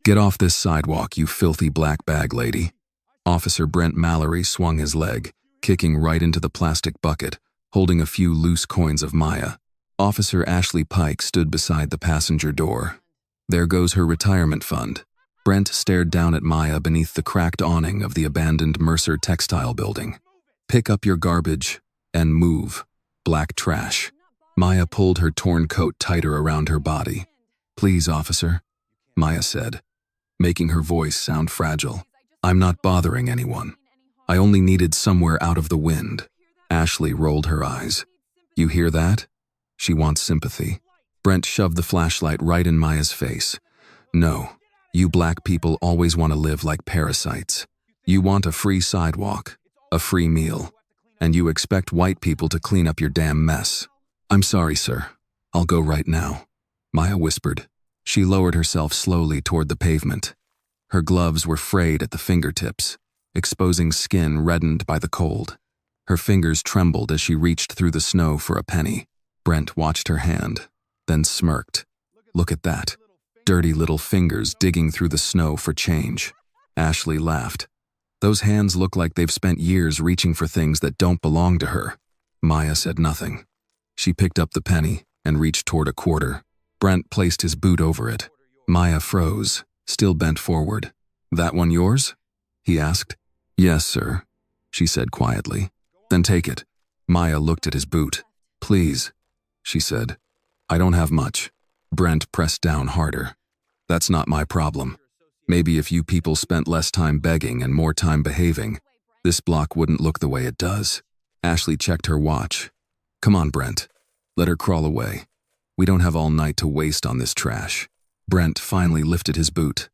Get off this sidewalk, you filthy black bag lady. Officer Brent Mallory swung his leg, kicking right into the plastic bucket, holding a few loose coins of Maya. Officer Ashley Pike stood beside the passenger door. There goes her retirement fund. Brent stared down at Maya beneath the cracked awning of the abandoned Mercer textile building. Pick up your garbage and move. Black trash. Maya pulled her torn coat tighter around her body. Please, officer, Maya said, making her voice sound fragile. I'm not bothering anyone. I only needed somewhere out of the wind. Ashley rolled her eyes. You hear that? She wants sympathy. Brent shoved the flashlight right in Maya's face. No, you black people always want to live like parasites. You want a free sidewalk, a free meal, and you expect white people to clean up your damn mess. I'm sorry, sir. I'll go right now, Maya whispered. She lowered herself slowly toward the pavement. Her gloves were frayed at the fingertips, exposing skin reddened by the cold. Her fingers trembled as she reached through the snow for a penny. Brent watched her hand, then smirked. Look at that. Dirty little fingers digging through the snow for change. Ashley laughed. Those hands look like they've spent years reaching for things that don't belong to her. Maya said nothing. She picked up the penny and reached toward a quarter. Brent placed his boot over it. Maya froze, still bent forward. That one yours? He asked. Yes, sir, she said quietly. Then take it. Maya looked at his boot. Please, she said. I don't have much. Brent pressed down harder. That's not my problem. Maybe if you people spent less time begging and more time behaving, this block wouldn't look the way it does. Ashley checked her watch. Come on, Brent. Let her crawl away. We don't have all night to waste on this trash. Brent finally lifted his boot.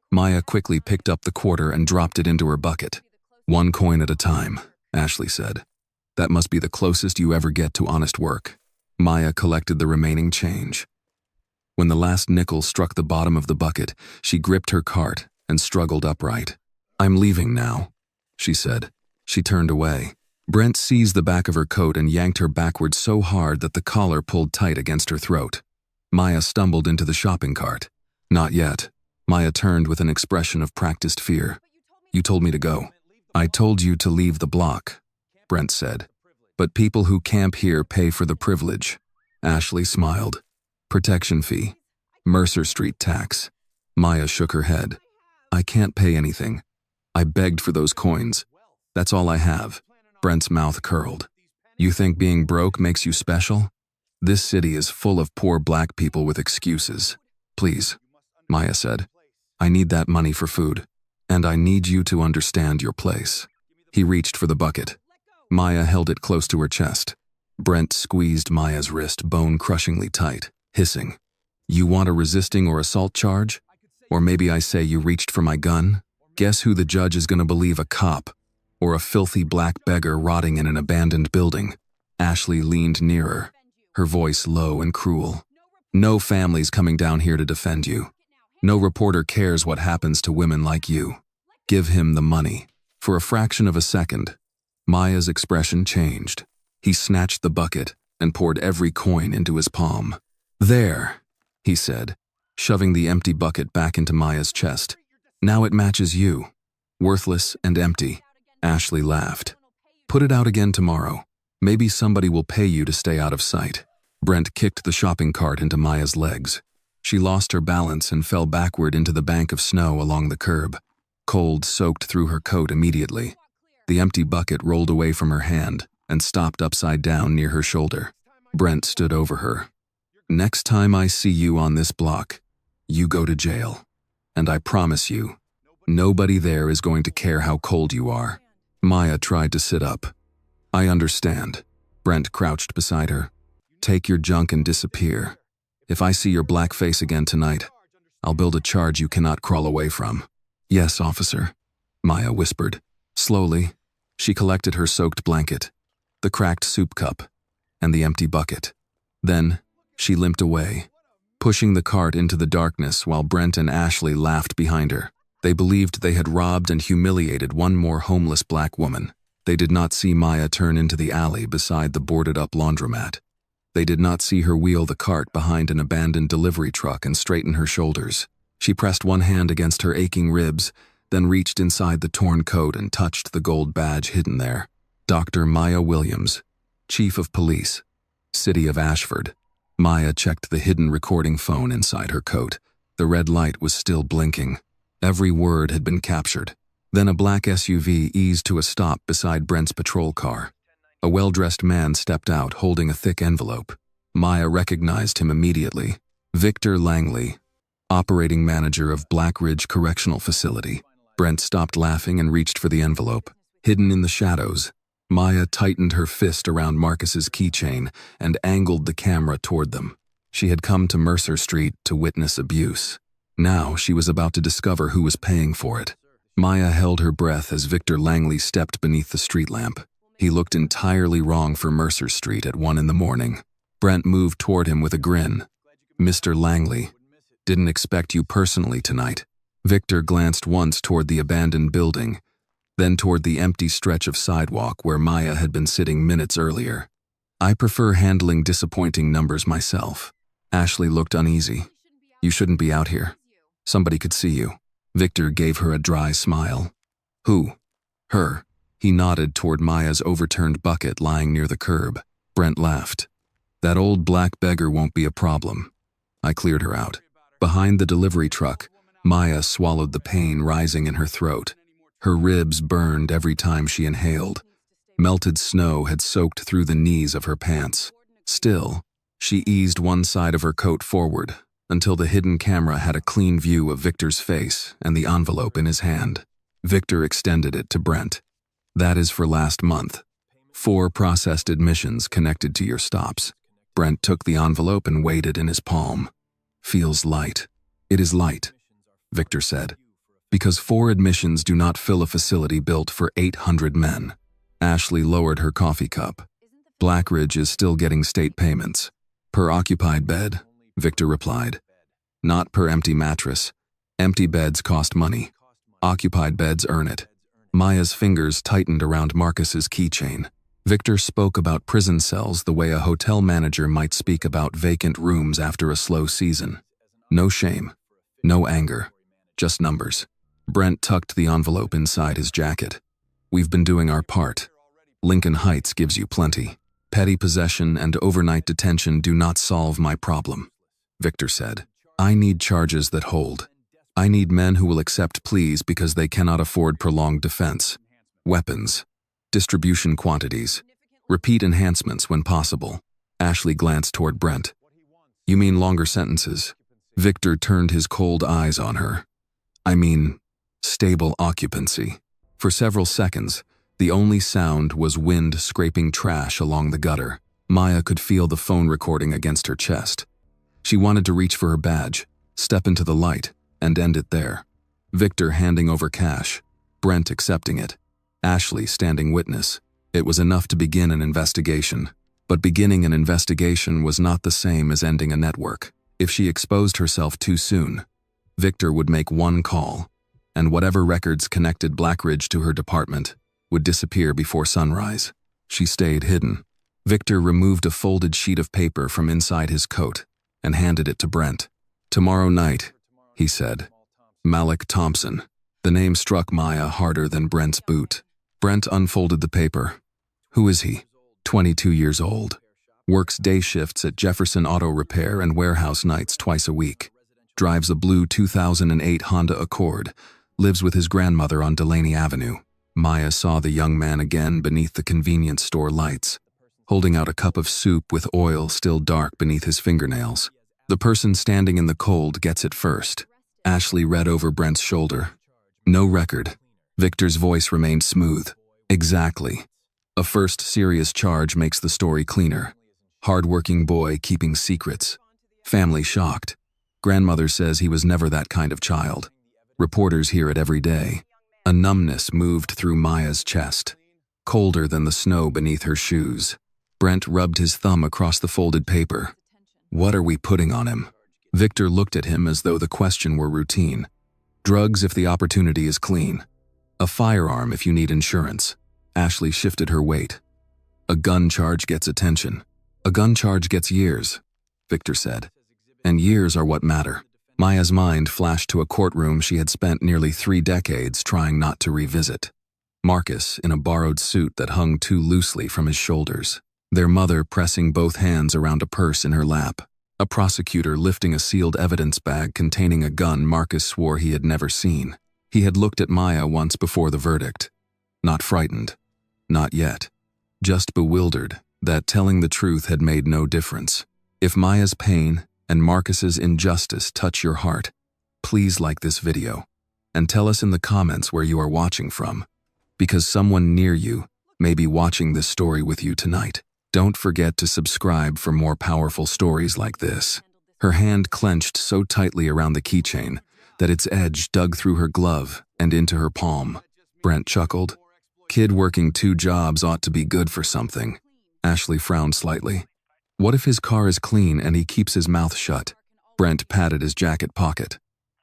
Maya quickly picked up the quarter and dropped it into her bucket. One coin at a time, Ashley said. That must be the closest you ever get to honest work. Maya collected the remaining change. When the last nickel struck the bottom of the bucket, she gripped her cart and struggled upright. I'm leaving now, she said. She turned away. Brent seized the back of her coat and yanked her backward so hard that the collar pulled tight against her throat. Maya stumbled into the shopping cart. Not yet. Maya turned with an expression of practiced fear. You told me to go. I told you to leave the block, Brent said. But people who camp here pay for the privilege. Ashley smiled. Protection fee. Mercer Street tax. Maya shook her head. I can't pay anything. I begged for those coins. That's all I have. Brent's mouth curled. You think being broke makes you special? This city is full of poor black people with excuses. Please, Maya said. I need that money for food, and I need you to understand your place. He reached for the bucket. Maya held it close to her chest. Brent squeezed Maya's wrist bone-crushingly tight, hissing. You want a resisting or assault charge? Or maybe I say you reached for my gun? Guess who the judge is going to believe, a cop or a filthy black beggar rotting in an abandoned building? Ashley leaned nearer, her voice low and cruel. No family's coming down here to defend you. No reporter cares what happens to women like you. Give him the money. For a fraction of a second, Maya's expression changed. He snatched the bucket and poured every coin into his palm. There, he said, shoving the empty bucket back into Maya's chest. Now it matches you. Worthless and empty. Ashley laughed. Put it out again tomorrow. Maybe somebody will pay you to stay out of sight. Brent kicked the shopping cart into Maya's legs. She lost her balance and fell backward into the bank of snow along the curb. Cold soaked through her coat immediately. The empty bucket rolled away from her hand and stopped upside down near her shoulder. Brent stood over her. Next time I see you on this block, you go to jail. And I promise you, nobody there is going to care how cold you are. Maya tried to sit up. I understand. Brent crouched beside her. Take your junk and disappear. If I see your black face again tonight, I'll build a charge you cannot crawl away from. Yes, officer, Maya whispered. Slowly, she collected her soaked blanket, the cracked soup cup, and the empty bucket. Then, she limped away, pushing the cart into the darkness while Brent and Ashley laughed behind her. They believed they had robbed and humiliated one more homeless black woman. They did not see Maya turn into the alley beside the boarded-up laundromat. They did not see her wheel the cart behind an abandoned delivery truck and straighten her shoulders. She pressed one hand against her aching ribs, then reached inside the torn coat and touched the gold badge hidden there. Dr. Maya Williams, Chief of Police, City of Ashford. Maya checked the hidden recording phone inside her coat. The red light was still blinking. Every word had been captured. Then a black SUV eased to a stop beside Brent's patrol car. A well-dressed man stepped out holding a thick envelope. Maya recognized him immediately. Victor Langley, operating manager of Blackridge Correctional Facility. Brent stopped laughing and reached for the envelope. Hidden in the shadows, Maya tightened her fist around Marcus's keychain and angled the camera toward them. She had come to Mercer Street to witness abuse. Now she was about to discover who was paying for it. Maya held her breath as Victor Langley stepped beneath the street lamp. He looked entirely wrong for Mercer Street at 1 a.m. Brent moved toward him with a grin. "Mr. Langley, didn't expect you personally tonight." Victor glanced once toward the abandoned building, then toward the empty stretch of sidewalk where Maya had been sitting minutes earlier. "I prefer handling disappointing numbers myself." Ashley looked uneasy. "You shouldn't be out here. Somebody could see you." Victor gave her a dry smile. "Who?" "Her." He nodded toward Maya's overturned bucket lying near the curb. Brent laughed. "That old black beggar won't be a problem. I cleared her out." Behind the delivery truck, Maya swallowed the pain rising in her throat. Her ribs burned every time she inhaled. Melted snow had soaked through the knees of her pants. Still, she eased one side of her coat forward until the hidden camera had a clean view of Victor's face and the envelope in his hand. Victor extended it to Brent. "That is for last month. 4 processed admissions connected to your stops." Brent took the envelope and weighed it in his palm. "Feels light." "It is light," Victor said, "because 4 admissions do not fill a facility built for 800 men. Ashley lowered her coffee cup. "Blackridge is still getting state payments." "Per occupied bed," Victor replied. "Not per empty mattress. Empty beds cost money. Occupied beds earn it." Maya's fingers tightened around Marcus's keychain. Victor spoke about prison cells the way a hotel manager might speak about vacant rooms after a slow season. No shame, no anger, just numbers. Brent tucked the envelope inside his jacket. "We've been doing our part. Lincoln Heights gives you plenty. Petty possession and overnight detention do not solve my problem," Victor said. "I need charges that hold. I need men who will accept pleas because they cannot afford prolonged defense. Weapons, distribution quantities, repeat enhancements when possible." Ashley glanced toward Brent. "You mean longer sentences?" Victor turned his cold eyes on her. "I mean, stable occupancy." For several seconds, the only sound was wind scraping trash along the gutter. Maya could feel the phone recording against her chest. She wanted to reach for her badge, step into the light, and end it there. Victor handing over cash, Brent accepting it, Ashley standing witness. It was enough to begin an investigation. But beginning an investigation was not the same as ending a network. If she exposed herself too soon, Victor would make one call, and whatever records connected Blackridge to her department would disappear before sunrise. She stayed hidden. Victor removed a folded sheet of paper from inside his coat and handed it to Brent. "Tomorrow night," he said. "Malik Thompson." The name struck Maya harder than Brent's boot. Brent unfolded the paper. "Who is he?" 22 years old. Works day shifts at Jefferson Auto Repair and warehouse nights twice a week. Drives a blue 2008 Honda Accord. Lives with his grandmother on Delaney Avenue. Maya saw the young man again beneath the convenience store lights, holding out a cup of soup with oil still dark beneath his fingernails. "The person standing in the cold gets it first." Ashley read over Brent's shoulder. "No record." Victor's voice remained smooth. "Exactly. A first serious charge makes the story cleaner. Hard-working boy keeping secrets. Family shocked. Grandmother says he was never that kind of child. Reporters hear it every day." A numbness moved through Maya's chest, colder than the snow beneath her shoes. Brent rubbed his thumb across the folded paper. "What are we putting on him?" Victor looked at him as though the question were routine. "Drugs if the opportunity is clean. A firearm if you need insurance." Ashley shifted her weight. "A gun charge gets attention. A gun charge gets years," Victor said. "And years are what matter." Maya's mind flashed to a courtroom she had spent nearly 3 decades trying not to revisit. Marcus in a borrowed suit that hung too loosely from his shoulders. Their mother pressing both hands around a purse in her lap. A prosecutor lifting a sealed evidence bag containing a gun Marcus swore he had never seen. He had looked at Maya once before the verdict. Not frightened. Not yet. Just bewildered that telling the truth had made no difference. If Maya's pain and Marcus's injustice touch your heart, please like this video and tell us in the comments where you are watching from, because someone near you may be watching this story with you tonight. Don't forget to subscribe for more powerful stories like this. Her hand clenched so tightly around the keychain that its edge dug through her glove and into her palm. Brent chuckled. Kid working 2 jobs ought to be good for something. Ashley frowned slightly. What if his car is clean and he keeps his mouth shut? Brent patted his jacket pocket.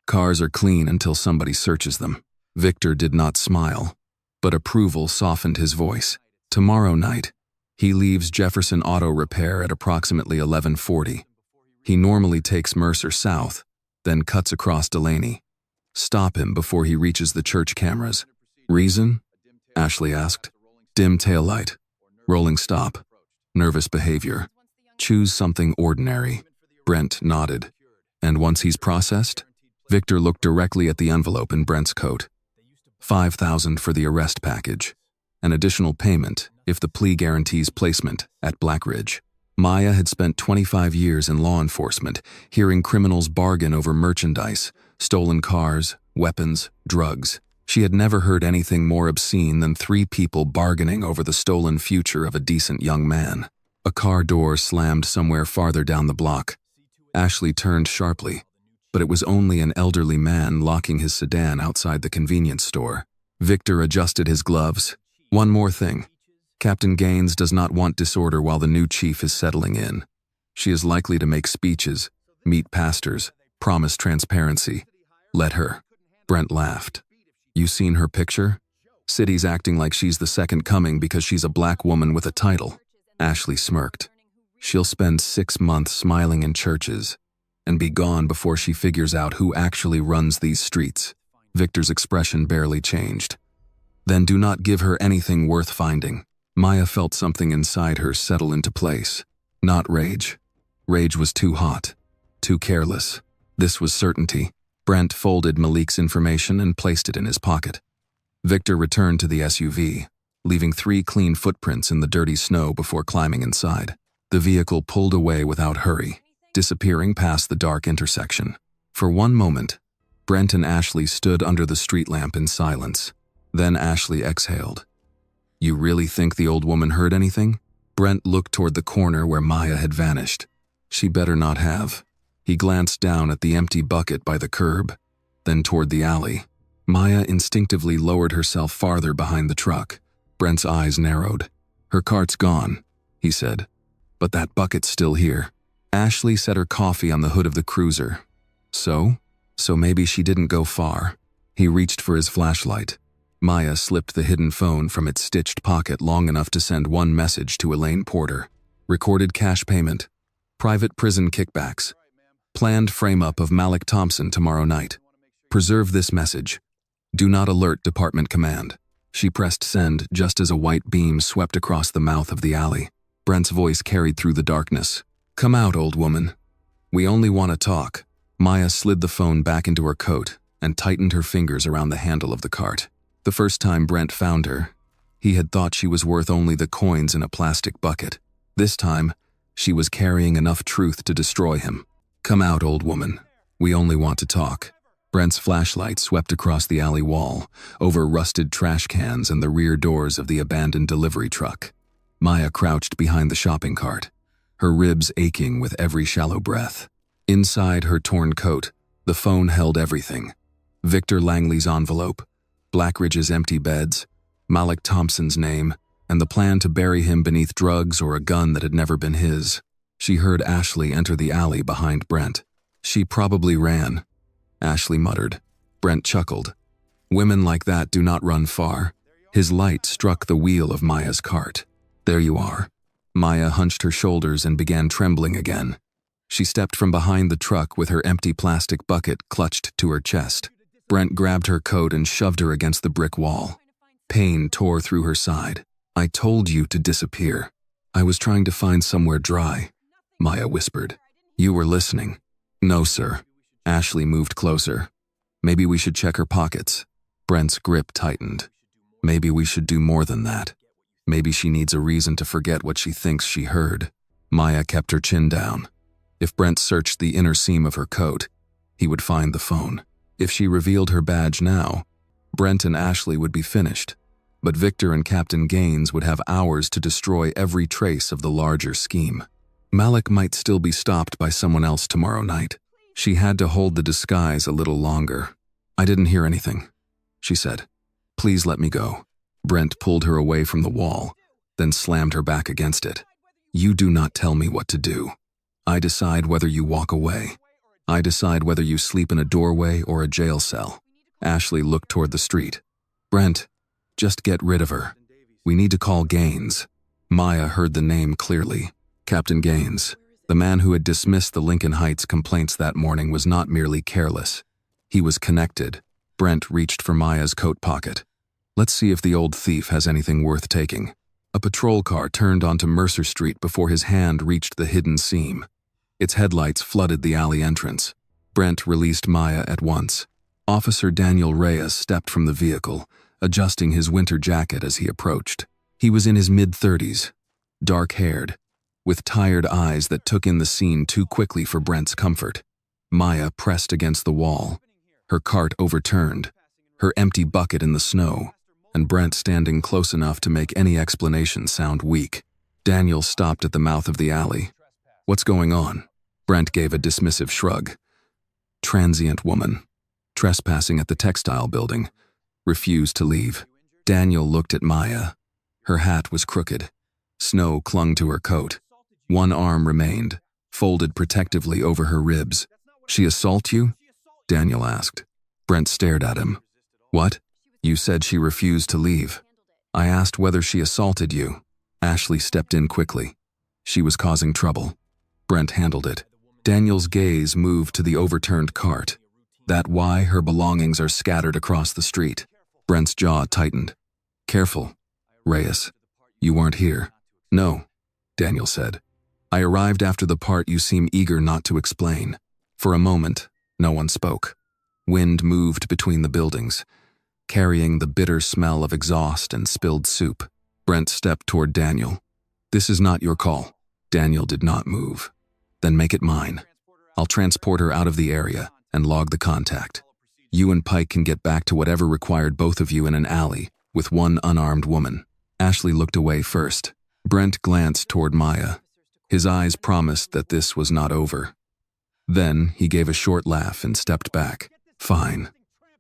Cars are clean until somebody searches them. Victor did not smile, but approval softened his voice. Tomorrow night, he leaves Jefferson Auto Repair at approximately 11:40. He normally takes Mercer south, then cuts across Delaney. Stop him before he reaches the church cameras. Reason? Ashley asked. Dim taillight. Rolling stop. Nervous behavior. Choose something ordinary. Brent nodded. And once he's processed? Victor looked directly at the envelope in Brent's coat. $5,000 for the arrest package. An additional payment if the plea guarantees placement at Blackridge. Maya had spent 25 years in law enforcement, hearing criminals bargain over merchandise, stolen cars, weapons, drugs. She had never heard anything more obscene than 3 people bargaining over the stolen future of a decent young man. A car door slammed somewhere farther down the block. Ashley turned sharply, but it was only an elderly man locking his sedan outside the convenience store. Victor adjusted his gloves. One more thing. Captain Gaines does not want disorder while the new chief is settling in. She is likely to make speeches, meet pastors, promise transparency. Let her. Brent laughed. You seen her picture? City's acting like she's the second coming because she's a black woman with a title. Ashley smirked. She'll spend 6 months smiling in churches and be gone before she figures out who actually runs these streets. Victor's expression barely changed. Then do not give her anything worth finding. Maya felt something inside her settle into place. Not rage. Rage was too hot, too careless. This was certainty. Brent folded Malik's information and placed it in his pocket. Victor returned to the SUV, leaving 3 clean footprints in the dirty snow before climbing inside. The vehicle pulled away without hurry, disappearing past the dark intersection. For one moment, Brent and Ashley stood under the street lamp in silence. Then Ashley exhaled. You really think the old woman heard anything? Brent looked toward the corner where Maya had vanished. She better not have. He glanced down at the empty bucket by the curb, then toward the alley. Maya instinctively lowered herself farther behind the truck. Brent's eyes narrowed. Her cart's gone, he said, but that bucket's still here. Ashley set her coffee on the hood of the cruiser. So maybe she didn't go far. He reached for his flashlight. Maya slipped the hidden phone from its stitched pocket long enough to send one message to Elaine Porter. Recorded cash payment. Private prison kickbacks. Planned frame-up of Malik Thompson tomorrow night. Preserve this message. Do not alert Department Command. She pressed send just as a white beam swept across the mouth of the alley. Brent's voice carried through the darkness. Come out, old woman. We only want to talk. Maya slid the phone back into her coat and tightened her fingers around the handle of the cart. The first time Brent found her, he had thought she was worth only the coins in a plastic bucket. This time, she was carrying enough truth to destroy him. Come out, old woman. We only want to talk. Brent's flashlight swept across the alley wall, over rusted trash cans and the rear doors of the abandoned delivery truck. Maya crouched behind the shopping cart, her ribs aching with every shallow breath. Inside her torn coat, the phone held everything. Victor Langley's envelope, Blackridge's empty beds, Malik Thompson's name, and the plan to bury him beneath drugs or a gun that had never been his. She heard Ashley enter the alley behind Brent. She probably ran, Ashley muttered. Brent chuckled. Women like that do not run far. His light struck the wheel of Maya's cart. There you are. Maya hunched her shoulders and began trembling again. She stepped from behind the truck with her empty plastic bucket clutched to her chest. Brent grabbed her coat and shoved her against the brick wall. Pain tore through her side. "I told you to disappear. I was trying to find somewhere dry," Maya whispered. "You were listening." "No, sir." Ashley moved closer. "Maybe we should check her pockets." Brent's grip tightened. "Maybe we should do more than that. Maybe she needs a reason to forget what she thinks she heard." Maya kept her chin down. If Brent searched the inner seam of her coat, he would find the phone. If she revealed her badge now, Brent and Ashley would be finished. But Victor and Captain Gaines would have hours to destroy every trace of the larger scheme. Malik might still be stopped by someone else tomorrow night. She had to hold the disguise a little longer. "I didn't hear anything," she said. "Please let me go." Brent pulled her away from the wall, then slammed her back against it. "You do not tell me what to do. I decide whether you walk away. I decide whether you sleep in a doorway or a jail cell." Ashley looked toward the street. "Brent, just get rid of her. We need to call Gaines." Maya heard the name clearly. Captain Gaines. The man who had dismissed the Lincoln Heights complaints that morning was not merely careless. He was connected. Brent reached for Maya's coat pocket. "Let's see if the old thief has anything worth taking." A patrol car turned onto Mercer Street before his hand reached the hidden seam. Its headlights flooded the alley entrance. Brent released Maya at once. Officer Daniel Reyes stepped from the vehicle, adjusting his winter jacket as he approached. He was in his mid-30s, dark-haired, with tired eyes that took in the scene too quickly for Brent's comfort. Maya pressed against the wall, her cart overturned, her empty bucket in the snow, and Brent standing close enough to make any explanation sound weak. Daniel stopped at the mouth of the alley. "What's going on?" Brent gave a dismissive shrug. "Transient woman, trespassing at the textile building, refused to leave." Daniel looked at Maya. Her hat was crooked. Snow clung to her coat. One arm remained, folded protectively over her ribs. "She assault you?" Daniel asked. Brent stared at him. "What? You said she refused to leave. I asked whether she assaulted you." Ashley stepped in quickly. She was causing trouble. Brent handled it. Daniel's gaze moved to the overturned cart. "That why her belongings are scattered across the street?" Brent's jaw tightened. "Careful, Reyes. You weren't here." "No," Daniel said. "I arrived after the part you seem eager not to explain." For a moment, no one spoke. Wind moved between the buildings, carrying the bitter smell of exhaust and spilled soup. Brent stepped toward Daniel. "This is not your call." Daniel did not move. "Then make it mine. I'll transport her out of the area and log the contact. You and Pike can get back to whatever required both of you in an alley with one unarmed woman." Ashley looked away first. Brent glanced toward Maya. His eyes promised that this was not over. Then he gave a short laugh and stepped back. "Fine.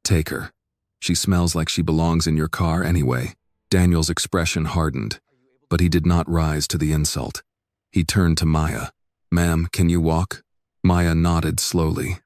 Take her. She smells like she belongs in your car anyway." Daniel's expression hardened, but he did not rise to the insult. He turned to Maya. "Ma'am, can you walk?" Maya nodded slowly.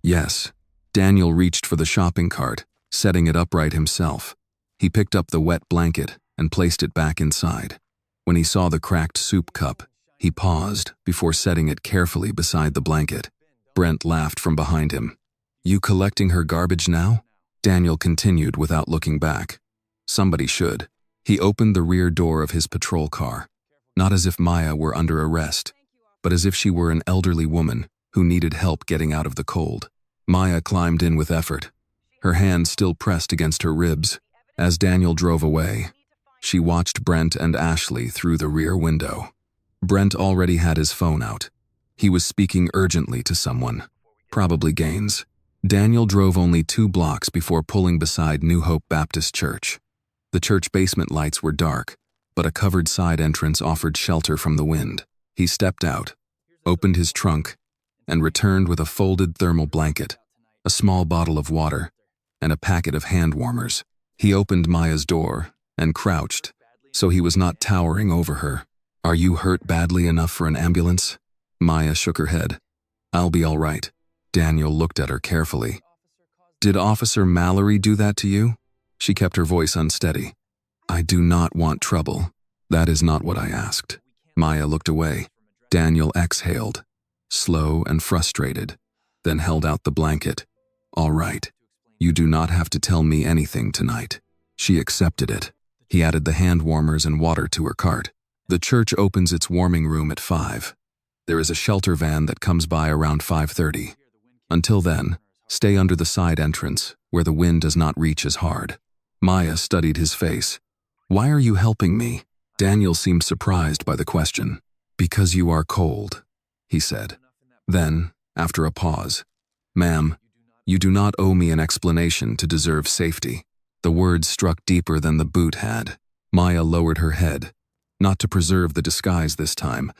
"Yes." Daniel reached for the shopping cart, setting it upright himself. He picked up the wet blanket and placed it back inside. When he saw the cracked soup cup, he paused before setting it carefully beside the blanket. Brent laughed from behind him. "You collecting her garbage now?" Daniel continued without looking back. "Somebody should." He opened the rear door of his patrol car, not as if Maya were under arrest, but as if she were an elderly woman who needed help getting out of the cold. Maya climbed in with effort, her hand still pressed against her ribs. As Daniel drove away, she watched Brent and Ashley through the rear window. Brent already had his phone out. He was speaking urgently to someone, probably Gaines. Daniel drove only 2 blocks before pulling beside New Hope Baptist Church. The church basement lights were dark, but a covered side entrance offered shelter from the wind. He stepped out, opened his trunk, and returned with a folded thermal blanket, a small bottle of water, and a packet of hand warmers. He opened Maya's door and crouched, so he was not towering over her. "Are you hurt badly enough for an ambulance?" Maya shook her head. "I'll be all right." Daniel looked at her carefully. "Did Officer Mallory do that to you?" She kept her voice unsteady. "I do not want trouble. That is not what I asked." Maya looked away. Daniel exhaled. slow and frustrated, then held out the blanket. "All right. You do not have to tell me anything tonight." She accepted it. He added the hand warmers and water to her cart. The church opens its warming room at 5. There is a shelter van that comes by around 5:30. Until then, stay under the side entrance, where the wind does not reach as hard. Maya studied his face. "Why are you helping me?" Daniel seemed surprised by the question. "Because you are cold," he said. Then, after a pause, "Ma'am, you do not owe me an explanation to deserve safety." The words struck deeper than the boot had. Maya lowered her head, not to preserve the disguise this time,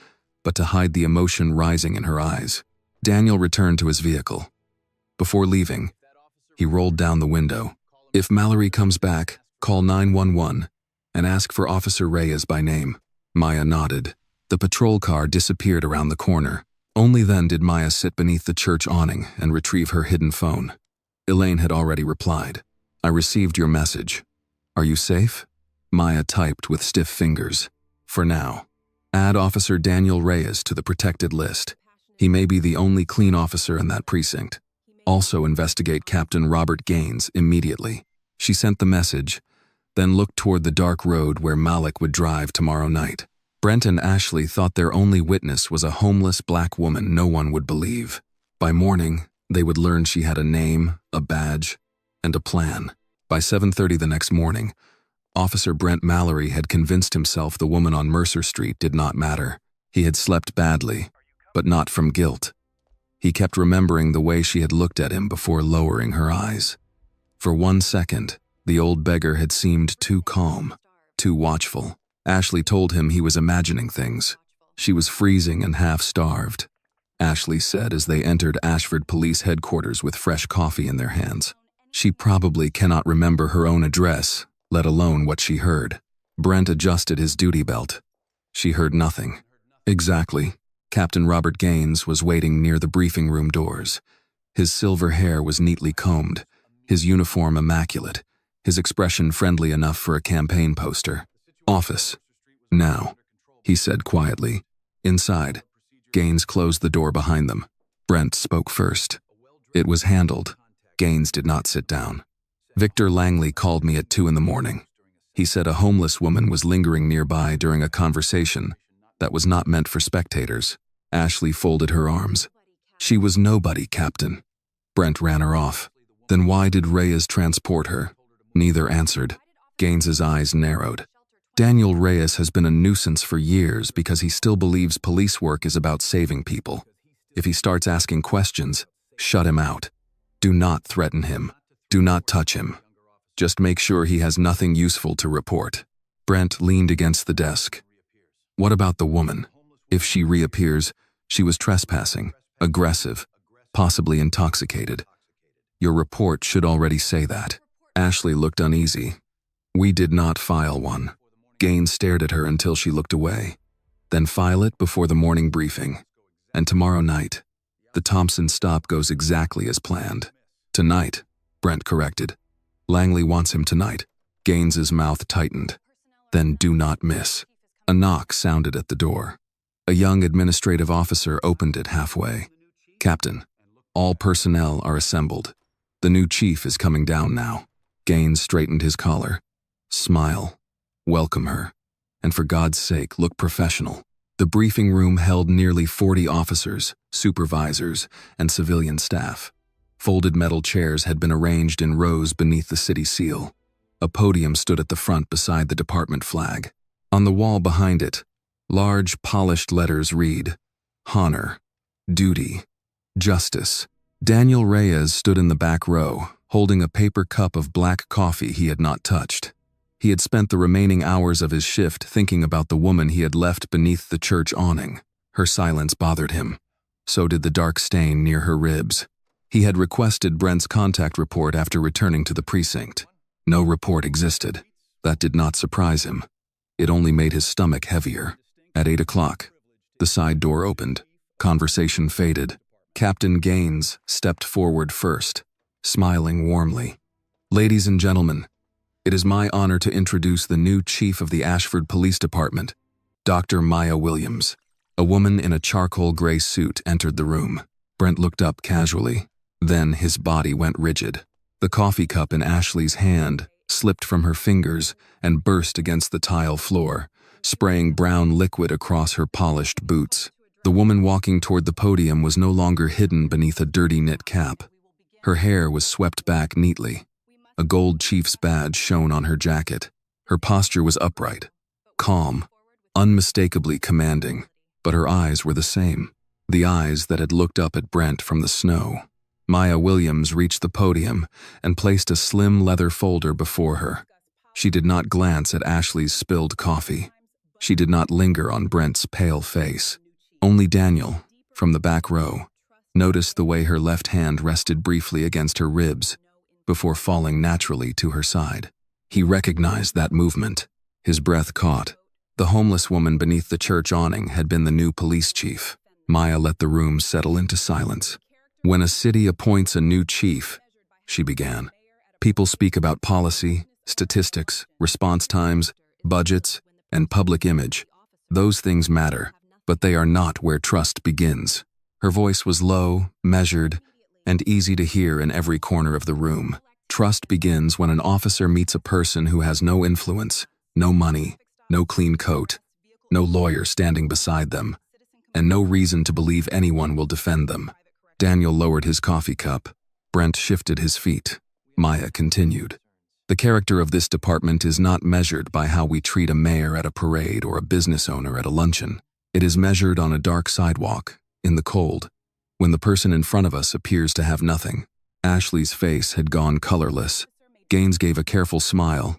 but to hide the emotion rising in her eyes. Daniel returned to his vehicle. Before leaving, he rolled down the window. "If Mallory comes back, call 911 and ask for Officer Reyes by name." Maya nodded. The patrol car disappeared around the corner. Only then did Maya sit beneath the church awning and retrieve her hidden phone. Elaine had already replied. "I received your message. Are you safe?" Maya typed with stiff fingers. "For now. Add Officer Daniel Reyes to the protected list. He may be the only clean officer in that precinct. Also investigate Captain Robert Gaines immediately." She sent the message, then looked toward the dark road where Malik would drive tomorrow night. Brent and Ashley thought their only witness was a homeless black woman no one would believe. By morning, they would learn she had a name, a badge, and a plan. By 7:30 the next morning, Officer Brent Mallory had convinced himself the woman on Mercer Street did not matter. He had slept badly, but not from guilt. He kept remembering the way she had looked at him before lowering her eyes. For 1 second, the old beggar had seemed too calm, too watchful. Ashley told him he was imagining things. She was freezing and half-starved, Ashley said as they entered Ashford Police Headquarters with fresh coffee in their hands. She probably cannot remember her own address, let alone what she heard. Brent adjusted his duty belt. She heard nothing. Exactly. Captain Robert Gaines was waiting near the briefing room doors. His silver hair was neatly combed, his uniform immaculate, his expression friendly enough for a campaign poster. "Office. Now," he said quietly. Inside, Gaines closed the door behind them. Brent spoke first. "It was handled." Gaines did not sit down. "Victor Langley called me at 2 in the morning. He said a homeless woman was lingering nearby during a conversation that was not meant for spectators." Ashley folded her arms. "She was nobody, Captain." Brent ran her off. "Then why did Reyes transport her?" Neither answered. Gaines's eyes narrowed. "Daniel Reyes has been a nuisance for years because he still believes police work is about saving people. If he starts asking questions, shut him out. Do not threaten him. Do not touch him. Just make sure he has nothing useful to report." Brent leaned against the desk. "What about the woman? If she reappears, she was trespassing, aggressive, possibly intoxicated. Your report should already say that." Ashley looked uneasy. "We did not file one." Gaines stared at her until she looked away. "Then file it before the morning briefing. And tomorrow night, the Thompson stop goes exactly as planned." "Tonight," Brent corrected. "Langley wants him tonight." Gaines's mouth tightened. "Then do not miss." A knock sounded at the door. A young administrative officer opened it halfway. "Captain, all personnel are assembled. The new chief is coming down now." Gaines straightened his collar. "Smile. Welcome her. And for God's sake, look professional." The briefing room held nearly 40 officers, supervisors, and civilian staff. Folded metal chairs had been arranged in rows beneath the city seal. A podium stood at the front beside the department flag. On the wall behind it, large polished letters read, "Honor, Duty, Justice." Daniel Reyes stood in the back row, holding a paper cup of black coffee he had not touched. He had spent the remaining hours of his shift thinking about the woman he had left beneath the church awning. Her silence bothered him. So did the dark stain near her ribs. He had requested Brent's contact report after returning to the precinct. No report existed. That did not surprise him. It only made his stomach heavier. At 8 o'clock, the side door opened. Conversation faded. Captain Gaines stepped forward first, smiling warmly. "Ladies and gentlemen, it is my honor to introduce the new chief of the Ashford Police Department, Dr. Maya Williams." A woman in a charcoal gray suit entered the room. Brent looked up casually. Then his body went rigid. The coffee cup in Ashley's hand slipped from her fingers and burst against the tile floor, spraying brown liquid across her polished boots. The woman walking toward the podium was no longer hidden beneath a dirty knit cap. Her hair was swept back neatly. A gold chief's badge shone on her jacket. Her posture was upright, calm, unmistakably commanding, but her eyes were the same, the eyes that had looked up at Brent from the snow. Maya Williams reached the podium and placed a slim leather folder before her. She did not glance at Ashley's spilled coffee. She did not linger on Brent's pale face. Only Daniel, from the back row, noticed the way her left hand rested briefly against her ribs before falling naturally to her side. He recognized that movement. His breath caught. The homeless woman beneath the church awning had been the new police chief. Maya let the room settle into silence. When a city appoints a new chief, she began, people speak about policy, statistics, response times, budgets, and public image. Those things matter, but they are not where trust begins. Her voice was low, measured, and easy to hear in every corner of the room. Trust begins when an officer meets a person who has no influence, no money, no clean coat, no lawyer standing beside them, and no reason to believe anyone will defend them. Daniel lowered his coffee cup. Brent shifted his feet. Maya continued. The character of this department is not measured by how we treat a mayor at a parade or a business owner at a luncheon. It is measured on a dark sidewalk, in the cold, when the person in front of us appears to have nothing. Ashley's face had gone colorless. Gaines gave a careful smile,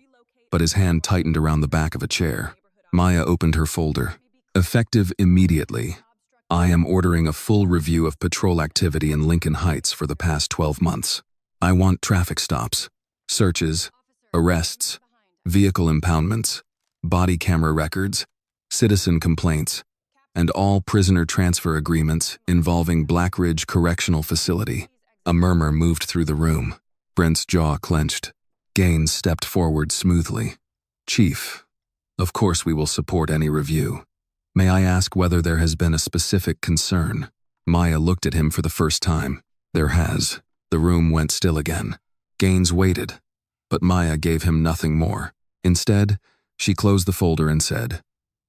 but his hand tightened around the back of a chair. Maya opened her folder. Effective immediately. I am ordering a full review of patrol activity in Lincoln Heights for the past 12 months. I want traffic stops, searches, arrests, vehicle impoundments, body camera records, citizen complaints, and all prisoner transfer agreements involving Blackridge Correctional Facility. A murmur moved through the room. Brent's jaw clenched. Gaines stepped forward smoothly. Chief, of course we will support any review. May I ask whether there has been a specific concern? Maya looked at him for the first time. There has. The room went still again. Gaines waited, but Maya gave him nothing more. Instead, she closed the folder and said,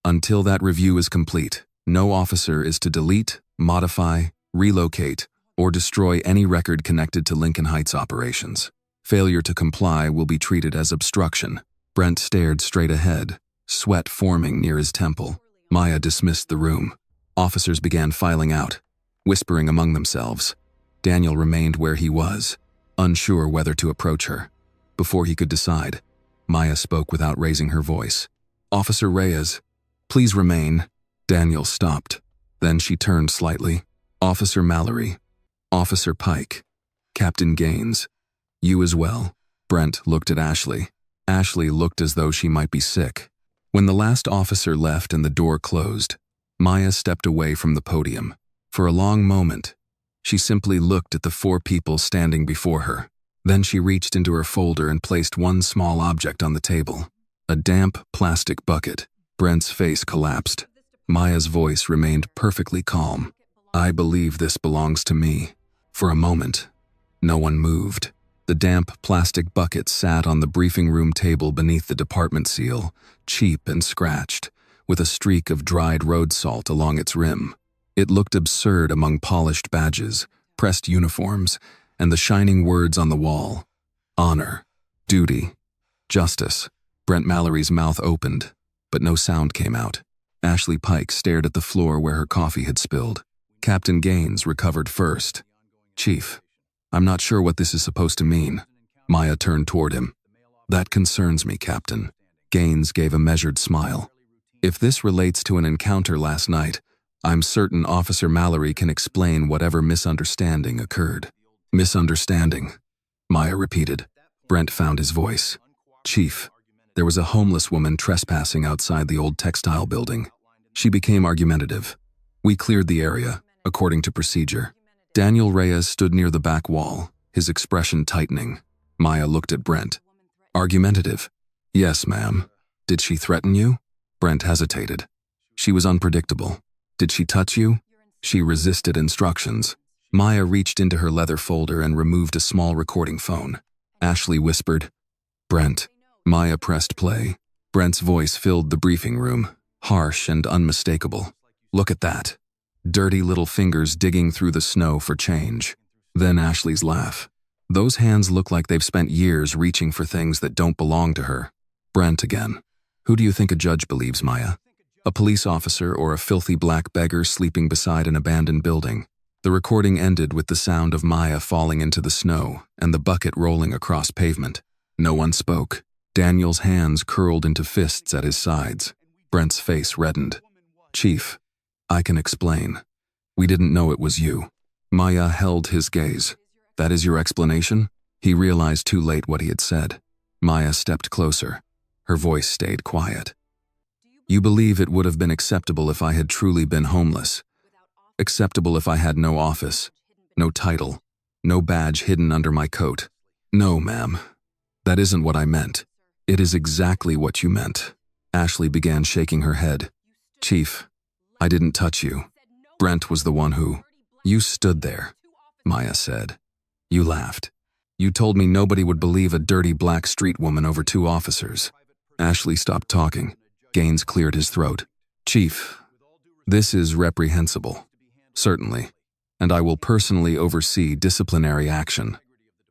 until that review is complete, no officer is to delete, modify, relocate, or destroy any record connected to Lincoln Heights operations. Failure to comply will be treated as obstruction. Brent stared straight ahead, sweat forming near his temple. Maya dismissed the room. Officers began filing out, whispering among themselves. Daniel remained where he was, unsure whether to approach her. Before he could decide, Maya spoke without raising her voice. Officer Reyes, please remain. Daniel stopped. Then she turned slightly. Officer Mallory, Officer Pike, Captain Gaines, you as well. Brent looked at Ashley. Ashley looked as though she might be sick. When the last officer left and the door closed, Maya stepped away from the podium. For a long moment, she simply looked at the four people standing before her. Then she reached into her folder and placed one small object on the table. A damp plastic bucket. Brent's face collapsed. Maya's voice remained perfectly calm. I believe this belongs to me. For a moment, no one moved. The damp plastic bucket sat on the briefing room table beneath the department seal, cheap and scratched, with a streak of dried road salt along its rim. It looked absurd among polished badges, pressed uniforms, and the shining words on the wall. Honor, duty, justice. Brent Mallory's mouth opened, but no sound came out. Ashley Pike stared at the floor where her coffee had spilled. Captain Gaines recovered first. Chief, I'm not sure what this is supposed to mean. Maya turned toward him. That concerns me, Captain. Gaines gave a measured smile. If this relates to an encounter last night, I'm certain Officer Mallory can explain whatever misunderstanding occurred. Misunderstanding, Maya repeated. Brent found his voice. Chief, there was a homeless woman trespassing outside the old textile building. She became argumentative. We cleared the area, according to procedure. Daniel Reyes stood near the back wall, his expression tightening. Maya looked at Brent. Argumentative? Yes, ma'am. Did she threaten you? Brent hesitated. She was unpredictable. Did she touch you? She resisted instructions. Maya reached into her leather folder and removed a small recording phone. Ashley whispered, "Brent." Maya pressed play. Brent's voice filled the briefing room, harsh and unmistakable. "Look at that." Dirty little fingers digging through the snow for change. Then Ashley's laugh. "Those hands look like they've spent years reaching for things that don't belong to her." Brent again. "Who do you think a judge believes, Maya? A police officer or a filthy black beggar sleeping beside an abandoned building?" The recording ended with the sound of Maya falling into the snow and the bucket rolling across pavement. No one spoke. Daniel's hands curled into fists at his sides. Brent's face reddened. "Chief, I can explain. We didn't know it was you." Maya held his gaze. "That is your explanation?" He realized too late what he had said. Maya stepped closer. Her voice stayed quiet. "You believe it would have been acceptable if I had truly been homeless. Acceptable if I had no office, no title, no badge hidden under my coat. No, ma'am. That isn't what I meant. It is exactly what you meant." Ashley began shaking her head. "Chief, I didn't touch you. Brent was the one who—" "You stood there," Maya said. "You laughed. You told me nobody would believe a dirty black street woman over two officers." Ashley stopped talking. Gaines cleared his throat. "Chief, this is reprehensible. Certainly, and I will personally oversee disciplinary action.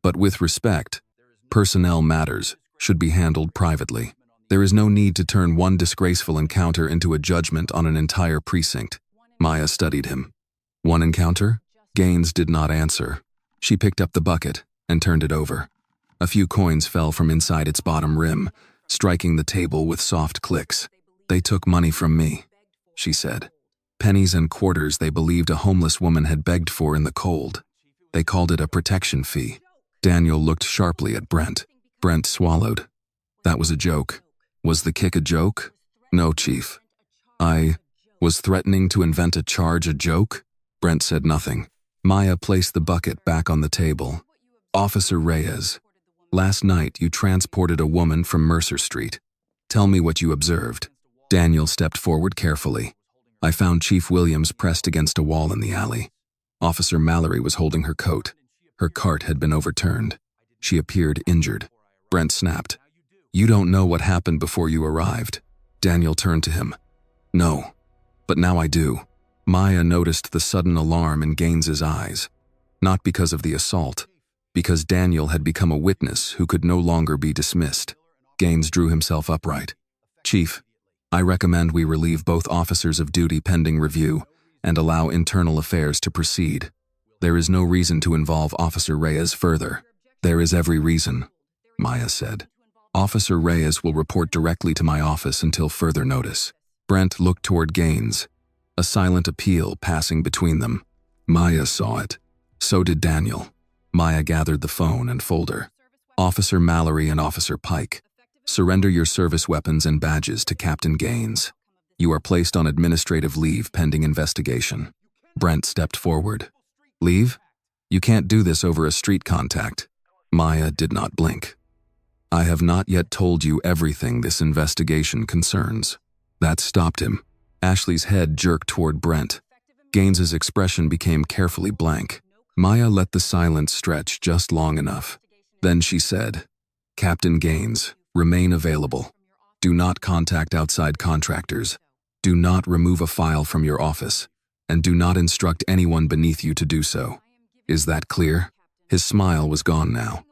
But with respect, personnel matters should be handled privately. There is no need to turn one disgraceful encounter into a judgment on an entire precinct." Maya studied him. "One encounter?" Gaines did not answer. She picked up the bucket and turned it over. A few coins fell from inside its bottom rim, striking the table with soft clicks. "They took money from me," she said. "Pennies and quarters they believed a homeless woman had begged for in the cold. They called it a protection fee." Daniel looked sharply at Brent. Brent swallowed. "That was a joke." "Was the kick a joke?" "No, Chief. I was threatening to invent a charge a joke?" Brent said nothing. Maya placed the bucket back on the table. "Officer Reyes, last night you transported a woman from Mercer Street. Tell me what you observed." Daniel stepped forward carefully. "I found Chief Williams pressed against a wall in the alley. Officer Mallory was holding her coat. Her cart had been overturned. She appeared injured." Brent snapped. "You don't know what happened before you arrived." Daniel turned to him. "No, but now I do." Maya noticed the sudden alarm in Gaines's eyes. Not because of the assault, because Daniel had become a witness who could no longer be dismissed. Gaines drew himself upright. "Chief, I recommend we relieve both officers of duty pending review and allow internal affairs to proceed. There is no reason to involve Officer Reyes further." "There is every reason," Maya said. "Officer Reyes will report directly to my office until further notice." Brent looked toward Gaines, a silent appeal passing between them. Maya saw it. So did Daniel. Maya gathered the phone and folder. "Officer Mallory and Officer Pike, surrender your service weapons and badges to Captain Gaines. You are placed on administrative leave pending investigation." Brent stepped forward. "Leave? You can't do this over a street contact." Maya did not blink. "I have not yet told you everything this investigation concerns." That stopped him. Ashley's head jerked toward Brent. Gaines's expression became carefully blank. Maya let the silence stretch just long enough. Then she said, "Captain Gaines, remain available. Do not contact outside contractors. Do not remove a file from your office. And do not instruct anyone beneath you to do so. Is that clear?" His smile was gone now.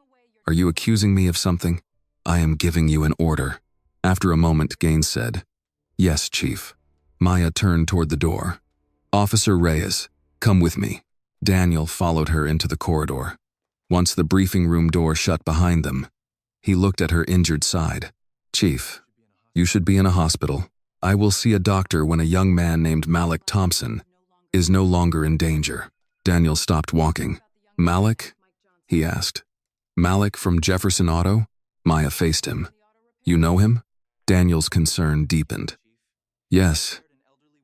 "Are you accusing me of something?" "I am giving you an order." After a moment, Gaines said, "Yes, Chief." Maya turned toward the door. "Officer Reyes, come with me." Daniel followed her into the corridor. Once the briefing room door shut behind them, he looked at her injured side. "Chief, you should be in a hospital. I will see a doctor when a young man named Malik Thompson is no longer in danger." Daniel stopped walking. "Malik?" he asked. "Malik from Jefferson Auto?" Maya faced him. "You know him?" Daniel's concern deepened. "Yes.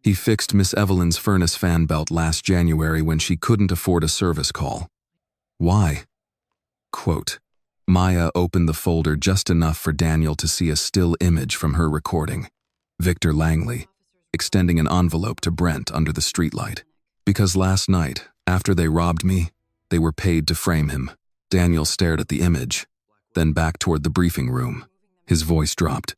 He fixed Miss Evelyn's furnace fan belt last January when she couldn't afford a service call." "Why?" Quote. Maya opened the folder just enough for Daniel to see a still image from her recording. Victor Langley, extending an envelope to Brent under the streetlight. Because last night, after they robbed me, they were paid to frame him. Daniel stared at the image, then back toward the briefing room. His voice dropped.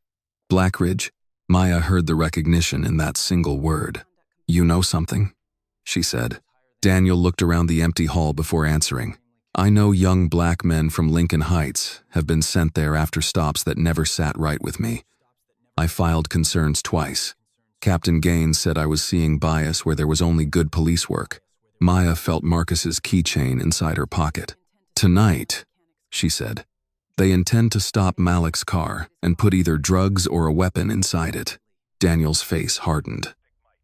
Blackridge, Maya heard the recognition in that single word. You know something? She said. Daniel looked around the empty hall before answering. I know young black men from Lincoln Heights have been sent there after stops that never sat right with me. I filed concerns twice. Captain Gaines said I was seeing bias where there was only good police work. Maya felt Marcus's keychain inside her pocket. Tonight, she said, they intend to stop Malik's car and put either drugs or a weapon inside it. Daniel's face hardened.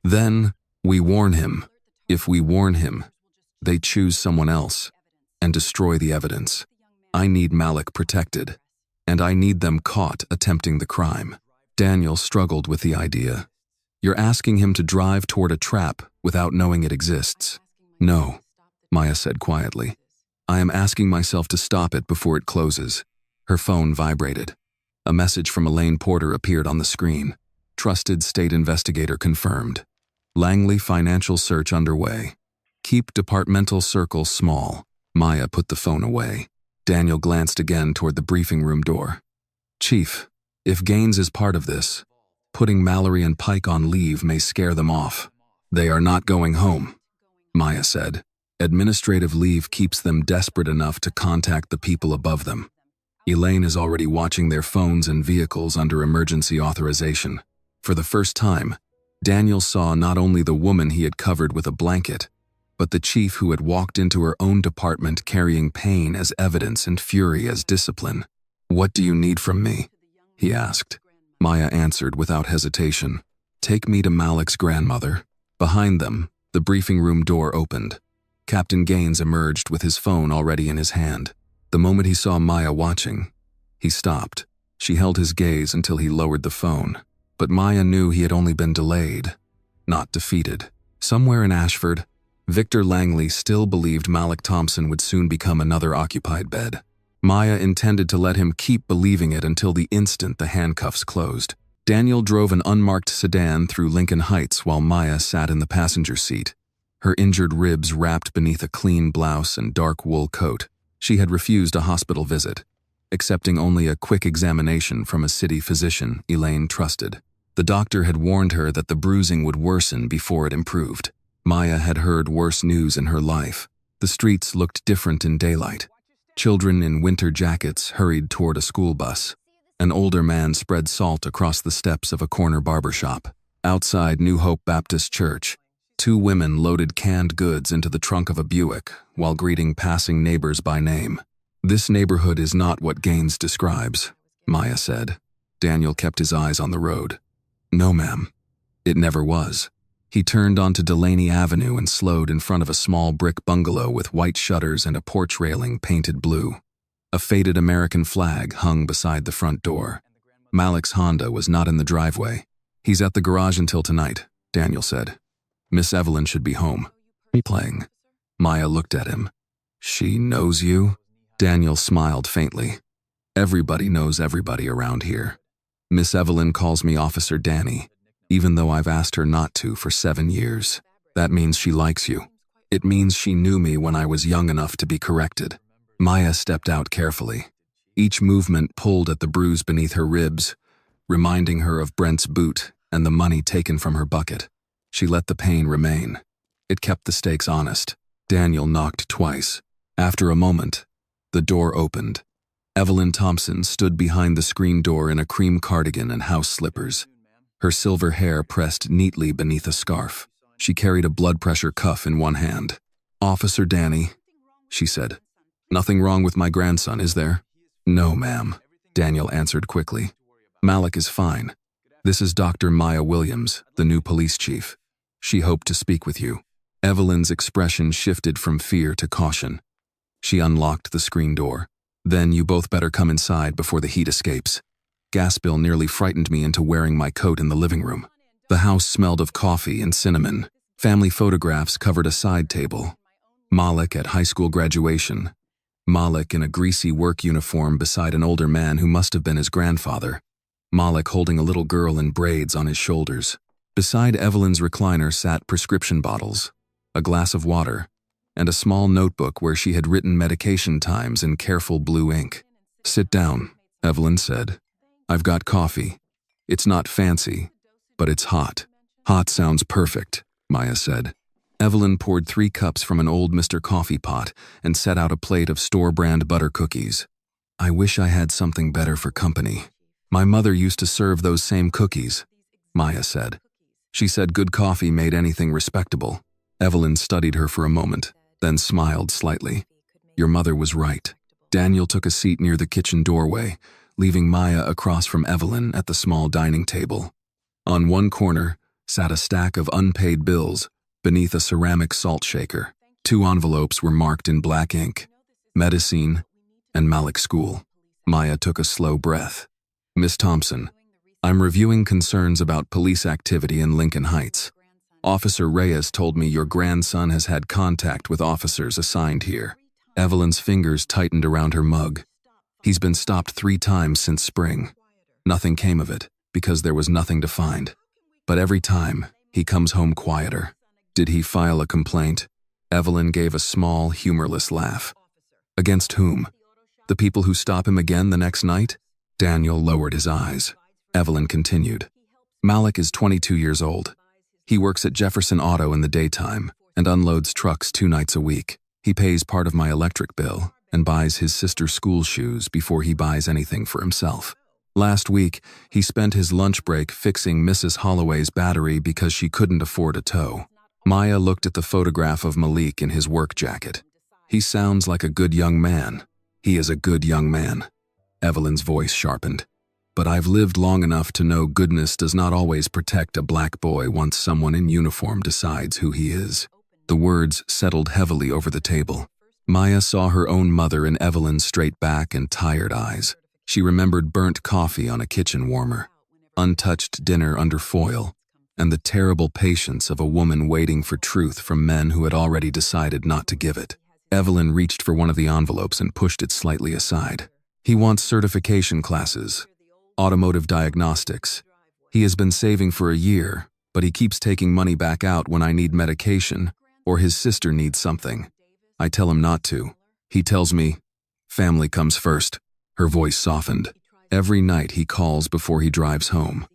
Then, we warn him. If we warn him, they choose someone else and destroy the evidence. I need Malik protected, and I need them caught attempting the crime. Daniel struggled with the idea. You're asking him to drive toward a trap without knowing it exists. No, Maya said quietly. I am asking myself to stop it before it closes. Her phone vibrated. A message from Elaine Porter appeared on the screen. Trusted state investigator confirmed. Langley financial search underway. Keep departmental circle small. Maya put the phone away. Daniel glanced again toward the briefing room door. Chief, if Gaines is part of this, putting Mallory and Pike on leave may scare them off. They are not going home, Maya said. Administrative leave keeps them desperate enough to contact the people above them. Elaine is already watching their phones and vehicles under emergency authorization. For the first time, Daniel saw not only the woman he had covered with a blanket, but the chief who had walked into her own department carrying pain as evidence and fury as discipline. What do you need from me? He asked. Maya answered without hesitation. Take me to Malik's grandmother. Behind them, the briefing room door opened. Captain Gaines emerged with his phone already in his hand. The moment he saw Maya watching, he stopped. She held his gaze until he lowered the phone. But Maya knew he had only been delayed, not defeated. Somewhere in Ashford, Victor Langley still believed Malik Thompson would soon become another occupied bed. Maya intended to let him keep believing it until the instant the handcuffs closed. Daniel drove an unmarked sedan through Lincoln Heights while Maya sat in the passenger seat, her injured ribs wrapped beneath a clean blouse and dark wool coat. She had refused a hospital visit, accepting only a quick examination from a city physician Elaine trusted. The doctor had warned her that the bruising would worsen before it improved. Maya had heard worse news in her life. The streets looked different in daylight. Children in winter jackets hurried toward a school bus. An older man spread salt across the steps of a corner barber shop. Outside New Hope Baptist Church, two women loaded canned goods into the trunk of a Buick while greeting passing neighbors by name. This neighborhood is not what Gaines describes, Maya said. Daniel kept his eyes on the road. No, ma'am. It never was. He turned onto Delaney Avenue and slowed in front of a small brick bungalow with white shutters and a porch railing painted blue. A faded American flag hung beside the front door. Malik's Honda was not in the driveway. He's at the garage until tonight, Daniel said. Miss Evelyn should be home. Playing. Maya looked at him. She knows you? Daniel smiled faintly. Everybody knows everybody around here. Miss Evelyn calls me Officer Danny, even though I've asked her not to for 7 years. That means she likes you. It means she knew me when I was young enough to be corrected. Maya stepped out carefully. Each movement pulled at the bruise beneath her ribs, reminding her of Brent's boot and the money taken from her bucket. She let the pain remain. It kept the stakes honest. Daniel knocked twice. After a moment, the door opened. Evelyn Thompson stood behind the screen door in a cream cardigan and house slippers. Her silver hair pressed neatly beneath a scarf. She carried a blood pressure cuff in one hand. Officer Danny, she said. Nothing wrong with my grandson, is there? No, ma'am, Daniel answered quickly. Malik is fine. This is Dr. Maya Williams, the new police chief. She hoped to speak with you. Evelyn's expression shifted from fear to caution. She unlocked the screen door. Then you both better come inside before the heat escapes. Gas bill nearly frightened me into wearing my coat in the living room. The house smelled of coffee and cinnamon. Family photographs covered a side table. Malik at high school graduation. Malik in a greasy work uniform beside an older man who must have been his grandfather. Malik holding a little girl in braids on his shoulders. Beside Evelyn's recliner sat prescription bottles, a glass of water, and a small notebook where she had written medication times in careful blue ink. "Sit down," Evelyn said. "I've got coffee. It's not fancy, but it's hot." "Hot sounds perfect," Maya said. Evelyn poured 3 cups from an old Mr. Coffee pot and set out a plate of store-brand butter cookies. "I wish I had something better for company. My mother used to serve those same cookies," Maya said. She said good coffee made anything respectable. Evelyn studied her for a moment, then smiled slightly. "Your mother was right." Daniel took a seat near the kitchen doorway, leaving Maya across from Evelyn at the small dining table. On one corner sat a stack of unpaid bills beneath a ceramic salt shaker. 2 envelopes were marked in black ink, Medicine and Malik School. Maya took a slow breath. "Miss Thompson, I'm reviewing concerns about police activity in Lincoln Heights. Officer Reyes told me your grandson has had contact with officers assigned here." Evelyn's fingers tightened around her mug. "He's been stopped 3 times since spring. Nothing came of it, because there was nothing to find. But every time, he comes home quieter." "Did he file a complaint?" Evelyn gave a small, humorless laugh. "Against whom? The people who stop him again the next night?" Daniel lowered his eyes. Evelyn continued. "Malik is 22 years old. He works at Jefferson Auto in the daytime and unloads trucks 2 nights a week. He pays part of my electric bill and buys his sister's school shoes before he buys anything for himself. Last week, he spent his lunch break fixing Mrs. Holloway's battery because she couldn't afford a tow." Maya looked at the photograph of Malik in his work jacket. "He sounds like a good young man." "He is a good young man." Evelyn's voice sharpened. "But I've lived long enough to know goodness does not always protect a black boy once someone in uniform decides who he is." The words settled heavily over the table. Maya saw her own mother in Evelyn's straight back and tired eyes. She remembered burnt coffee on a kitchen warmer, untouched dinner under foil, and the terrible patience of a woman waiting for truth from men who had already decided not to give it. Evelyn reached for one of the envelopes and pushed it slightly aside. "He wants certification classes. Automotive diagnostics. He has been saving for a year, but he keeps taking money back out when I need medication or his sister needs something. I tell him not to. He tells me, family comes first." Her voice softened. "Every night he calls before he drives home.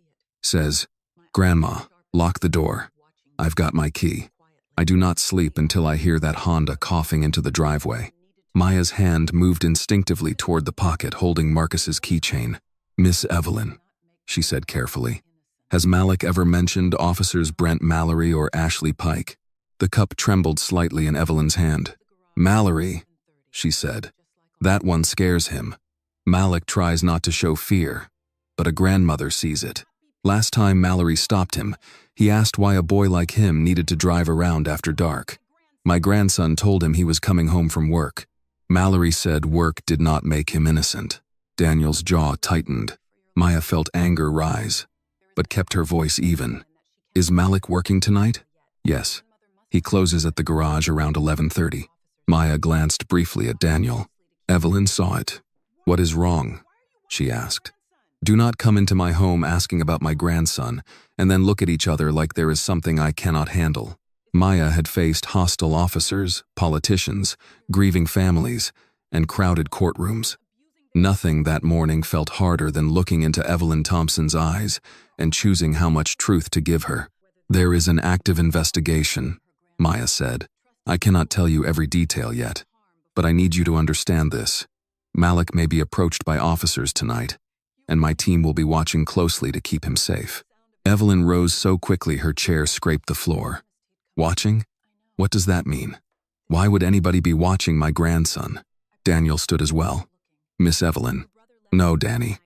Says, 'Grandma, lock the door. I've got my key.' I do not sleep until I hear that Honda coughing into the driveway." Maya's hand moved instinctively toward the pocket holding Marcus's keychain. "Miss Evelyn," she said carefully, "has Malik ever mentioned officers Brent Mallory or Ashley Pike?" The cup trembled slightly in Evelyn's hand. "Mallory," she said. "That one scares him. Malik tries not to show fear, but a grandmother sees it. Last time Mallory stopped him, he asked why a boy like him needed to drive around after dark. My grandson told him he was coming home from work. Mallory said work did not make him innocent." Daniel's jaw tightened. Maya felt anger rise, but kept her voice even. "Is Malik working tonight?" "Yes. He closes at the garage around 11:30. Maya glanced briefly at Daniel. Evelyn saw it. "What is wrong?" she asked. "Do not come into my home asking about my grandson and then look at each other like there is something I cannot handle." Maya had faced hostile officers, politicians, grieving families, and crowded courtrooms. Nothing that morning felt harder than looking into Evelyn Thompson's eyes and choosing how much truth to give her. "There is an active investigation," Maya said. "I cannot tell you every detail yet, but I need you to understand this. Malik may be approached by officers tonight, and my team will be watching closely to keep him safe." Evelyn rose so quickly her chair scraped the floor. "Watching? What does that mean? Why would anybody be watching my grandson?" Daniel stood as well. "Miss Evelyn." "No, Danny.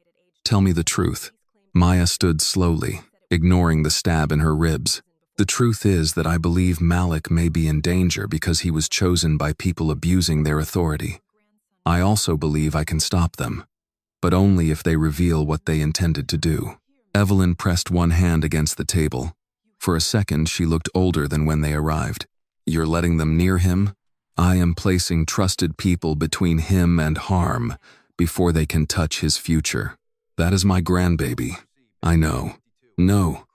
Tell me the truth." Maya stood slowly, ignoring the stab in her ribs. "The truth is that I believe Malik may be in danger because he was chosen by people abusing their authority. I also believe I can stop them, but only if they reveal what they intended to do." Evelyn pressed one hand against the table. For a second, she looked older than when they arrived. "You're letting them near him? I am placing trusted people between him and harm before they can touch his future. That is my grandbaby. I know. No,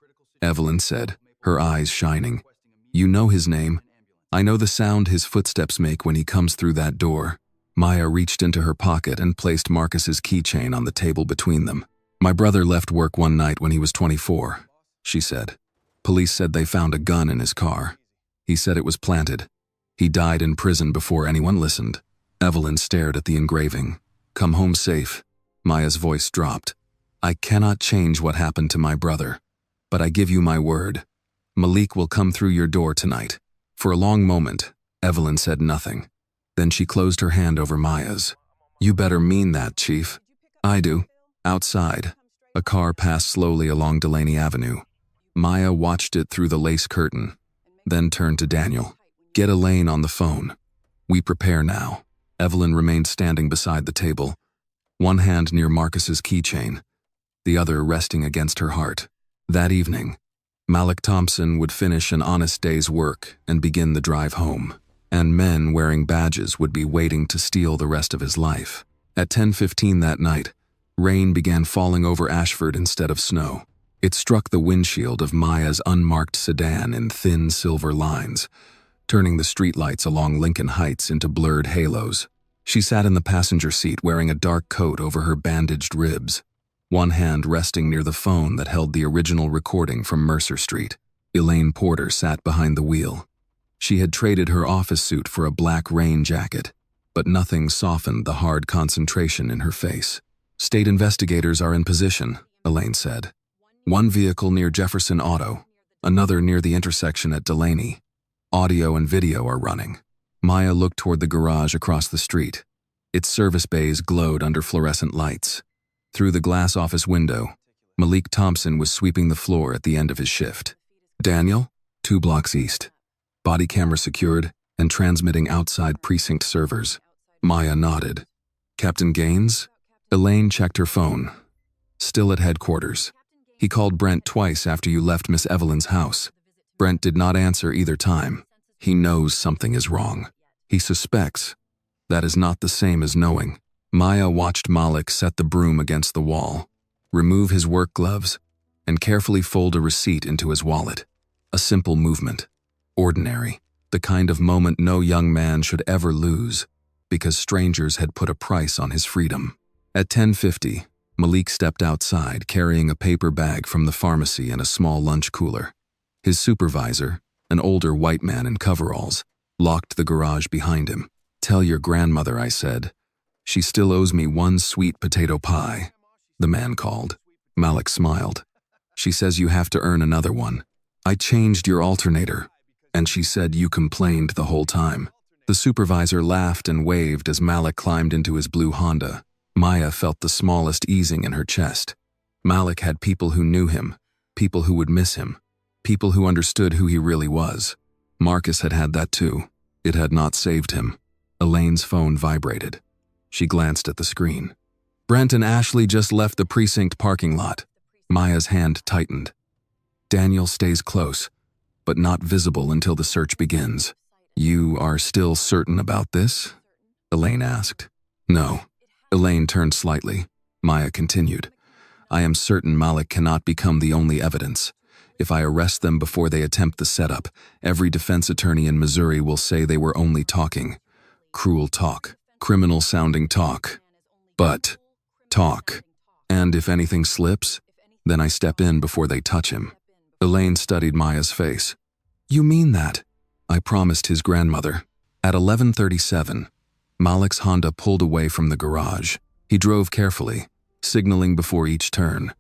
Evelyn said, her eyes shining. You know his name. I know the sound his footsteps make when he comes through that door. Maya reached into her pocket and placed Marcus's keychain on the table between them. My brother left work one night when he was 24, she said. Police said they found a gun in his car. He said it was planted. He died in prison before anyone listened. Evelyn stared at the engraving. Come home safe. Maya's voice dropped. I cannot change what happened to my brother, but I give you my word. Malik will come through your door tonight. For a long moment, Evelyn said nothing. Then she closed her hand over Maya's. You better mean that, Chief. I do. Outside, a car passed slowly along Delaney Avenue. Maya watched it through the lace curtain, then turned to Daniel. Get Elaine on the phone. We prepare now. Evelyn remained standing beside the table, one hand near Marcus's keychain, the other resting against her heart. That evening, Malik Thompson would finish an honest day's work and begin the drive home, and men wearing badges would be waiting to steal the rest of his life. At 10:15 that night, rain began falling over Ashford instead of snow. It struck the windshield of Maya's unmarked sedan in thin silver lines, turning the streetlights along Lincoln Heights into blurred halos. She sat in the passenger seat wearing a dark coat over her bandaged ribs, one hand resting near the phone that held the original recording from Mercer Street. Elaine Porter sat behind the wheel. She had traded her office suit for a black rain jacket, but nothing softened the hard concentration in her face. State investigators are in position, Elaine said. One vehicle near Jefferson Auto, another near the intersection at Delaney. Audio and video are running. Maya looked toward the garage across the street. Its service bays glowed under fluorescent lights. Through the glass office window, Malik Thompson was sweeping the floor at the end of his shift. Daniel, 2 blocks east. Body camera secured and transmitting outside precinct servers. Maya nodded. Captain Gaines? Elaine checked her phone. Still at headquarters. He called Brent twice after you left Miss Evelyn's house. Brent did not answer either time. He knows something is wrong. He suspects. That is not the same as knowing. Maya watched Malik set the broom against the wall, remove his work gloves, and carefully fold a receipt into his wallet. A simple movement. Ordinary. The kind of moment no young man should ever lose, because strangers had put a price on his freedom. At 10:50, Malik stepped outside carrying a paper bag from the pharmacy and a small lunch cooler. His supervisor, an older white man in coveralls, locked the garage behind him. Tell your grandmother I said. She still owes me 1 sweet potato pie, the man called. Malik smiled. She says you have to earn another one. I changed your alternator, and she said you complained the whole time. The supervisor laughed and waved as Malik climbed into his blue Honda. Maya felt the smallest easing in her chest. Malik had people who knew him, people who would miss him, people who understood who he really was. Marcus had had that too. It had not saved him. Elaine's phone vibrated. She glanced at the screen. Brent and Ashley just left the precinct parking lot. Maya's hand tightened. Daniel stays close, but not visible until the search begins. You are still certain about this? Elaine asked. No. Elaine turned slightly. Maya continued. I am certain Malik cannot become the only evidence. If I arrest them before they attempt the setup, every defense attorney in Missouri will say they were only talking. Cruel talk. Criminal-sounding talk. But talk. And if anything slips, then I step in before they touch him. Elaine studied Maya's face. You mean that? I promised his grandmother. At 11:37, Malik's Honda pulled away from the garage. He drove carefully, signaling before each turn.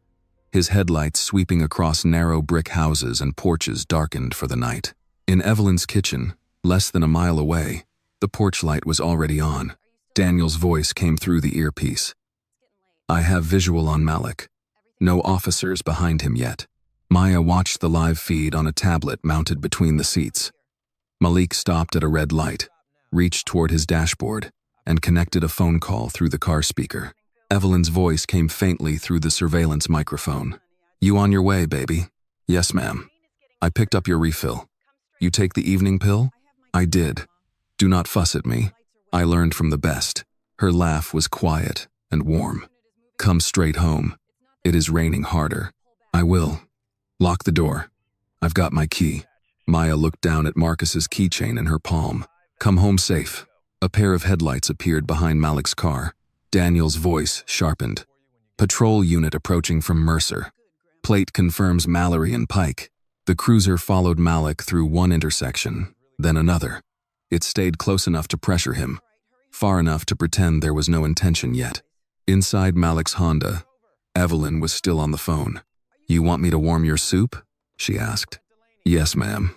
His headlights sweeping across narrow brick houses and porches darkened for the night. In Evelyn's kitchen, less than a mile away, the porch light was already on. Daniel's voice came through the earpiece. I have visual on Malik. No officers behind him yet. Maya watched the live feed on a tablet mounted between the seats. Malik stopped at a red light, reached toward his dashboard, and connected a phone call through the car speaker. Evelyn's voice came faintly through the surveillance microphone. You on your way, baby? Yes, ma'am. I picked up your refill. You take the evening pill? I did. Do not fuss at me. I learned from the best. Her laugh was quiet and warm. Come straight home. It is raining harder. I will. Lock the door. I've got my key. Maya looked down at Marcus's keychain in her palm. Come home safe. A pair of headlights appeared behind Malik's car. Daniel's voice sharpened. Patrol unit approaching from Mercer. Plate confirms Mallory and Pike. The cruiser followed Malik through one intersection, then another. It stayed close enough to pressure him, far enough to pretend there was no intention yet. Inside Malik's Honda, Evelyn was still on the phone. You want me to warm your soup? She asked. Yes, ma'am.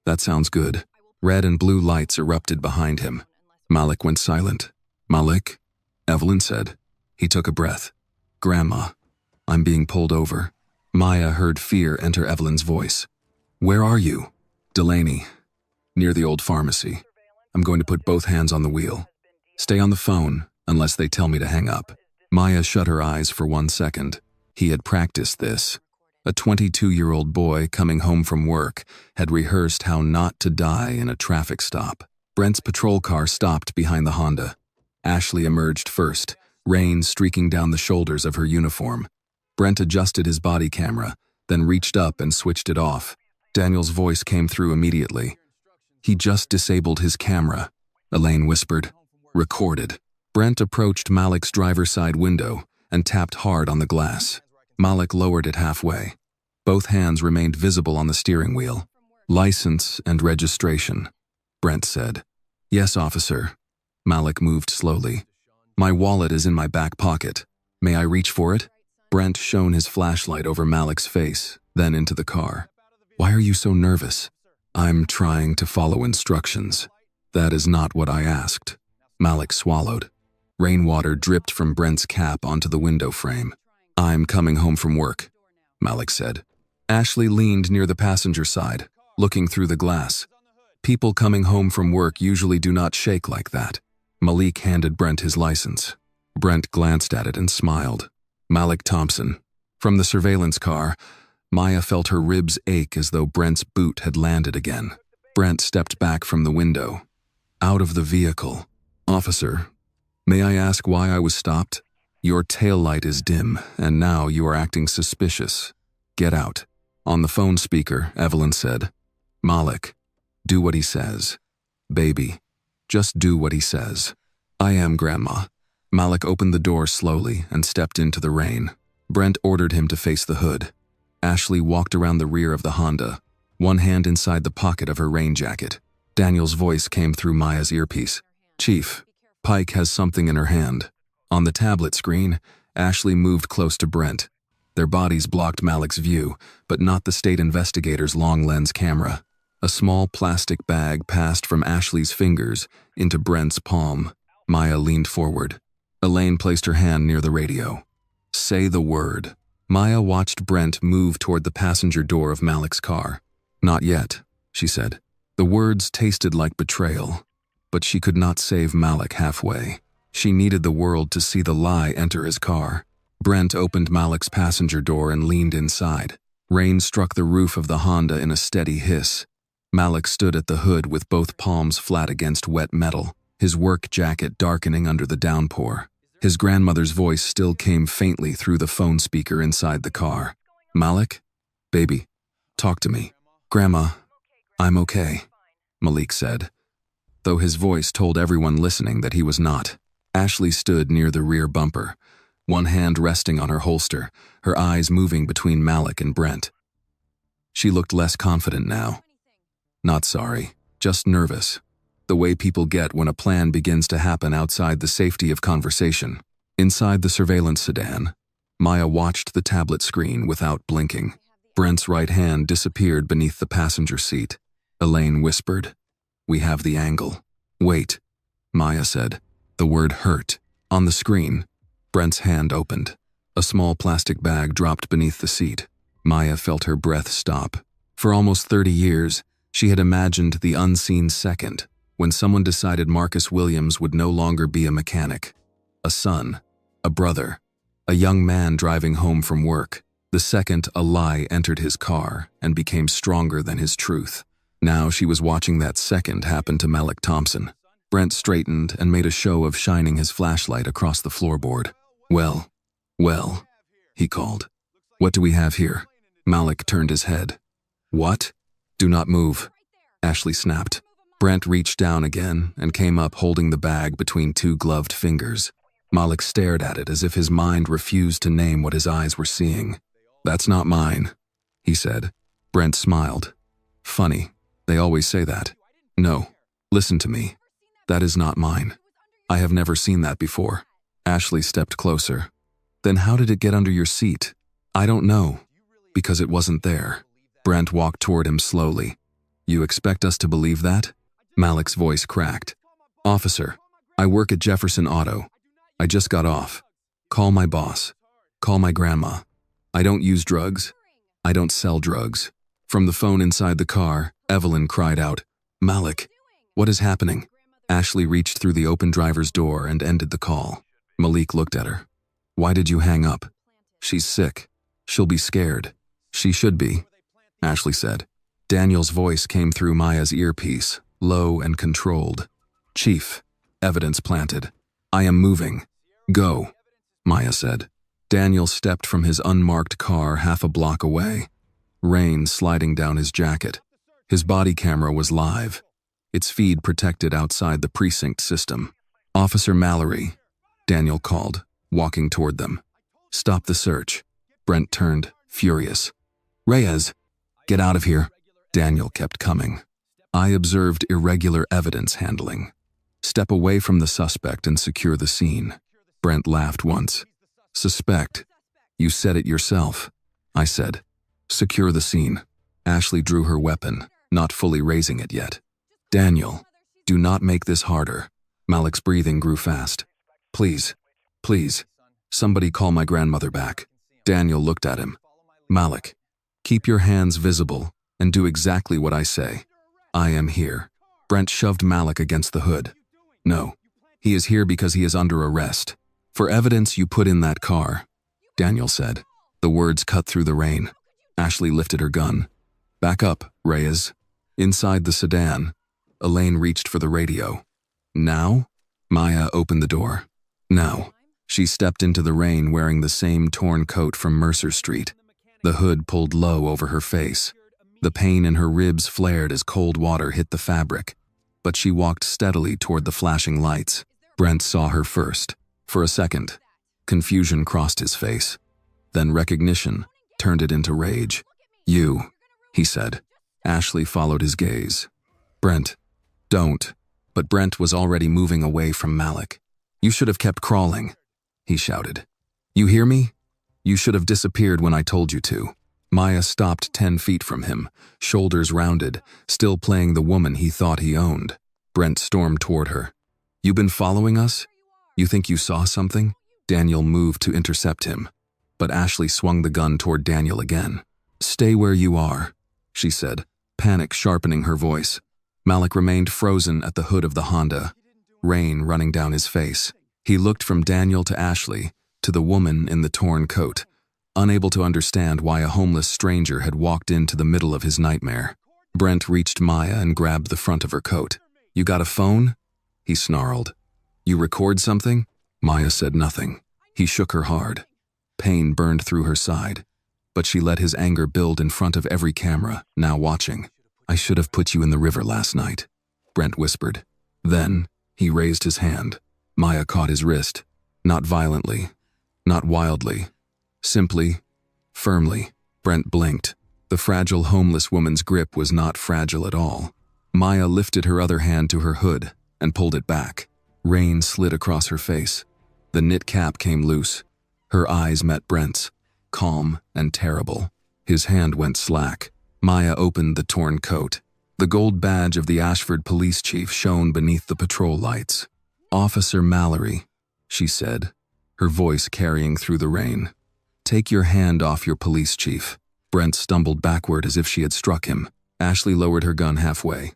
That sounds good. Red and blue lights erupted behind him. Malik went silent. Malik? Evelyn said. He took a breath. Grandma, I'm being pulled over. Maya heard fear enter Evelyn's voice. Where are you? Delaney. Near the old pharmacy. I'm going to put both hands on the wheel. Stay on the phone, unless they tell me to hang up. Maya shut her eyes for 1 second. He had practiced this. A 22-year-old boy coming home from work had rehearsed how not to die in a traffic stop. Brent's patrol car stopped behind the Honda. Ashley emerged first, rain streaking down the shoulders of her uniform. Brent adjusted his body camera, then reached up and switched it off. Daniel's voice came through immediately. He just disabled his camera, Elaine whispered. Recorded. Brent approached Malik's driver's side window and tapped hard on the glass. Malik lowered it halfway. Both hands remained visible on the steering wheel. License and registration, Brent said. Yes, officer. Malik moved slowly. My wallet is in my back pocket. May I reach for it? Brent shone his flashlight over Malik's face, then into the car. Why are you so nervous? I'm trying to follow instructions. That is not what I asked. Malik swallowed. Rainwater dripped from Brent's cap onto the window frame. I'm coming home from work, Malik said. Ashley leaned near the passenger side, looking through the glass. People coming home from work usually do not shake like that. Malik handed Brent his license. Brent glanced at it and smiled. Malik Thompson. From the surveillance car, Maya felt her ribs ache as though Brent's boot had landed again. Brent stepped back from the window. Out of the vehicle. Officer, may I ask why I was stopped? Your taillight is dim, and now you are acting suspicious. Get out. On the phone speaker, Evelyn said. Malik, do what he says. Baby, just do what he says. I am, Grandma. Malik opened the door slowly and stepped into the rain. Brent ordered him to face the hood. Ashley walked around the rear of the Honda, one hand inside the pocket of her rain jacket. Daniel's voice came through Maya's earpiece. Chief, Pike has something in her hand. On the tablet screen, Ashley moved close to Brent. Their bodies blocked Malik's view, but not the state investigator's long-lens camera. A small plastic bag passed from Ashley's fingers into Brent's palm. Maya leaned forward. Elaine placed her hand near the radio. Say the word. Maya watched Brent move toward the passenger door of Malik's car. Not yet, she said. The words tasted like betrayal, but she could not save Malik halfway. She needed the world to see the lie enter his car. Brent opened Malik's passenger door and leaned inside. Rain struck the roof of the Honda in a steady hiss. Malik stood at the hood with both palms flat against wet metal, his work jacket darkening under the downpour. His grandmother's voice still came faintly through the phone speaker inside the car. Malik? Baby, talk to me. Grandma, I'm okay, Malik said, though his voice told everyone listening that he was not. Ashley stood near the rear bumper, one hand resting on her holster, her eyes moving between Malik and Brent. She looked less confident now. Not sorry, just nervous. The way people get when a plan begins to happen outside the safety of conversation. Inside the surveillance sedan, Maya watched the tablet screen without blinking. Brent's right hand disappeared beneath the passenger seat. Elaine whispered, We have the angle. Wait, Maya said. The word hurt. On the screen, Brent's hand opened. A small plastic bag dropped beneath the seat. Maya felt her breath stop. For almost 30 years, she had imagined the unseen second when someone decided Marcus Williams would no longer be a mechanic. A son, a brother, a young man driving home from work. The second a lie entered his car and became stronger than his truth. Now she was watching that second happen to Malik Thompson. Brent straightened and made a show of shining his flashlight across the floorboard. Well, he called. What do we have here? Malik turned his head. What? Do not move, Ashley snapped. Brent reached down again and came up holding the bag between two gloved fingers. Malik stared at it as if his mind refused to name what his eyes were seeing. That's not mine, he said. Brent smiled. Funny, they always say that. No, listen to me. That is not mine. I have never seen that before. Ashley stepped closer. Then how did it get under your seat? I don't know. Because it wasn't there. Brent walked toward him slowly. You expect us to believe that? Malik's voice cracked. Officer, I work at Jefferson Auto. I just got off. Call my boss. Call my grandma. I don't use drugs. I don't sell drugs. From the phone inside the car, Evelyn cried out, Malik, what is happening? Ashley reached through the open driver's door and ended the call. Malik looked at her. Why did you hang up? She's sick. She'll be scared. She should be, Ashley said. Daniel's voice came through Maya's earpiece, low and controlled. Chief, evidence planted. I am moving. Go, Maya said. Daniel stepped from his unmarked car half a block away, rain sliding down his jacket. His body camera was live, its feed protected outside the precinct system. Officer Mallory, Daniel called, walking toward them. Stop the search. Brent turned, furious. Reyes, get out of here. Daniel kept coming. I observed irregular evidence handling. Step away from the suspect and secure the scene. Brent laughed once. Suspect? You said it yourself. I said. Secure the scene. Ashley drew her weapon, not fully raising it yet. Daniel, do not make this harder. Malik's breathing grew fast. Please, please, somebody call my grandmother back. Daniel looked at him. Malik, keep your hands visible and do exactly what I say. I am here. Brent shoved Malik against the hood. No, he is here because he is under arrest. For evidence you put in that car, Daniel said. The words cut through the rain. Ashley lifted her gun. Back up, Reyes. Inside the sedan, Elaine reached for the radio. Now? Maya opened the door. Now. She stepped into the rain wearing the same torn coat from Mercer Street. The hood pulled low over her face. The pain in her ribs flared as cold water hit the fabric. But she walked steadily toward the flashing lights. Brent saw her first. For a second, confusion crossed his face. Then recognition turned it into rage. You, he said. Ashley followed his gaze. Brent, don't. But Brent was already moving away from Malik. You should have kept crawling, he shouted. You hear me? You should have disappeared when I told you to. Maya stopped 10 feet from him, shoulders rounded, still playing the woman he thought he owned. Brent stormed toward her. You been following us? You think you saw something? Daniel moved to intercept him, but Ashley swung the gun toward Daniel again. Stay where you are, she said, panic sharpening her voice. Malik remained frozen at the hood of the Honda, rain running down his face. He looked from Daniel to Ashley, to the woman in the torn coat, unable to understand why a homeless stranger had walked into the middle of his nightmare. Brent reached Maya and grabbed the front of her coat. You got a phone? He snarled. You record something? Maya said nothing. He shook her hard. Pain burned through her side, but she let his anger build in front of every camera, now watching. I should have put you in the river last night, Brent whispered. Then, he raised his hand. Maya caught his wrist. Not violently, not wildly. Simply, firmly. Brent blinked. The fragile homeless woman's grip was not fragile at all. Maya lifted her other hand to her hood and pulled it back. Rain slid across her face. The knit cap came loose. Her eyes met Brent's, calm and terrible. His hand went slack. Maya opened the torn coat. The gold badge of the Ashford police chief shone beneath the patrol lights. Officer Mallory, she said, her voice carrying through the rain. Take your hand off your police chief. Brent stumbled backward as if she had struck him. Ashley lowered her gun halfway.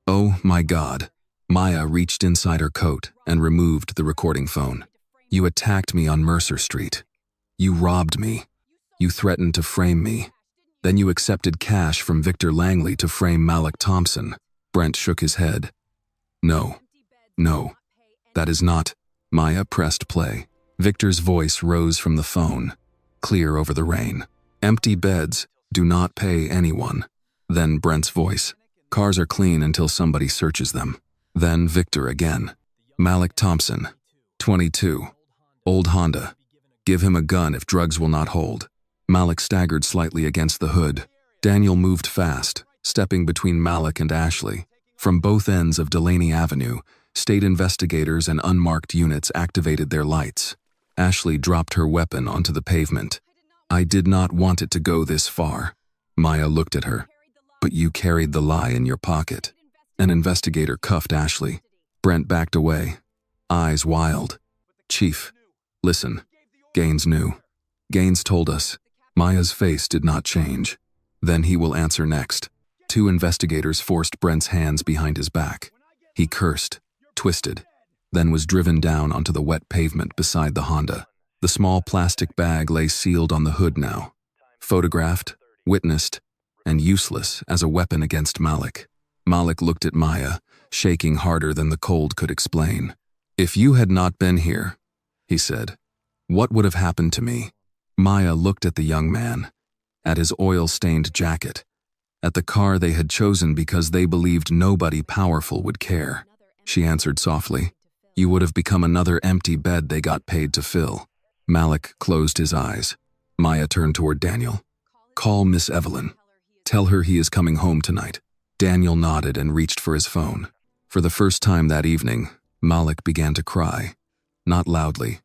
Oh my God. Maya reached inside her coat and removed the recording phone. You attacked me on Mercer Street. You robbed me. You threatened to frame me. Then you accepted cash from Victor Langley to frame Malik Thompson. Brent shook his head. No. No. That is not. Maya pressed play. Victor's voice rose from the phone, clear over the rain. Empty beds, Do not pay anyone. Then Brent's voice. Cars are clean until somebody searches them. Then Victor again. Malik Thompson, 22. Old Honda. Give him a gun if drugs will not hold. Malik staggered slightly against the hood. Daniel moved fast, stepping between Malik and Ashley. From both ends of Delaney Avenue, state investigators and unmarked units activated their lights. Ashley dropped her weapon onto the pavement. I did not want it to go this far. Maya looked at her. But you carried the lie in your pocket. An investigator cuffed Ashley. Brent backed away, eyes wild. Chief, listen. Gaines knew. Gaines told us. Maya's face did not change. Then he will answer next. 2 investigators forced Brent's hands behind his back. He cursed, twisted, then was driven down onto the wet pavement beside the Honda. The small plastic bag lay sealed on the hood now. Photographed, witnessed, and useless as a weapon against Malik. Malik looked at Maya, shaking harder than the cold could explain. If you had not been here, he said, what would have happened to me? Maya looked at the young man, at his oil-stained jacket, at the car they had chosen because they believed nobody powerful would care. She answered softly, you would have become another empty bed they got paid to fill. Malik closed his eyes. Maya turned toward Daniel. Call Miss Evelyn. Tell her he is coming home tonight. Daniel nodded and reached for his phone. For the first time that evening, Malik began to cry. Not loudly,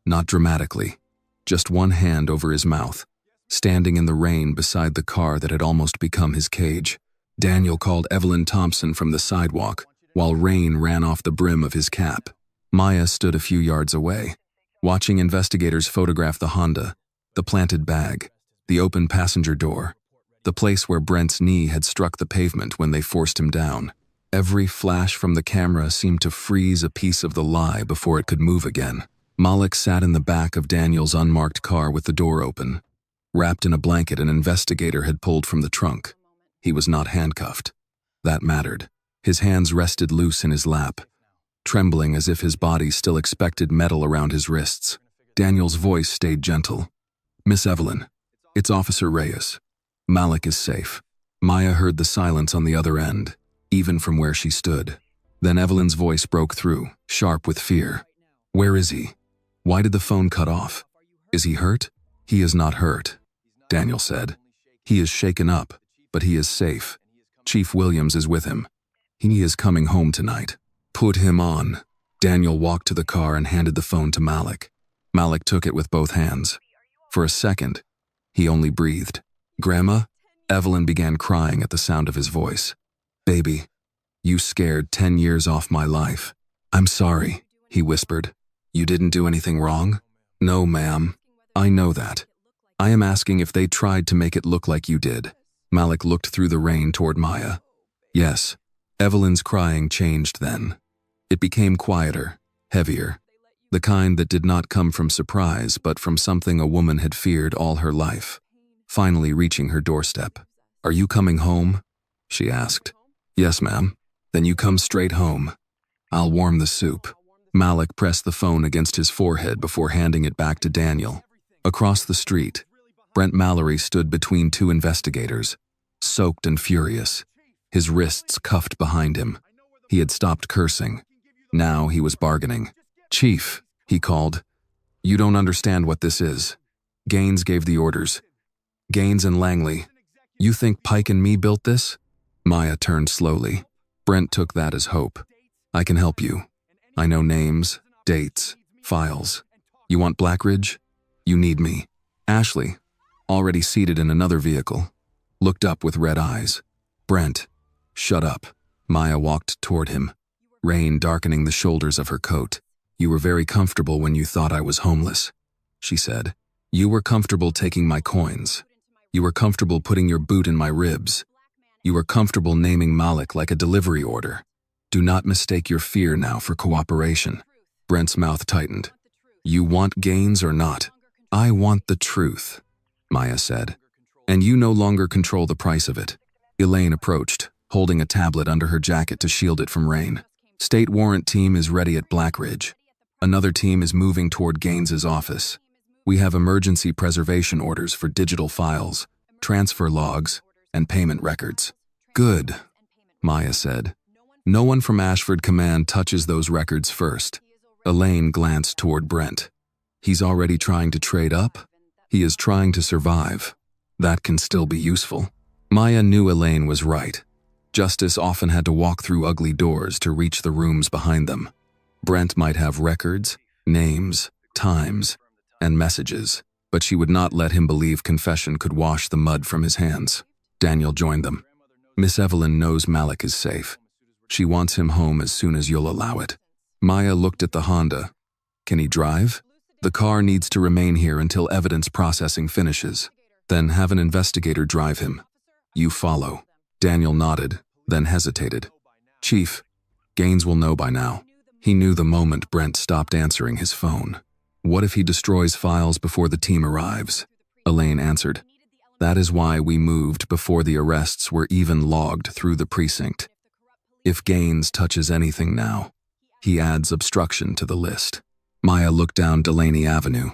not dramatically, just one hand over his mouth, standing in the rain beside the car that had almost become his cage. Daniel called Evelyn Thompson from the sidewalk, while rain ran off the brim of his cap. Maya stood a few yards away, watching investigators photograph the Honda, the planted bag, the open passenger door, the place where Brent's knee had struck the pavement when they forced him down. Every flash from the camera seemed to freeze a piece of the lie before it could move again. Malik sat in the back of Daniel's unmarked car with the door open. Wrapped in a blanket an investigator had pulled from the trunk. He was not handcuffed. That mattered. His hands rested loose in his lap, trembling as if his body still expected metal around his wrists. Daniel's voice stayed gentle. Miss Evelyn, it's Officer Reyes. Malik is safe. Maya heard the silence on the other end, even from where she stood. Then Evelyn's voice broke through, sharp with fear. Where is he? Why did the phone cut off? Is he hurt? He is not hurt, Daniel said. He is shaken up, but he is safe. Chief Williams is with him. He is coming home tonight. Put him on. Daniel walked to the car and handed the phone to Malik. Malik took it with both hands. For a second, he only breathed. Grandma? Evelyn began crying at the sound of his voice. Baby, you scared 10 years off my life. I'm sorry, he whispered. You didn't do anything wrong? No, ma'am. I know that. I am asking if they tried to make it look like you did. Malik looked through the rain toward Maya. Yes. Evelyn's crying changed then. It became quieter, heavier. The kind that did not come from surprise, but from something a woman had feared all her life. Finally reaching her doorstep. Are you coming home? She asked. Yes, ma'am. Then you come straight home. I'll warm the soup. Malik pressed the phone against his forehead before handing it back to Daniel. Across the street, Brent Mallory stood between 2 investigators, soaked and furious, his wrists cuffed behind him. He had stopped cursing. Now he was bargaining. Chief, he called. You don't understand what this is. Gaines gave the orders. Gaines and Langley. You think Pike and me built this? Maya turned slowly. Brent took that as hope. I can help you. I know names, dates, files. You want Blackridge? You need me. Ashley, already seated in another vehicle, looked up with red eyes. Brent, shut up. Maya walked toward him, rain darkening the shoulders of her coat. You were very comfortable when you thought I was homeless, she said. You were comfortable taking my coins. You were comfortable putting your boot in my ribs. You were comfortable naming Malik like a delivery order. Do not mistake your fear now for cooperation. Brent's mouth tightened. You want Gaines or not? I want the truth, Maya said. And you no longer control the price of it. Elaine approached, holding a tablet under her jacket to shield it from rain. State warrant team is ready at Blackridge. Another team is moving toward Gaines's office. We have emergency preservation orders for digital files. transfer logs, and payment records. Good, Maya said. No one from Ashford Command touches those records first. Elaine glanced toward Brent. He's already trying to trade up? He is trying to survive. That can still be useful. Maya knew Elaine was right. Justice often had to walk through ugly doors to reach the rooms behind them. Brent might have records, names, times, and messages, but she would not let him believe confession could wash the mud from his hands. Daniel joined them. Miss Evelyn knows Malik is safe. She wants him home as soon as you'll allow it. Maya looked at the Honda. Can he drive? The car needs to remain here until evidence processing finishes. Then have an investigator drive him. You follow. Daniel nodded, then hesitated. Chief, Gaines will know by now. He knew the moment Brent stopped answering his phone. What if he destroys files before the team arrives? Elaine answered. That is why we moved before the arrests were even logged through the precinct. If Gaines touches anything now, he adds obstruction to the list. Maya looked down Delaney Avenue.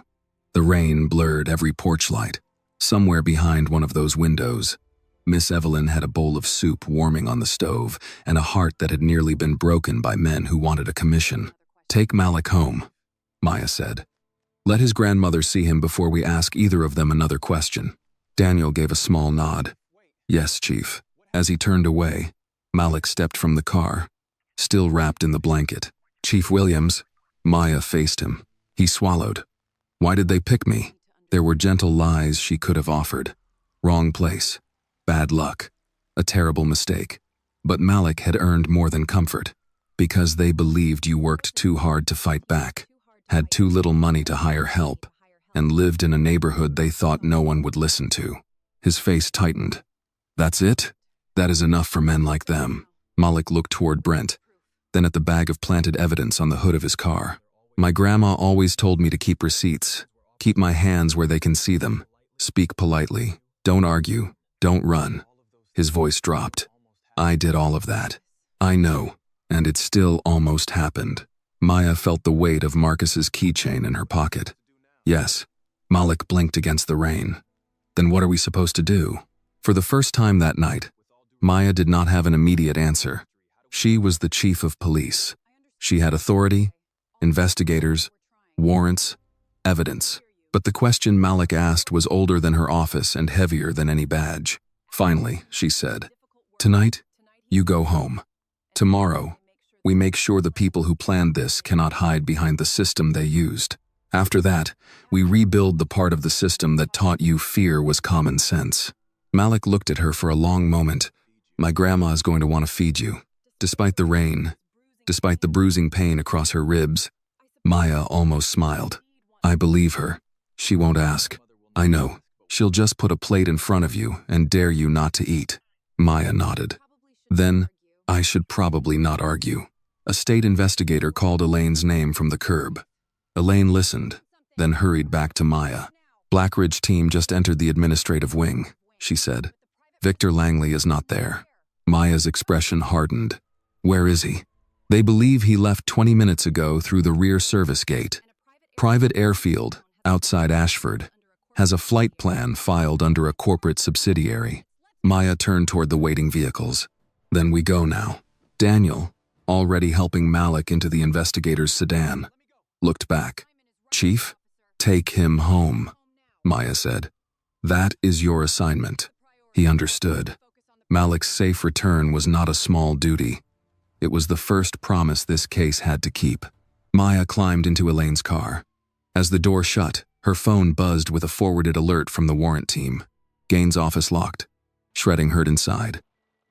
The rain blurred every porch light. Somewhere behind one of those windows, Miss Evelyn had a bowl of soup warming on the stove and a heart that had nearly been broken by men who wanted a commission. Take Malik home, Maya said. Let his grandmother see him before we ask either of them another question. Daniel gave a small nod. Yes, Chief. As he turned away, Malik stepped from the car, still wrapped in the blanket. Chief Williams, Maya faced him. He swallowed. Why did they pick me? There were gentle lies she could have offered. Wrong place. Bad luck. A terrible mistake. But Malik had earned more than comfort. Because they believed you worked too hard to fight back, had too little money to hire help, and lived in a neighborhood they thought no one would listen to. His face tightened. That's it? That is enough for men like them. Malik looked toward Brent, then at the bag of planted evidence on the hood of his car. My grandma always told me to keep receipts. Keep my hands where they can see them. Speak politely. Don't argue. Don't run. His voice dropped. I did all of that. I know, and it still almost happened. Maya felt the weight of Marcus's keychain in her pocket. Yes. Malik blinked against the rain. Then what are we supposed to do? For the first time that night, Maya did not have an immediate answer. She was the chief of police. She had authority, investigators, warrants, evidence. But the question Malik asked was older than her office and heavier than any badge. Finally, she said, Tonight, you go home. Tomorrow, we make sure the people who planned this cannot hide behind the system they used. After that, we rebuild the part of the system that taught you fear was common sense. Malik looked at her for a long moment. My grandma is going to want to feed you. Despite the rain, despite the bruising pain across her ribs, Maya almost smiled. I believe her. She won't ask. I know. She'll just put a plate in front of you and dare you not to eat. Maya nodded. Then, I should probably not argue. A state investigator called Elaine's name from the curb. Elaine listened, then hurried back to Maya. Blackridge team just entered the administrative wing, she said. Victor Langley is not there. Maya's expression hardened. Where is he? They believe he left 20 minutes ago through the rear service gate. Private airfield, outside Ashford, has a flight plan filed under a corporate subsidiary. Maya turned toward the waiting vehicles. Then we go now. Daniel, already helping Malik into the investigator's sedan, looked back. Chief, take him home, Maya said. That is your assignment. He understood. Malik's safe return was not a small duty. It was the first promise this case had to keep. Maya climbed into Elaine's car. As the door shut, her phone buzzed with a forwarded alert from the warrant team. Gaines' office locked. Shredding heard inside.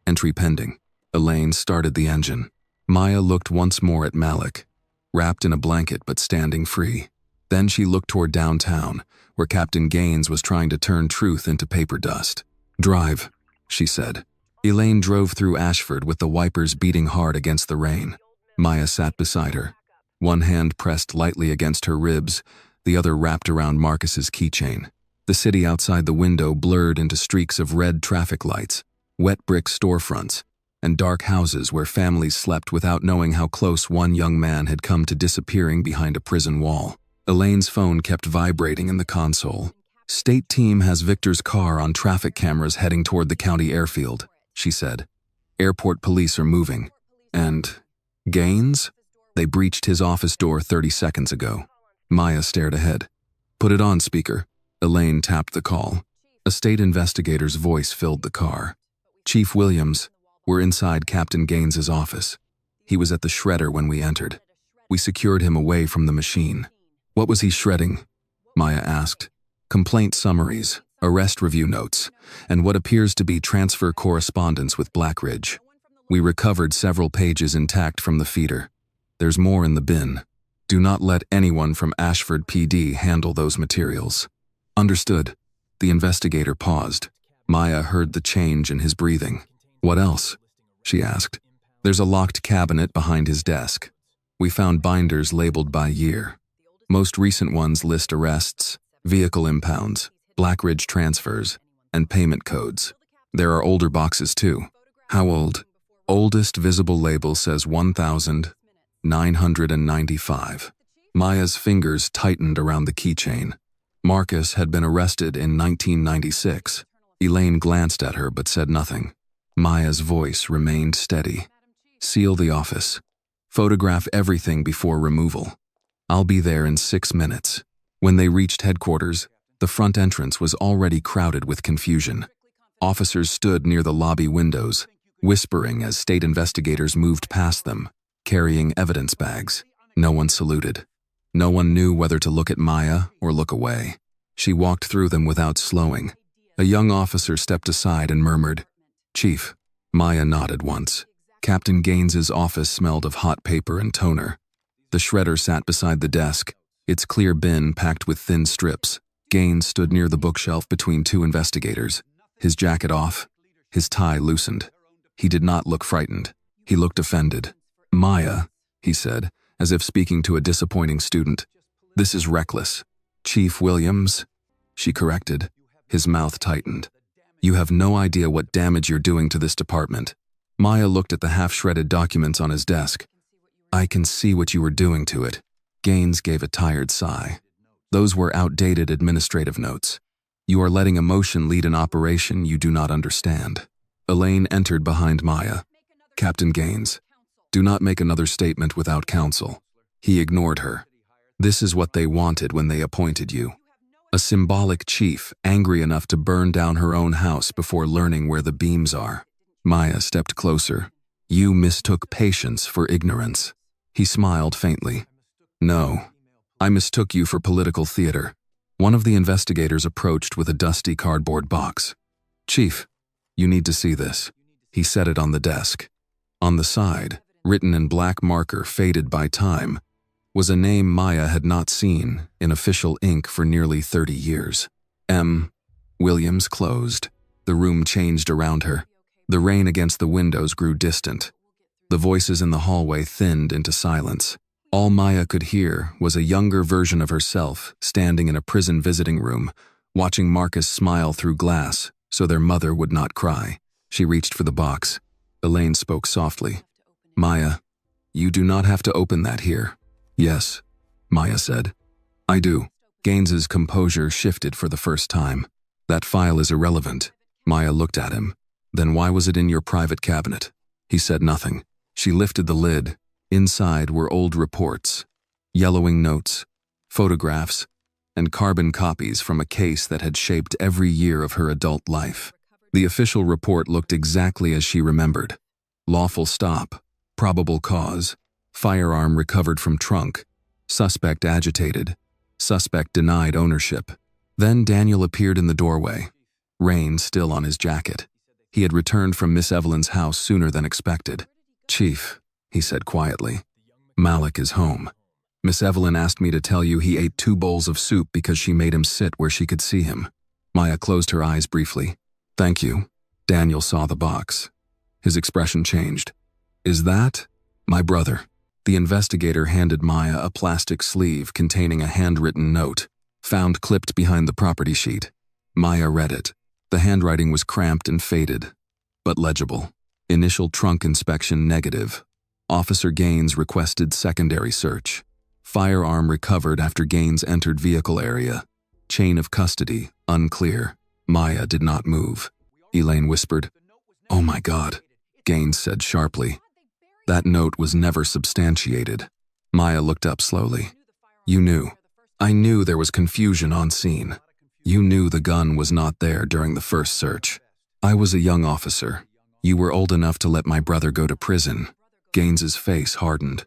Entry pending. Elaine started the engine. Maya looked once more at Malik, wrapped in a blanket but standing free. Then she looked toward downtown, where Captain Gaines was trying to turn truth into paper dust. Drive, she said. Elaine drove through Ashford with the wipers beating hard against the rain. Maya sat beside her, one hand pressed lightly against her ribs, the other wrapped around Marcus's keychain. The city outside the window blurred into streaks of red traffic lights, wet brick storefronts, and dark houses where families slept without knowing how close one young man had come to disappearing behind a prison wall. Elaine's phone kept vibrating in the console. State team has Victor's car on traffic cameras heading toward the county airfield, she said. Airport police are moving. And Gaines? They breached his office door 30 seconds ago. Maya stared ahead. Put it on speaker. Elaine tapped the call. A state investigator's voice filled the car. Chief Williams, we're inside Captain Gaines's office. He was at the shredder when we entered. We secured him away from the machine. What was he shredding? Maya asked. Complaint summaries, arrest review notes, and what appears to be transfer correspondence with Blackridge. We recovered several pages intact from the feeder. There's more in the bin. Do not let anyone from Ashford PD handle those materials. Understood. The investigator paused. Maya heard the change in his breathing. What else? She asked. There's a locked cabinet behind his desk. We found binders labeled by year. Most recent ones list arrests, vehicle impounds, Blackridge transfers, and payment codes. There are older boxes too. How old? Oldest visible label says 1,995. Maya's fingers tightened around the keychain. Marcus had been arrested in 1996. Elaine glanced at her but said nothing. Maya's voice remained steady. Seal the office. Photograph everything before removal. I'll be there in 6 minutes. When they reached headquarters, the front entrance was already crowded with confusion. Officers stood near the lobby windows, whispering as state investigators moved past them, carrying evidence bags. No one saluted. No one knew whether to look at Maya or look away. She walked through them without slowing. A young officer stepped aside and murmured, "Chief." Maya nodded once. Captain Gaines's office smelled of hot paper and toner. The shredder sat beside the desk, its clear bin packed with thin strips. Gaines stood near the bookshelf between two investigators, his jacket off, his tie loosened. He did not look frightened. He looked offended. "Maya," he said, as if speaking to a disappointing student. "This is reckless." "Chief Williams," she corrected. His mouth tightened. "You have no idea what damage you're doing to this department." Maya looked at the half-shredded documents on his desk. "I can see what you were doing to it." Gaines gave a tired sigh. "Those were outdated administrative notes. You are letting emotion lead an operation you do not understand." Elaine entered behind Maya. "Captain Gaines, do not make another statement without counsel." He ignored her. "This is what they wanted when they appointed you. A symbolic chief angry enough to burn down her own house before learning where the beams are." Maya stepped closer. "You mistook patience for ignorance." He smiled faintly. "No, I mistook you for political theater." One of the investigators approached with a dusty cardboard box. "Chief, you need to see this." He set it on the desk. On the side, written in black marker faded by time, was a name Maya had not seen in official ink for nearly 30 years. M. Williams closed. The room changed around her. The rain against the windows grew distant. The voices in the hallway thinned into silence. All Maya could hear was a younger version of herself standing in a prison visiting room, watching Marcus smile through glass so their mother would not cry. She reached for the box. Elaine spoke softly. "Maya, you do not have to open that here." "Yes," Maya said. "I do." Gaines's composure shifted for the first time. "That file is irrelevant." Maya looked at him. "Then why was it in your private cabinet?" He said nothing. She lifted the lid. Inside were old reports, yellowing notes, photographs, and carbon copies from a case that had shaped every year of her adult life. The official report looked exactly as she remembered. Lawful stop, probable cause, firearm recovered from trunk, suspect agitated, suspect denied ownership. Then Daniel appeared in the doorway, rain still on his jacket. He had returned from Miss Evelyn's house sooner than expected. "Chief," he said quietly, "Malik is home. Miss Evelyn asked me to tell you he ate 2 bowls of soup because she made him sit where she could see him." Maya closed her eyes briefly. "Thank you." Daniel saw the box. His expression changed. "Is that my brother?" The investigator handed Maya a plastic sleeve containing a handwritten note, found clipped behind the property sheet. Maya read it. The handwriting was cramped and faded, but legible. Initial trunk inspection negative. Officer Gaines requested secondary search. Firearm recovered after Gaines entered vehicle area. Chain of custody, unclear. Maya did not move. Elaine whispered, "Oh my God," Gaines said sharply. "That note was never substantiated." Maya looked up slowly. "You knew." "I knew there was confusion on scene. You knew the gun was not there during the first search. I was a young officer. You were old enough to let my brother go to prison." Gaines's face hardened.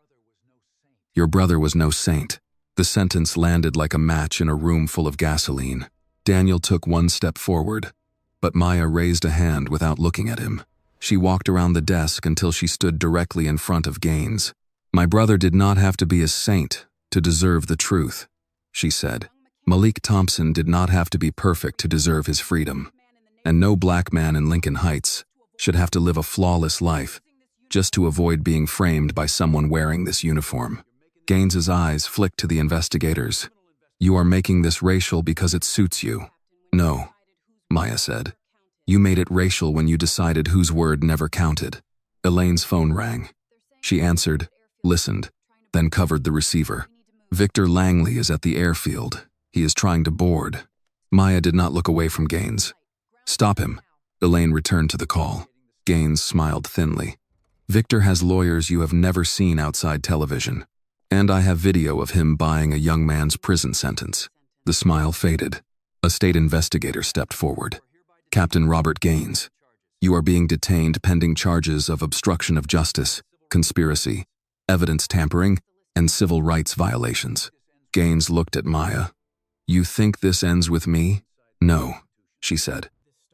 "Your brother was no saint." The sentence landed like a match in a room full of gasoline. Daniel took one step forward, but Maya raised a hand without looking at him. She walked around the desk until she stood directly in front of Gaines. "My brother did not have to be a saint to deserve the truth," she said. "Malik Thompson did not have to be perfect to deserve his freedom. And no black man in Lincoln Heights should have to live a flawless life just to avoid being framed by someone wearing this uniform." Gaines's eyes flicked to the investigators. "You are making this racial because it suits you." "No," Maya said. "You made it racial when you decided whose word never counted." Elaine's phone rang. She answered, listened, then covered the receiver. "Victor Langley is at the airfield. He is trying to board." Maya did not look away from Gaines. "Stop him." Elaine returned to the call. Gaines smiled thinly. "Victor has lawyers you have never seen outside television. And I have video of him buying a young man's prison sentence." The smile faded. A state investigator stepped forward. "Captain Robert Gaines, you are being detained pending charges of obstruction of justice, conspiracy, evidence tampering, and civil rights violations." Gaines looked at Maya. "You think this ends with me?" "No," she said.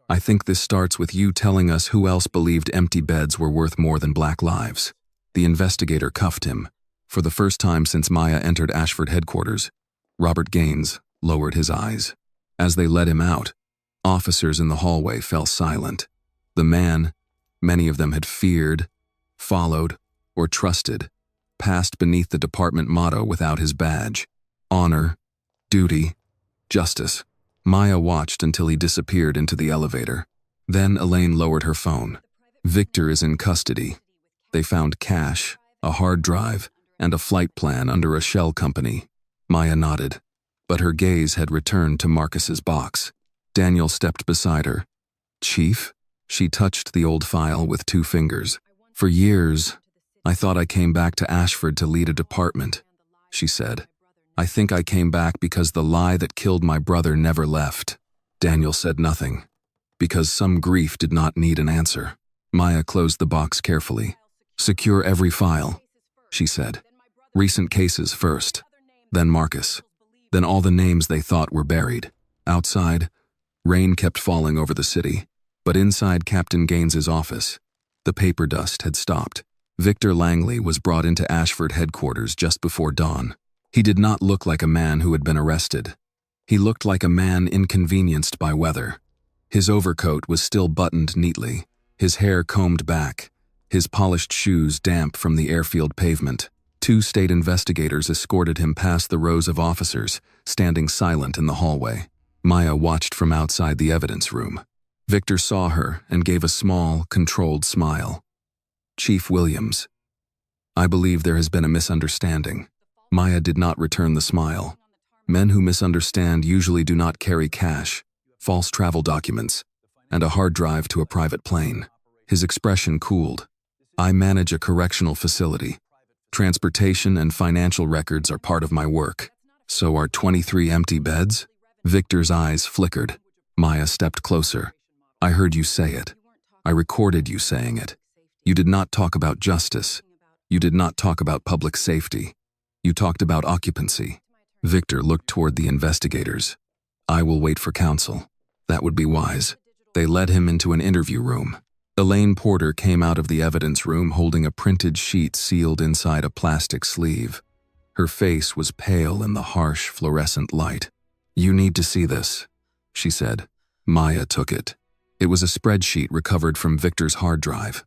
"I think this starts with you telling us who else believed empty beds were worth more than black lives." The investigator cuffed him. For the first time since Maya entered Ashford headquarters, Robert Gaines lowered his eyes. As they led him out, officers in the hallway fell silent. The man, many of them had feared, followed, or trusted, passed beneath the department motto without his badge. Honor, duty, justice. Maya watched until he disappeared into the elevator. Then Elaine lowered her phone. "Victor is in custody. They found cash, a hard drive, and a flight plan under a shell company." Maya nodded, but her gaze had returned to Marcus's box. Daniel stepped beside her. "Chief?" She touched the old file with 2 fingers. "For years, I thought I came back to Ashford to lead a department," she said. "I think I came back because the lie that killed my brother never left." Daniel said nothing, because some grief did not need an answer. Maya closed the box carefully. "Secure every file," she said. "Recent cases first, then Marcus, then all the names they thought were buried." Outside, rain kept falling over the city, but inside Captain Gaines's office, the paper dust had stopped. Victor Langley was brought into Ashford headquarters just before dawn. He did not look like a man who had been arrested. He looked like a man inconvenienced by weather. His overcoat was still buttoned neatly, his hair combed back, his polished shoes damp from the airfield pavement. 2 state investigators escorted him past the rows of officers, standing silent in the hallway. Maya watched from outside the evidence room. Victor saw her and gave a small, controlled smile. "Chief Williams, I believe there has been a misunderstanding." Maya did not return the smile. Men who misunderstand usually do not carry cash, false travel documents, and a hard drive to a private plane. His expression cooled. "I manage a correctional facility. Transportation and financial records are part of my work. So are 23 empty beds?" Victor's eyes flickered. Maya stepped closer. "I heard you say it. I recorded you saying it. You did not talk about justice. You did not talk about public safety. You talked about occupancy." Victor looked toward the investigators. "I will wait for counsel. That would be wise." They led him into an interview room. Elaine Porter came out of the evidence room holding a printed sheet sealed inside a plastic sleeve. Her face was pale in the harsh fluorescent light. "You need to see this," she said. Maya took it. It was a spreadsheet recovered from Victor's hard drive.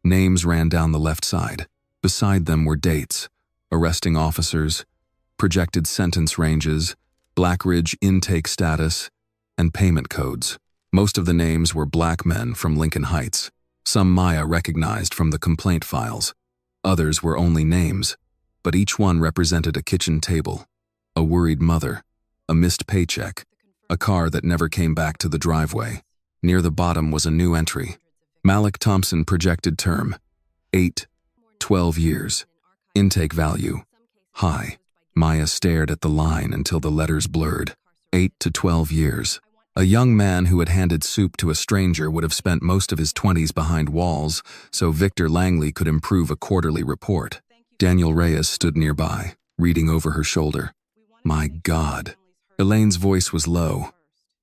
Names ran down the left side. Beside them were dates, arresting officers, projected sentence ranges, Blackridge intake status, and payment codes. Most of the names were black men from Lincoln Heights. Some Maya recognized from the complaint files. Others were only names, but each one represented a kitchen table, a worried mother, a missed paycheck, a car that never came back to the driveway. Near the bottom was a new entry. Malik Thompson projected term, 8-12 years. Intake value, high. Maya stared at the line until the letters blurred. 8 to 12 years. A young man who had handed soup to a stranger would have spent most of his 20s behind walls, so Victor Langley could improve a quarterly report. Daniel Reyes stood nearby, reading over her shoulder. My God. Elaine's voice was low.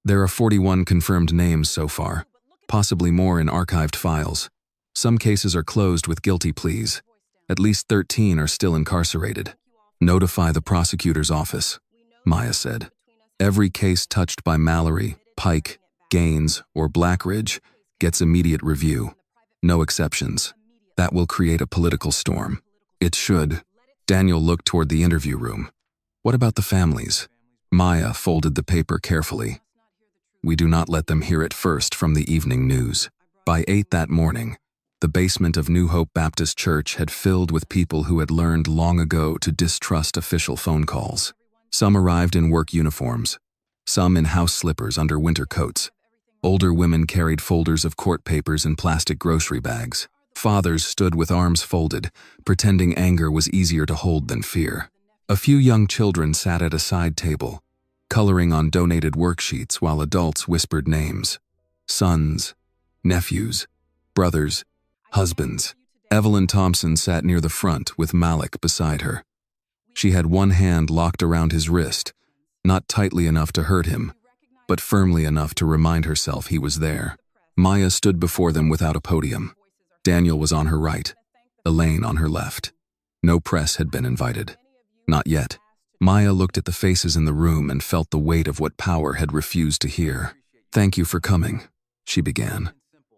There are 41 confirmed names so far, possibly more in archived files. Some cases are closed with guilty pleas. At least 13 are still incarcerated. Notify the prosecutor's office, Maya said. Every case touched by Mallory, Pike, Gaines, or Blackridge gets immediate review. No exceptions. That will create a political storm. It should. Daniel looked toward the interview room. What about the families? Maya folded the paper carefully. We do not let them hear it first from the evening news. By 8 that morning, the basement of New Hope Baptist Church had filled with people who had learned long ago to distrust official phone calls. Some arrived in work uniforms, some in house slippers under winter coats. Older women carried folders of court papers in plastic grocery bags. Fathers stood with arms folded, pretending anger was easier to hold than fear. A few young children sat at a side table, coloring on donated worksheets while adults whispered names. Sons, nephews, brothers, husbands. Evelyn Thompson sat near the front with Malik beside her. She had one hand locked around his wrist, not tightly enough to hurt him, but firmly enough to remind herself he was there. Maya stood before them without a podium. Daniel was on her right, Elaine on her left. No press had been invited. Not yet. Maya looked at the faces in the room and felt the weight of what power had refused to hear. Thank you for coming, she began.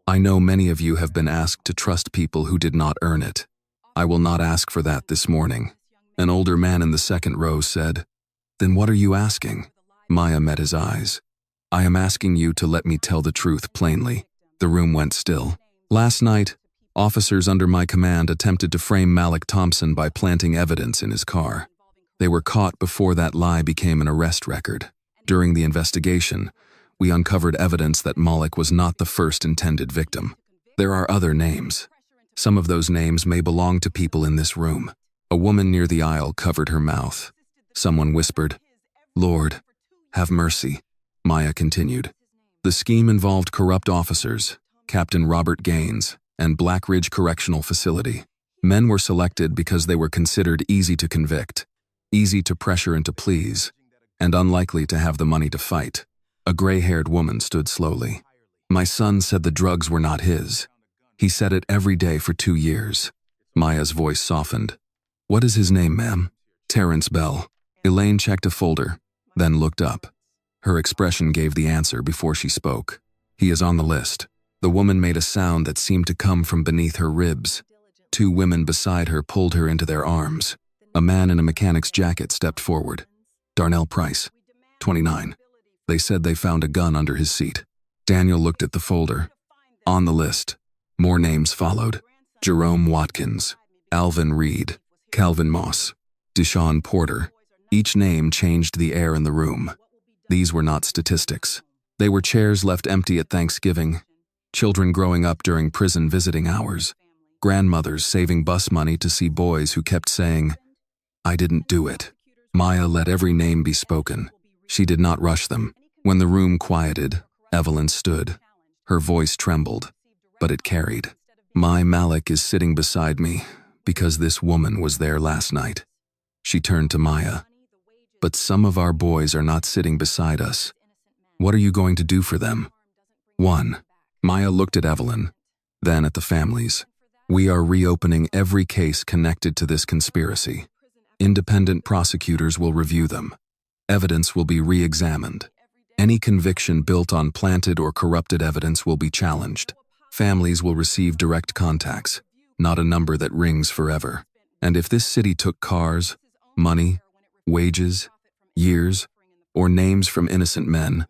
I know many of you have been asked to trust people who did not earn it. I will not ask for that this morning. An older man in the second row said, Then what are you asking? Maya met his eyes. I am asking you to let me tell the truth plainly. The room went still. Last night, officers under my command attempted to frame Malik Thompson by planting evidence in his car. They were caught before that lie became an arrest record. During the investigation, we uncovered evidence that Malik was not the first intended victim. There are other names. Some of those names may belong to people in this room. A woman near the aisle covered her mouth. Someone whispered, Lord, have mercy. Maya continued. The scheme involved corrupt officers, Captain Robert Gaines, and Blackridge Correctional Facility. Men were selected because they were considered easy to convict, easy to pressure into pleas, and unlikely to have the money to fight. A gray-haired woman stood slowly. My son said the drugs were not his. He said it every day for 2 years. Maya's voice softened. What is his name, ma'am? Terrence Bell. Elaine checked a folder, then looked up. Her expression gave the answer before she spoke. He is on the list. The woman made a sound that seemed to come from beneath her ribs. 2 women beside her pulled her into their arms. A man in a mechanic's jacket stepped forward. Darnell Price, 29. They said they found a gun under his seat. Daniel looked at the folder. On the list, more names followed. Jerome Watkins, Alvin Reed, Calvin Moss, Deshaun Porter. Each name changed the air in the room. These were not statistics. They were chairs left empty at Thanksgiving, children growing up during prison visiting hours, grandmothers saving bus money to see boys who kept saying, I didn't do it. Maya let every name be spoken. She did not rush them. When the room quieted, Evelyn stood. Her voice trembled, but it carried. My Malik is sitting beside me because this woman was there last night. She turned to Maya. But some of our boys are not sitting beside us. What are you going to do for them? 1. Maya looked at Evelyn, then at the families. We are reopening every case connected to this conspiracy. Independent prosecutors will review them. Evidence will be re-examined. Any conviction built on planted or corrupted evidence will be challenged. Families will receive direct contacts, not a number that rings forever. And if this city took cars, money, wages, years, or names from innocent men,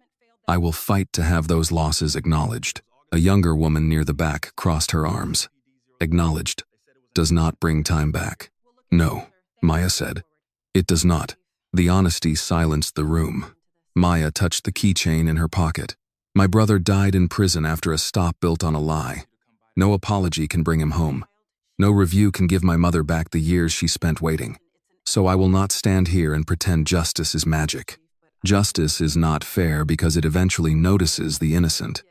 I will fight to have those losses acknowledged. A younger woman near the back crossed her arms. Acknowledged does not bring time back. No, Maya said. It does not. The honesty silenced the room. Maya touched the keychain in her pocket. My brother died in prison after a stop built on a lie. No apology can bring him home. No review can give my mother back the years she spent waiting. So I will not stand here and pretend justice is magic. Justice is not fair because it eventually notices the innocent.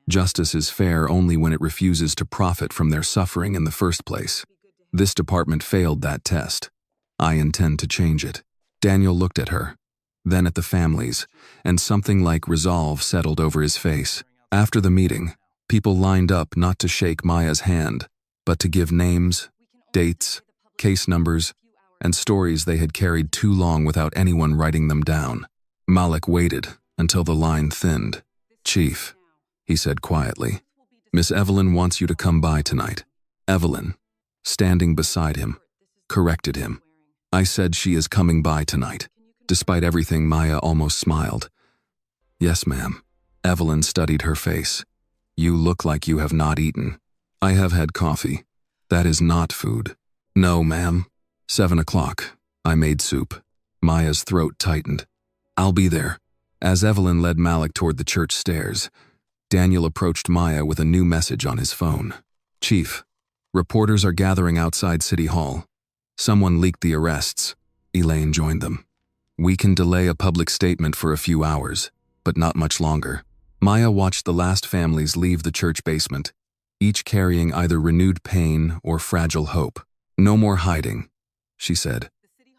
Justice is fair only when it refuses to profit from their suffering in the first place. This department failed that test. I intend to change it. Daniel looked at her, then at the families, and something like resolve settled over his face. After the meeting, people lined up not to shake Maya's hand, but to give names, dates, case numbers, and stories they had carried too long without anyone writing them down. Malik waited until the line thinned. "Chief," he said quietly, "Miss Evelyn wants you to come by tonight." Evelyn, standing beside him, corrected him. "I said she is coming by tonight." Despite everything, Maya almost smiled. "Yes, ma'am." Evelyn studied her face. "You look like you have not eaten." "I have had coffee. That is not food." "No, ma'am." 7 o'clock. I made soup. Maya's throat tightened. "I'll be there." As Evelyn led Malik toward the church stairs, Daniel approached Maya with a new message on his phone. "Chief, reporters are gathering outside City Hall. Someone leaked the arrests." Elaine joined them. "We can delay a public statement for a few hours, but not much longer." Maya watched the last families leave the church basement, each carrying either renewed pain or fragile hope. "No more hiding," she said.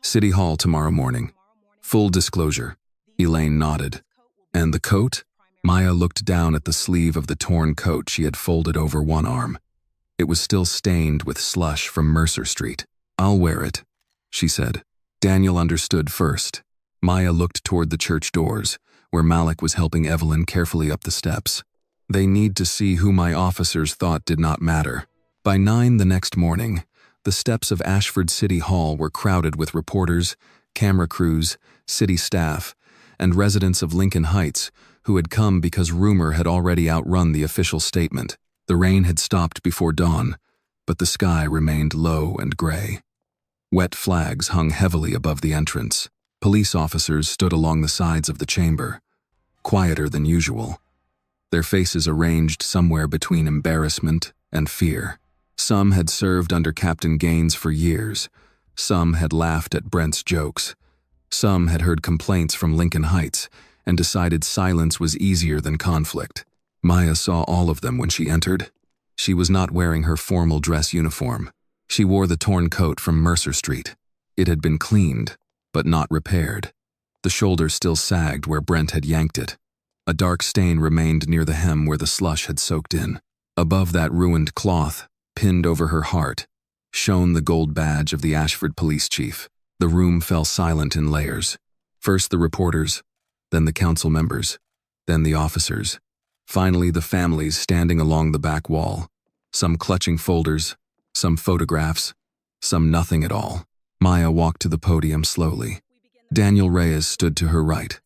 "City Hall tomorrow morning. Full disclosure." Elaine nodded. "And the coat?" Maya looked down at the sleeve of the torn coat she had folded over one arm. It was still stained with slush from Mercer Street. "I'll wear it," she said. Daniel understood first. Maya looked toward the church doors, where Malik was helping Evelyn carefully up the steps. "They need to see who my officers thought did not matter." By 9 the next morning, the steps of Ashford City Hall were crowded with reporters, camera crews, city staff, and residents of Lincoln Heights who had come because rumor had already outrun the official statement. The rain had stopped before dawn, but the sky remained low and gray. Wet flags hung heavily above the entrance. Police officers stood along the sides of the chamber, quieter than usual, their faces arranged somewhere between embarrassment and fear. Some had served under Captain Gaines for years. Some had laughed at Brent's jokes. Some had heard complaints from Lincoln Heights and decided silence was easier than conflict. Maya saw all of them when she entered. She was not wearing her formal dress uniform. She wore the torn coat from Mercer Street. It had been cleaned, but not repaired. The shoulder still sagged where Brent had yanked it. A dark stain remained near the hem where the slush had soaked in. Above that ruined cloth, pinned over her heart, shone the gold badge of the Ashford police chief. The room fell silent in layers. First the reporters, then the council members, then the officers. Finally the families standing along the back wall, some clutching folders, some photographs, some nothing at all. Maya walked to the podium slowly. Daniel Reyes stood to her right.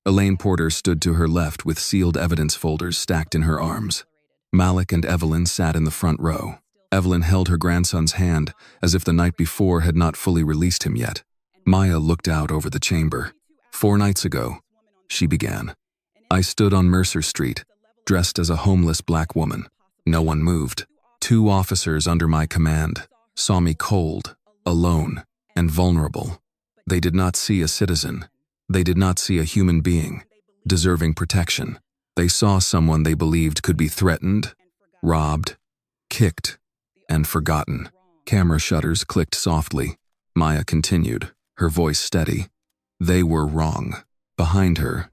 Elaine Porter stood to her left with sealed evidence folders stacked in her arms. Malik and Evelyn sat in the front row. Evelyn held her grandson's hand as if the night before had not fully released him yet. Maya looked out over the chamber. 4 nights ago, she began. I stood on Mercer Street, dressed as a homeless black woman. No one moved. 2 officers under my command saw me cold, alone, and vulnerable. They did not see a citizen. They did not see a human being, deserving protection. They saw someone they believed could be threatened, robbed, kicked, and forgotten. Camera shutters clicked softly. Maya continued, her voice steady. They were wrong. Behind her,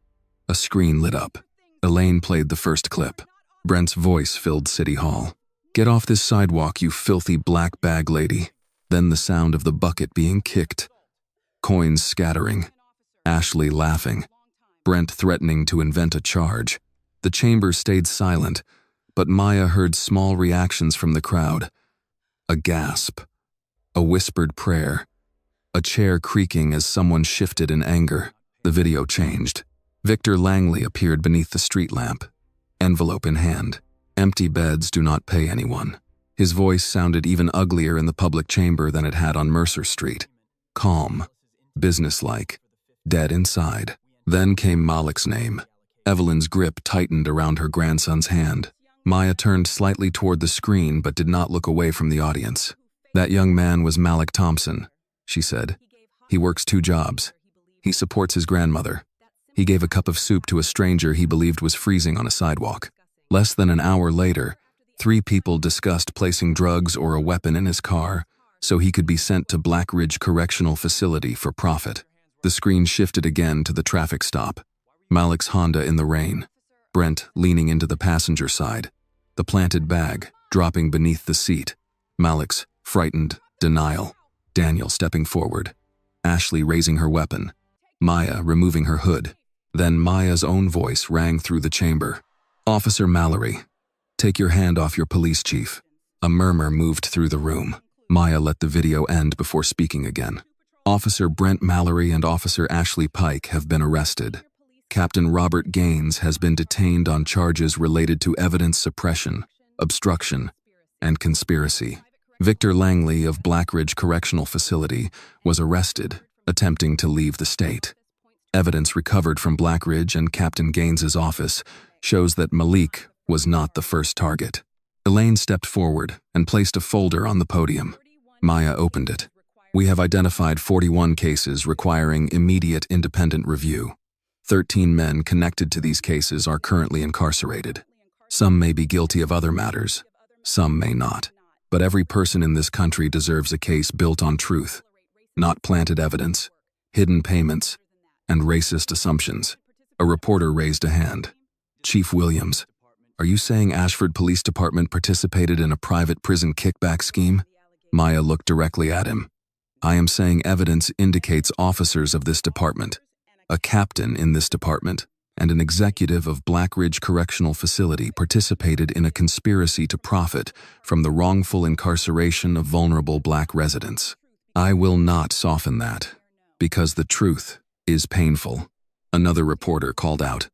a screen lit up. Elaine played the first clip. Brent's voice filled City Hall. Get off this sidewalk, you filthy black bag lady. Then the sound of the bucket being kicked. Coins scattering. Ashley laughing. Brent threatening to invent a charge. The chamber stayed silent, but Maya heard small reactions from the crowd. A gasp. A whispered prayer. A chair creaking as someone shifted in anger. The video changed. Victor Langley appeared beneath the street lamp, envelope in hand. Empty beds do not pay anyone. His voice sounded even uglier in the public chamber than it had on Mercer Street. Calm, businesslike, dead inside. Then came Malik's name. Evelyn's grip tightened around her grandson's hand. Maya turned slightly toward the screen but did not look away from the audience. "That young man was Malik Thompson," she said. "He works 2 jobs. He supports his grandmother. He gave a cup of soup to a stranger he believed was freezing on a sidewalk. Less than an hour later, 3 people discussed placing drugs or a weapon in his car so he could be sent to Blackridge Correctional Facility for profit." The screen shifted again to the traffic stop. Malik's Honda in the rain. Brent leaning into the passenger side. The planted bag dropping beneath the seat. Malik's frightened denial. Daniel stepping forward. Ashley raising her weapon. Maya removing her hood. Then Maya's own voice rang through the chamber. "Officer Mallory, take your hand off your police chief." A murmur moved through the room. Maya let the video end before speaking again. "Officer Brent Mallory and Officer Ashley Pike have been arrested. Captain Robert Gaines has been detained on charges related to evidence suppression, obstruction, and conspiracy. Victor Langley of Blackridge Correctional Facility was arrested, attempting to leave the state. Evidence recovered from Blackridge and Captain Gaines's office shows that Malik was not the first target." Elaine stepped forward and placed a folder on the podium. Maya opened it. "We have identified 41 cases requiring immediate independent review. 13 men connected to these cases are currently incarcerated. Some may be guilty of other matters, some may not. But every person in this country deserves a case built on truth, not planted evidence, hidden payments, and racist assumptions." A reporter raised a hand. "Chief Williams, are you saying Ashford Police Department participated in a private prison kickback scheme?" Maya looked directly at him. "I am saying evidence indicates officers of this department, a captain in this department, and an executive of Blackridge Correctional Facility participated in a conspiracy to profit from the wrongful incarceration of vulnerable black residents. I will not soften that, because the truth is painful." Another reporter called out.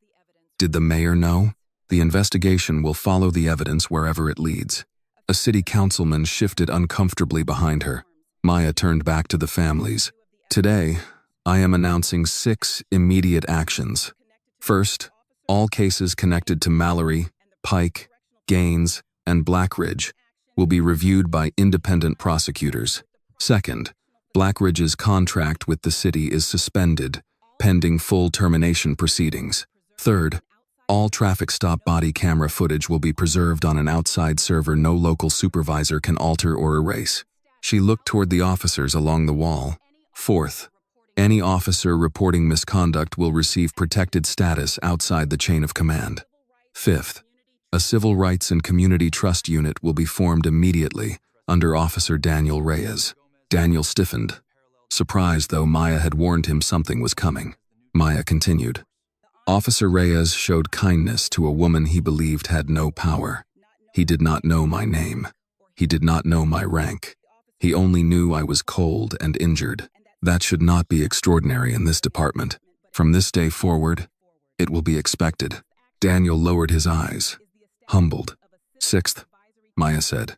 "Did the mayor know? The investigation will follow the evidence wherever it leads." A city councilman shifted uncomfortably behind her. Maya turned back to the families. "Today, I am announcing 6 immediate actions. First, all cases connected to Mallory, Pike, Gaines, and Blackridge will be reviewed by independent prosecutors. Second, Blackridge's contract with the city is suspended, pending full termination proceedings. Third, all traffic stop body camera footage will be preserved on an outside server no local supervisor can alter or erase." She looked toward the officers along the wall. "Fourth, any officer reporting misconduct will receive protected status outside the chain of command. Fifth, a Civil Rights and Community Trust Unit will be formed immediately under Officer Daniel Reyes." Daniel stiffened, surprised though Maya had warned him something was coming. Maya continued. "Officer Reyes showed kindness to a woman he believed had no power. He did not know my name. He did not know my rank. He only knew I was cold and injured. That should not be extraordinary in this department. From this day forward, it will be expected." Daniel lowered his eyes, humbled. "Sixth," Maya said,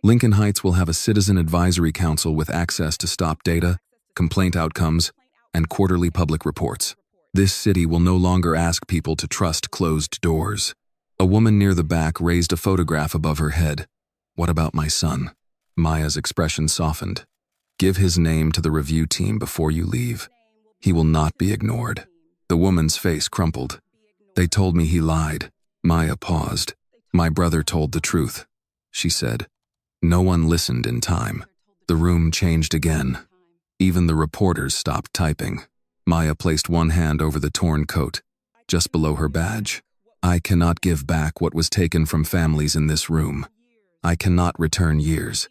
"Lincoln Heights will have a citizen advisory council with access to stop data, complaint outcomes, and quarterly public reports. This city will no longer ask people to trust closed doors." A woman near the back raised a photograph above her head. "What about my son?" Maya's expression softened. "Give his name to the review team before you leave. He will not be ignored." The woman's face crumpled. "They told me he lied." Maya paused. "My brother told the truth," she said. No one listened in time. The room changed again. Even the reporters stopped typing. Maya placed one hand over the torn coat, just below her badge. "I cannot give back what was taken from families in this room. I cannot return years.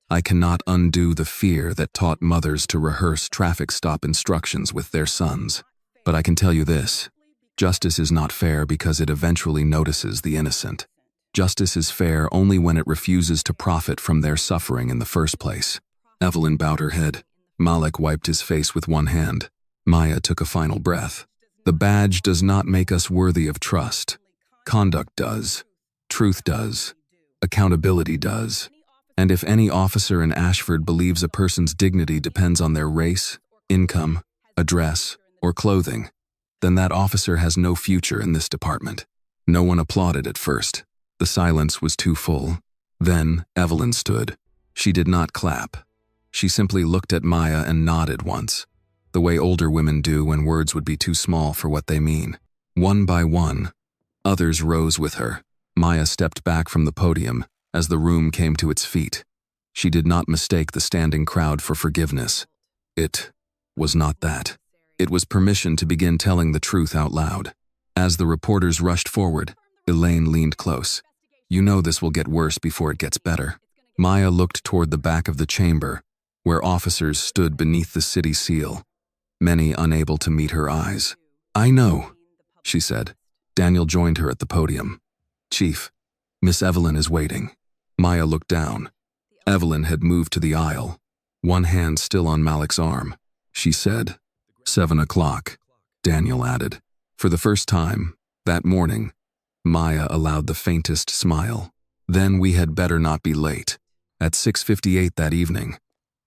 I cannot undo the fear that taught mothers to rehearse traffic stop instructions with their sons. But I can tell you this. Justice is not fair because it eventually notices the innocent. Justice is fair only when it refuses to profit from their suffering in the first place." Evelyn bowed her head. Malik wiped his face with one hand. Maya took a final breath. "The badge does not make us worthy of trust. Conduct does. Truth does. Accountability does. And if any officer in Ashford believes a person's dignity depends on their race, income, address, or clothing, then that officer has no future in this department. No one applauded at first. The silence was too full. Then Evelyn stood. She did not clap. She simply looked at Maya and nodded once, the way older women do when words would be too small for what they mean. One by one, others rose with her. Maya stepped back from the podium as the room came to its feet. She did not mistake the standing crowd for forgiveness. It was not that. It was permission to begin telling the truth out loud. As the reporters rushed forward, Elaine leaned close. "You know this will get worse before it gets better." Maya looked toward the back of the chamber, where officers stood beneath the city seal, many unable to meet her eyes. "I know," she said. Daniel joined her at the podium. "Chief, Miss Evelyn is waiting." Maya looked down. Evelyn had moved to the aisle, one hand still on Malik's arm. She said, 7 o'clock, Daniel added. For the first time, that morning, Maya allowed the faintest smile. Then we had better not be late. At 6:58 that evening,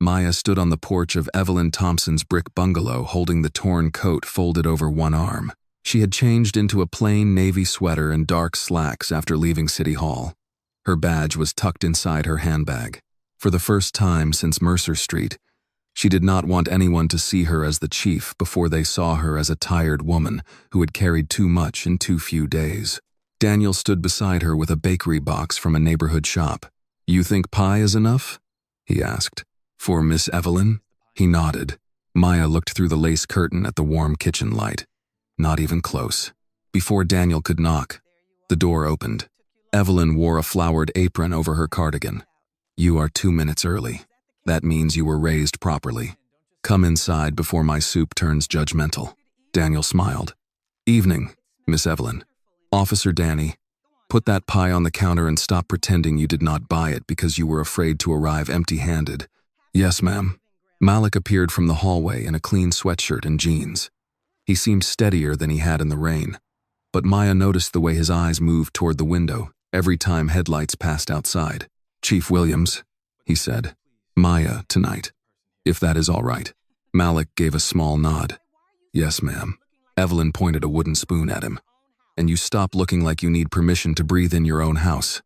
Maya stood on the porch of Evelyn Thompson's brick bungalow holding the torn coat folded over one arm. She had changed into a plain navy sweater and dark slacks after leaving City Hall. Her badge was tucked inside her handbag. For the first time since Mercer Street, she did not want anyone to see her as the chief before they saw her as a tired woman who had carried too much in too few days. Daniel stood beside her with a bakery box from a neighborhood shop. "You think pie is enough?" he asked. "For Miss Evelyn?" He nodded. Maya looked through the lace curtain at the warm kitchen light. Not even close. Before Daniel could knock, the door opened. Evelyn wore a flowered apron over her cardigan. "You are 2 minutes early. That means you were raised properly. Come inside before my soup turns judgmental." Daniel smiled. "Evening, Miss Evelyn. Officer Danny, put that pie on the counter and stop pretending you did not buy it because you were afraid to arrive empty-handed." "Yes, ma'am." Malik appeared from the hallway in a clean sweatshirt and jeans. He seemed steadier than he had in the rain, but Maya noticed the way his eyes moved toward the window every time headlights passed outside. "Chief Williams," he said. "Maya tonight, if that is all right." Malik gave a small nod. "Yes, ma'am." Evelyn pointed a wooden spoon at him. "And you stop looking like you need permission to breathe in your own house.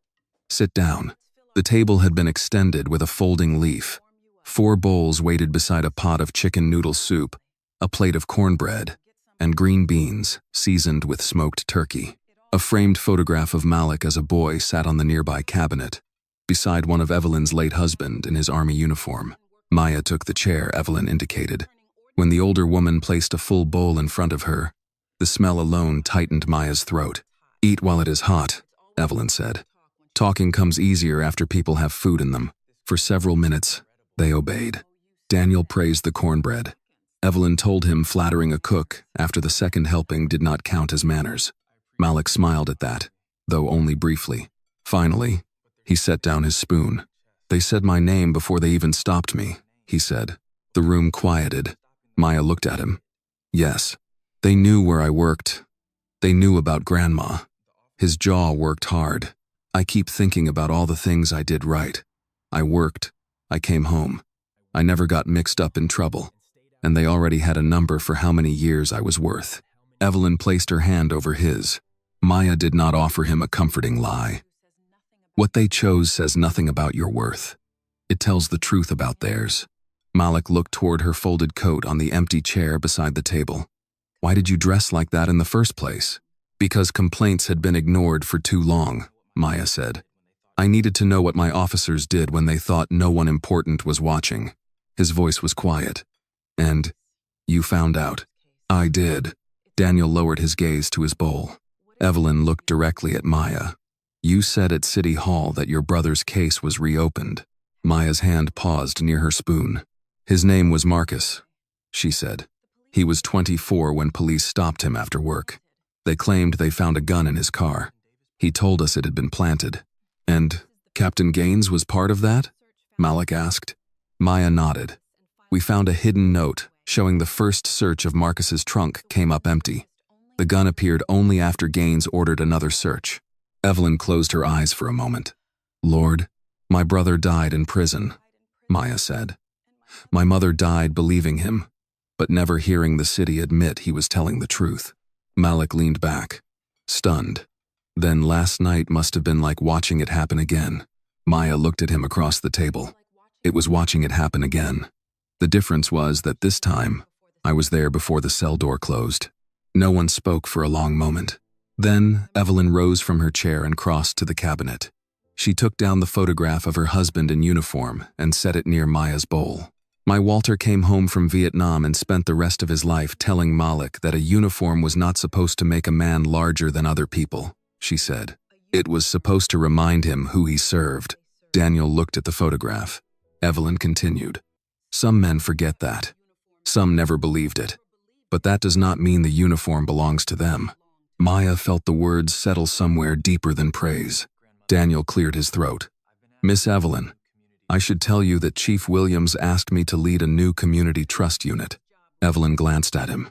Sit down." The table had been extended with a folding leaf. 4 bowls waited beside a pot of chicken noodle soup, a plate of cornbread, and green beans seasoned with smoked turkey. A framed photograph of Malik as a boy sat on the nearby cabinet, beside one of Evelyn's late husband in his army uniform. Maya took the chair Evelyn indicated. When the older woman placed a full bowl in front of her, the smell alone tightened Maya's throat. "Eat while it is hot," Evelyn said. "Talking comes easier after people have food in them." For several minutes, they obeyed. Daniel praised the cornbread. Evelyn told him flattering a cook after the second helping did not count as manners. Malik smiled at that, though only briefly. Finally, he set down his spoon. "They said my name before they even stopped me," he said. The room quieted. Maya looked at him. "Yes, they knew where I worked. They knew about Grandma." His jaw worked hard. "I keep thinking about all the things I did right. I worked. I came home. I never got mixed up in trouble. And they already had a number for how many years I was worth." Evelyn placed her hand over his. Maya did not offer him a comforting lie. "What they chose says nothing about your worth. It tells the truth about theirs." Malik looked toward her folded coat on the empty chair beside the table. "Why did you dress like that in the first place?" "Because complaints had been ignored for too long," Maya said. "I needed to know what my officers did when they thought no one important was watching." His voice was quiet. "And you found out." "I did." Daniel lowered his gaze to his bowl. Evelyn looked directly at Maya. "You said at City Hall that your brother's case was reopened." Maya's hand paused near her spoon. "His name was Marcus," she said. "He was 24 when police stopped him after work. They claimed they found a gun in his car. He told us it had been planted." "And Captain Gaines was part of that?" Malik asked. Maya nodded. "We found a hidden note showing the first search of Marcus's trunk came up empty. The gun appeared only after Gaines ordered another search." Evelyn closed her eyes for a moment. "Lord, my brother died in prison," Maya said. "My mother died believing him, but never hearing the city admit he was telling the truth. Malik leaned back, stunned. Then last night must have been like watching it happen again. Maya looked at him across the table. It was watching it happen again. The difference was that this time, I was there before the cell door closed. No one spoke for a long moment. Then, Evelyn rose from her chair and crossed to the cabinet. She took down the photograph of her husband in uniform and set it near Maya's bowl. My Walter came home from Vietnam and spent the rest of his life telling Malik that a uniform was not supposed to make a man larger than other people, she said. It was supposed to remind him who he served. Daniel looked at the photograph. Evelyn continued. Some men forget that. Some never believed it. But that does not mean the uniform belongs to them. Maya felt the words settle somewhere deeper than praise. Daniel cleared his throat. Miss Evelyn, I should tell you that Chief Williams asked me to lead a new community trust unit. Evelyn glanced at him.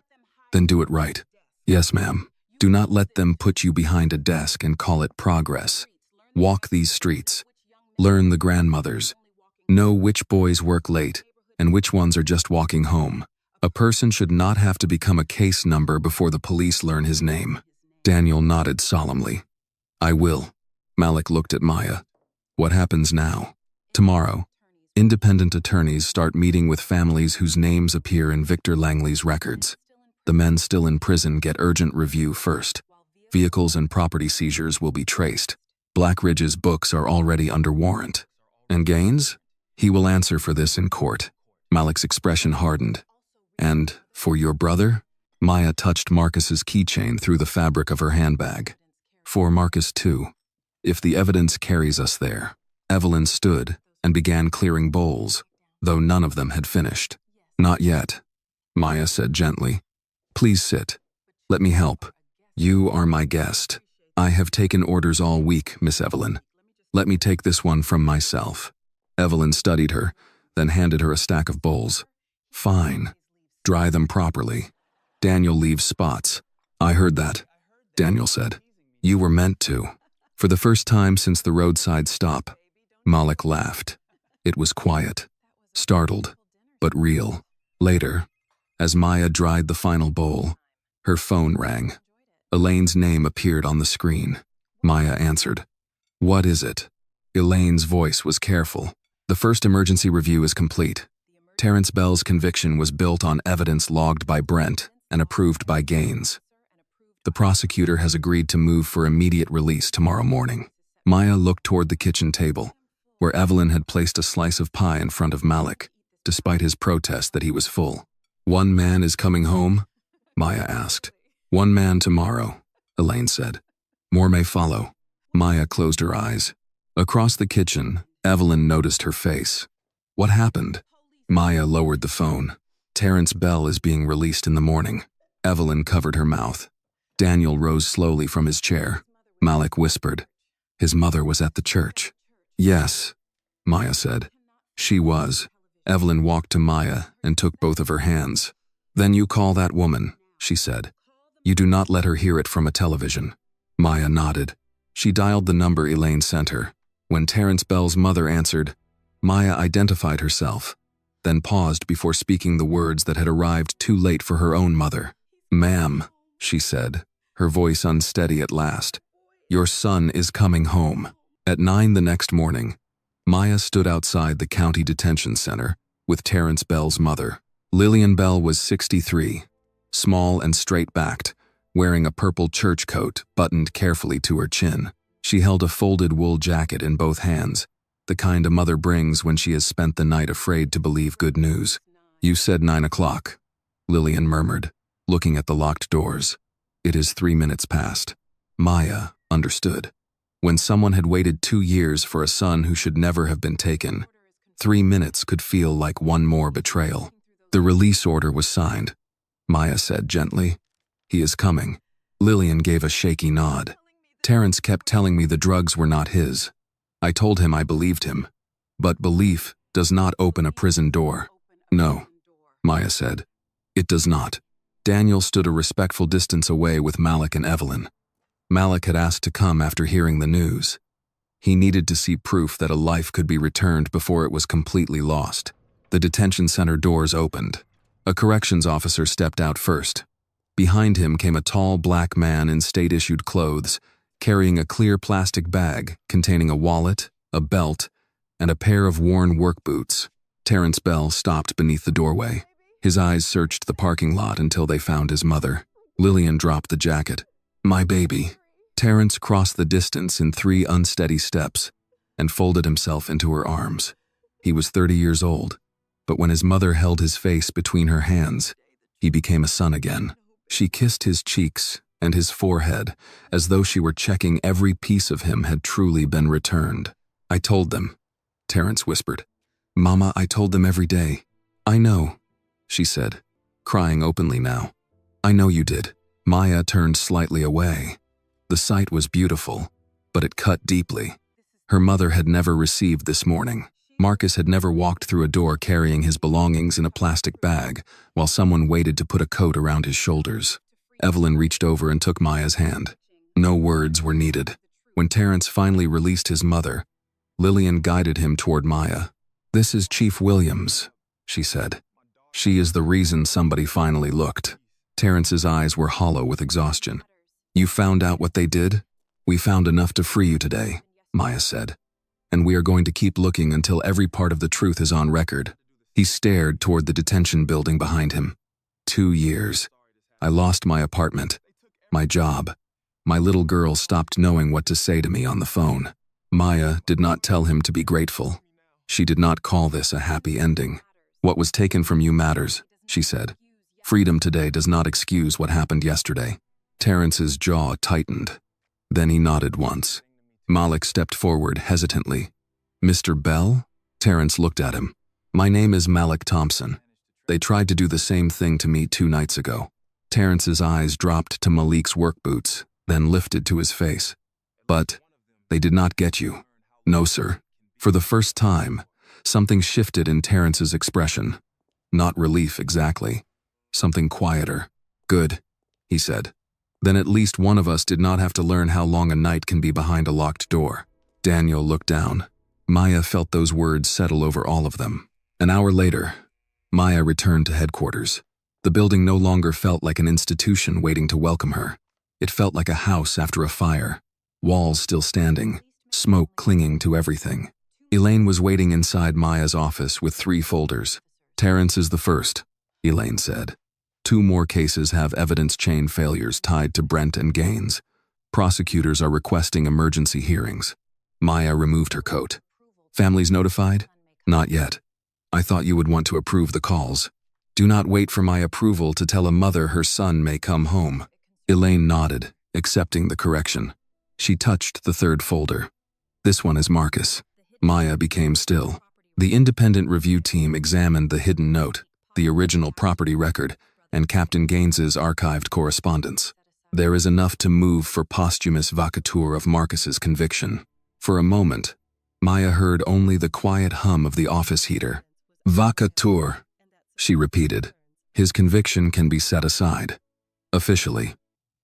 Then do it right. Yes, ma'am. Do not let them put you behind a desk and call it progress. Walk these streets. Learn the grandmothers. Know which boys work late and which ones are just walking home. A person should not have to become a case number before the police learn his name. Daniel nodded solemnly. I will. Malik looked at Maya. What happens now? Tomorrow, independent attorneys start meeting with families whose names appear in Victor Langley's records. The men still in prison get urgent review first. Vehicles and property seizures will be traced. Blackridge's books are already under warrant. And Gaines? He will answer for this in court. Malik's expression hardened. And, for your brother? Maya touched Marcus's keychain through the fabric of her handbag. For Marcus too. If the evidence carries us there. Evelyn stood and began clearing bowls, though none of them had finished. Not yet, Maya said gently. Please sit. Let me help. You are my guest. I have taken orders all week, Miss Evelyn. Let me take this one from myself. Evelyn studied her, then handed her a stack of bowls. Fine. Dry them properly. Daniel leaves spots. I heard that, Daniel said. You were meant to. For the first time since the roadside stop, Malik laughed. It was quiet, startled, but real. Later, as Maya dried the final bowl, her phone rang. Elaine's name appeared on the screen. Maya answered. What is it? Elaine's voice was careful. The first emergency review is complete. Terrence Bell's conviction was built on evidence logged by Brent and approved by Gaines. The prosecutor has agreed to move for immediate release tomorrow morning. Maya looked toward the kitchen table, where Evelyn had placed a slice of pie in front of Malik, despite his protest that he was full. One man is coming home? Maya asked. One man tomorrow, Elaine said. More may follow. Maya closed her eyes. Across the kitchen, Evelyn noticed her face. What happened? Maya lowered the phone. Terrence Bell is being released in the morning. Evelyn covered her mouth. Daniel rose slowly from his chair. Malik whispered. His mother was at the church. Yes, Maya said. She was. Evelyn walked to Maya and took both of her hands. Then you call that woman, she said. You do not let her hear it from a television. Maya nodded. She dialed the number Elaine sent her. When Terrence Bell's mother answered, Maya identified herself, then paused before speaking the words that had arrived too late for her own mother. Ma'am, she said, her voice unsteady at last. Your son is coming home. At 9 the next morning, Maya stood outside the county detention center with Terrence Bell's mother. Lillian Bell was 63, small and straight-backed, wearing a purple church coat buttoned carefully to her chin. She held a folded wool jacket in both hands, the kind a mother brings when she has spent the night afraid to believe good news. You said 9 o'clock, Lillian murmured, looking at the locked doors. It is 3 minutes past. Maya understood. When someone had waited 2 years for a son who should never have been taken, 3 minutes could feel like one more betrayal. The release order was signed. Maya said gently, He is coming. Lillian gave a shaky nod. Terrence kept telling me the drugs were not his. I told him I believed him. But belief does not open a prison door. No, Maya said. It does not. Daniel stood a respectful distance away with Malik and Evelyn. Malik had asked to come after hearing the news. He needed to see proof that a life could be returned before it was completely lost. The detention center doors opened. A corrections officer stepped out first. Behind him came a tall black man in state-issued clothes, carrying a clear plastic bag containing a wallet, a belt, and a pair of worn work boots. Terrence Bell stopped beneath the doorway. His eyes searched the parking lot until they found his mother. Lillian dropped the jacket. "My baby." Terrence crossed the distance in 3 unsteady steps and folded himself into her arms. He was 30 years old, but when his mother held his face between her hands, he became a son again. She kissed his cheeks and his forehead as though she were checking every piece of him had truly been returned. "I told them," Terrence whispered. "Mama, I told them every day." "I know," she said, crying openly now. "I know you did." Maya turned slightly away. The sight was beautiful, but it cut deeply. Her mother had never received this morning. Marcus had never walked through a door carrying his belongings in a plastic bag while someone waited to put a coat around his shoulders. Evelyn reached over and took Maya's hand. No words were needed. When Terrence finally released his mother, Lillian guided him toward Maya. "This is Chief Williams," she said. "She is the reason somebody finally looked." Terrence's eyes were hollow with exhaustion. "You found out what they did? We found enough to free you today," Maya said. "And we are going to keep looking until every part of the truth is on record." He stared toward the detention building behind him. 2 years. I lost my apartment, my job. My little girl stopped knowing what to say to me on the phone. Maya did not tell him to be grateful. She did not call this a happy ending. "What was taken from you matters," she said. "Freedom today does not excuse what happened yesterday." Terrence's jaw tightened. Then he nodded once. Malik stepped forward hesitantly. "Mr. Bell?" Terrence looked at him. "My name is Malik Thompson. They tried to do the same thing to me 2 nights ago." Terrence's eyes dropped to Malik's work boots, then lifted to his face. "But they did not get you." "No, sir." For the first time, something shifted in Terrence's expression. Not relief exactly. Something quieter. "Good," he said. "Then at least one of us did not have to learn how long a night can be behind a locked door." Daniel looked down. Maya felt those words settle over all of them. An hour later, Maya returned to headquarters. The building no longer felt like an institution waiting to welcome her. It felt like a house after a fire, walls still standing, smoke clinging to everything. Elaine was waiting inside Maya's office with 3 folders. "Terrence is the first," Elaine said. 2 more cases have evidence chain failures tied to Brent and Gaines. Prosecutors are requesting emergency hearings. Maya removed her coat. "Families notified?" "Not yet. I thought you would want to approve the calls." "Do not wait for my approval to tell a mother her son may come home." Elaine nodded, accepting the correction. She touched the 3rd folder. "This one is Marcus." Maya became still. The independent review team examined the hidden note, the original property record, and Captain Gaines's archived correspondence. There is enough to move for posthumous vacatur of Marcus's conviction. For a moment, Maya heard only the quiet hum of the office heater. "Vacatur," she repeated. "His conviction can be set aside. Officially,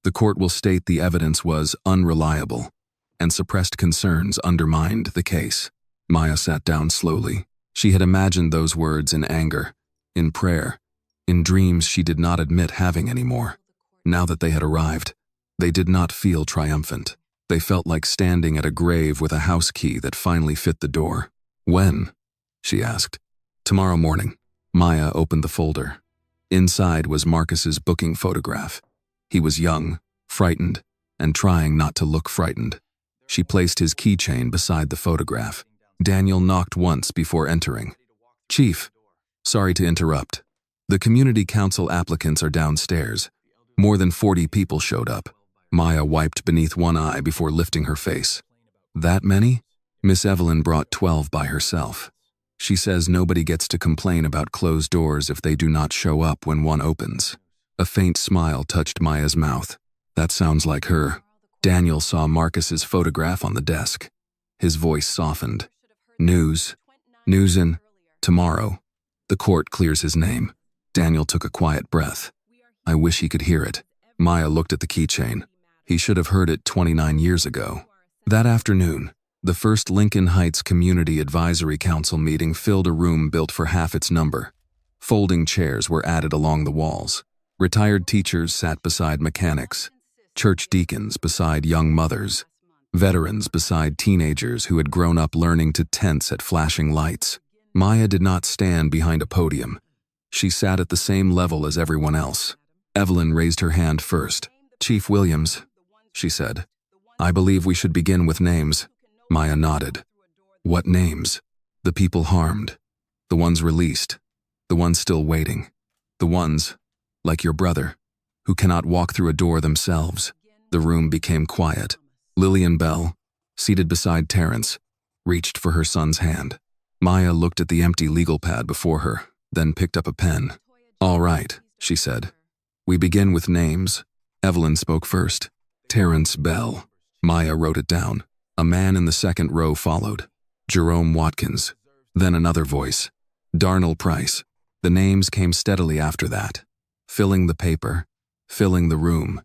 the court will state the evidence was unreliable, and suppressed concerns undermined the case." Maya sat down slowly. She had imagined those words in anger, in prayer, in dreams she did not admit having anymore. Now that they had arrived, they did not feel triumphant. They felt like standing at a grave with a house key that finally fit the door. "When?" she asked. "Tomorrow morning." Maya opened the folder. Inside was Marcus's booking photograph. He was young, frightened, and trying not to look frightened. She placed his keychain beside the photograph. Daniel knocked once before entering. "Chief, sorry to interrupt. The community council applicants are downstairs. More than 40 people showed up." Maya wiped beneath one eye before lifting her face. "That many?" Miss Evelyn brought 12 by herself. She says nobody gets to complain about closed doors if they do not show up when one opens. A faint smile touched Maya's mouth. That sounds like her. Daniel saw Marcus's photograph on the desk. His voice softened. News in tomorrow. The court clears his name. Daniel took a quiet breath. I wish he could hear it. Maya looked at the keychain. He should have heard it 29 years ago. That afternoon, the first Lincoln Heights Community Advisory Council meeting filled a room built for half its number. Folding chairs were added along the walls. Retired teachers sat beside mechanics, church deacons beside young mothers, veterans beside teenagers who had grown up learning to tense at flashing lights. Maya did not stand behind a podium. She sat at the same level as everyone else. Evelyn raised her hand first. "Chief Williams," she said. "I believe we should begin with names." Maya nodded. "What names?" "The people harmed. The ones released. The ones still waiting. The ones, like your brother, who cannot walk through a door themselves." The room became quiet. Lillian Bell, seated beside Terrence, reached for her son's hand. Maya looked at the empty legal pad before her, then picked up a pen. "All right," she said. "We begin with names." Evelyn spoke first. "Terrence Bell." Maya wrote it down. A man in the second row followed. "Jerome Watkins." Then another voice. "Darnell Price." The names came steadily after that, filling the paper, filling the room,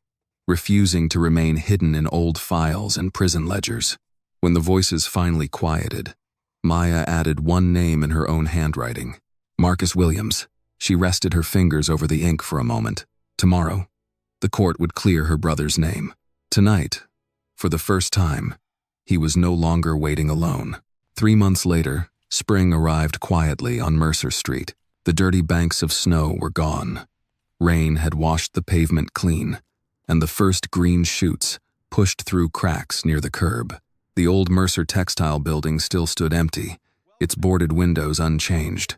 refusing to remain hidden in old files and prison ledgers. When the voices finally quieted, Maya added one name in her own handwriting. Marcus Williams. She rested her fingers over the ink for a moment. Tomorrow, the court would clear her brother's name. Tonight, for the first time, he was no longer waiting alone. 3 months later, spring arrived quietly on Mercer Street. The dirty banks of snow were gone. Rain had washed the pavement clean, and the first green shoots pushed through cracks near the curb. The old Mercer textile building still stood empty, its boarded windows unchanged,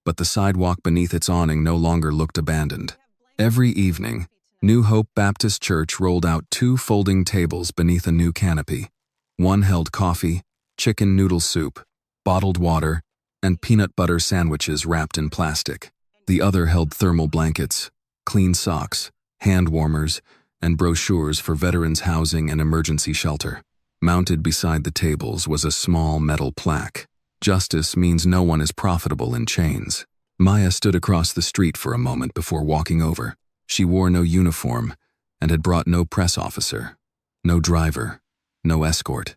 but the sidewalk beneath its awning no longer looked abandoned. Every evening, New Hope Baptist Church rolled out 2 folding tables beneath a new canopy. One held coffee, chicken noodle soup, bottled water, and peanut butter sandwiches wrapped in plastic. The other held thermal blankets, clean socks, hand warmers, and brochures for veterans' housing and emergency shelter. Mounted beside the tables was a small metal plaque. "Justice means no one is profitable in chains." Maya stood across the street for a moment before walking over. She wore no uniform and had brought no press officer, no driver, no escort.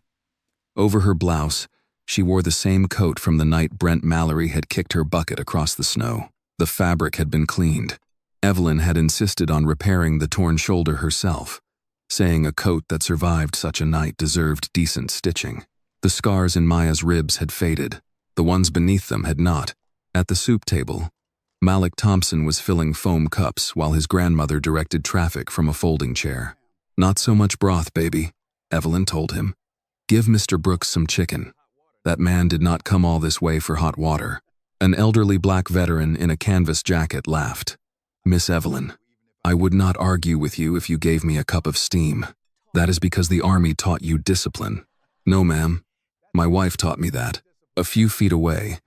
Over her blouse, she wore the same coat from the night Brent Mallory had kicked her bucket across the snow. The fabric had been cleaned. Evelyn had insisted on repairing the torn shoulder herself, saying a coat that survived such a night deserved decent stitching. The scars in Maya's ribs had faded. The ones beneath them had not. At the soup table, Malik Thompson was filling foam cups while his grandmother directed traffic from a folding chair. "Not so much broth, baby," Evelyn told him. "Give Mr. Brooks some chicken. That man did not come all this way for hot water." An elderly black veteran in a canvas jacket laughed. "Miss Evelyn, I would not argue with you if you gave me a cup of steam. That is because the Army taught you discipline." "No, ma'am. My wife taught me that." A few feet away,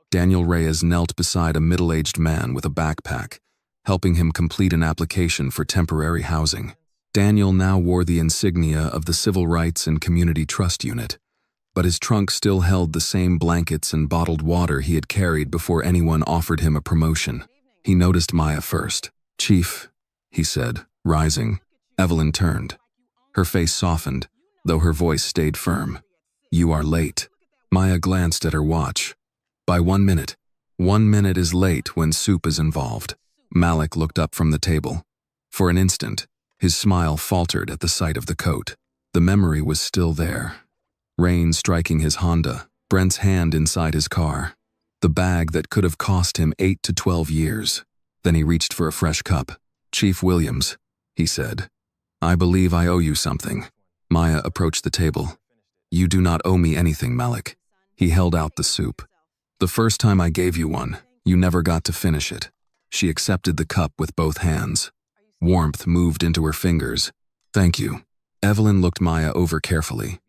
Daniel Reyes knelt beside a middle-aged man with a backpack, helping him complete an application for temporary housing. Daniel now wore the insignia of the Civil Rights and Community Trust Unit, but his trunk still held the same blankets and bottled water he had carried before anyone offered him a promotion. He noticed Maya first. "Chief," he said, rising. Evelyn turned. Her face softened, though her voice stayed firm. "You are late." Maya glanced at her watch. "By 1 minute. 1 minute is late when soup is involved." Malik looked up from the table. For an instant, his smile faltered at the sight of the coat. The memory was still there. Rain striking his Honda, Brent's hand inside his car. The bag that could have cost him 8 to 12 years. Then he reached for a fresh cup. "Chief Williams," he said, "I believe I owe you something." Maya approached the table. "You do not owe me anything, Malik." He held out the soup. "The first time I gave you one, you never got to finish it." She accepted the cup with both hands. Warmth moved into her fingers. "Thank you." Evelyn looked Maya over carefully.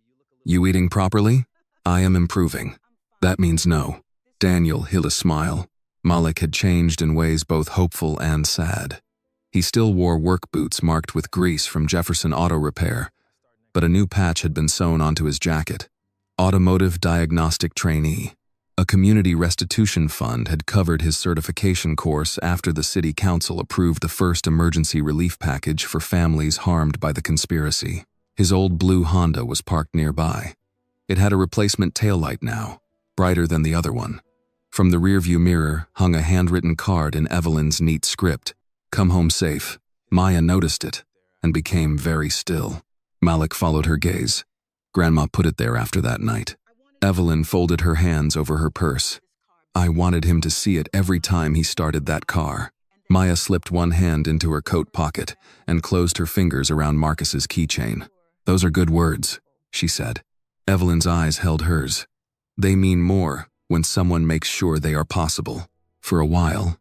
"You eating properly?" "I am improving." "That means no." Daniel hid a smile. Malik had changed in ways both hopeful and sad. He still wore work boots marked with grease from Jefferson Auto Repair, but a new patch had been sewn onto his jacket. Automotive Diagnostic Trainee. A community restitution fund had covered his certification course after the city council approved the first emergency relief package for families harmed by the conspiracy. His old blue Honda was parked nearby. It had a replacement taillight now, brighter than the other one. From the rearview mirror hung a handwritten card in Evelyn's neat script. "Come home safe." Maya noticed it and became very still. Malik followed her gaze. Grandma put it there after that night. Evelyn folded her hands over her purse. "I wanted him to see it every time he started that car." Maya slipped one hand into her coat pocket and closed her fingers around Marcus's keychain. "Those are good words," she said. Evelyn's eyes held hers. "They mean more when someone makes sure they are possible." For a while,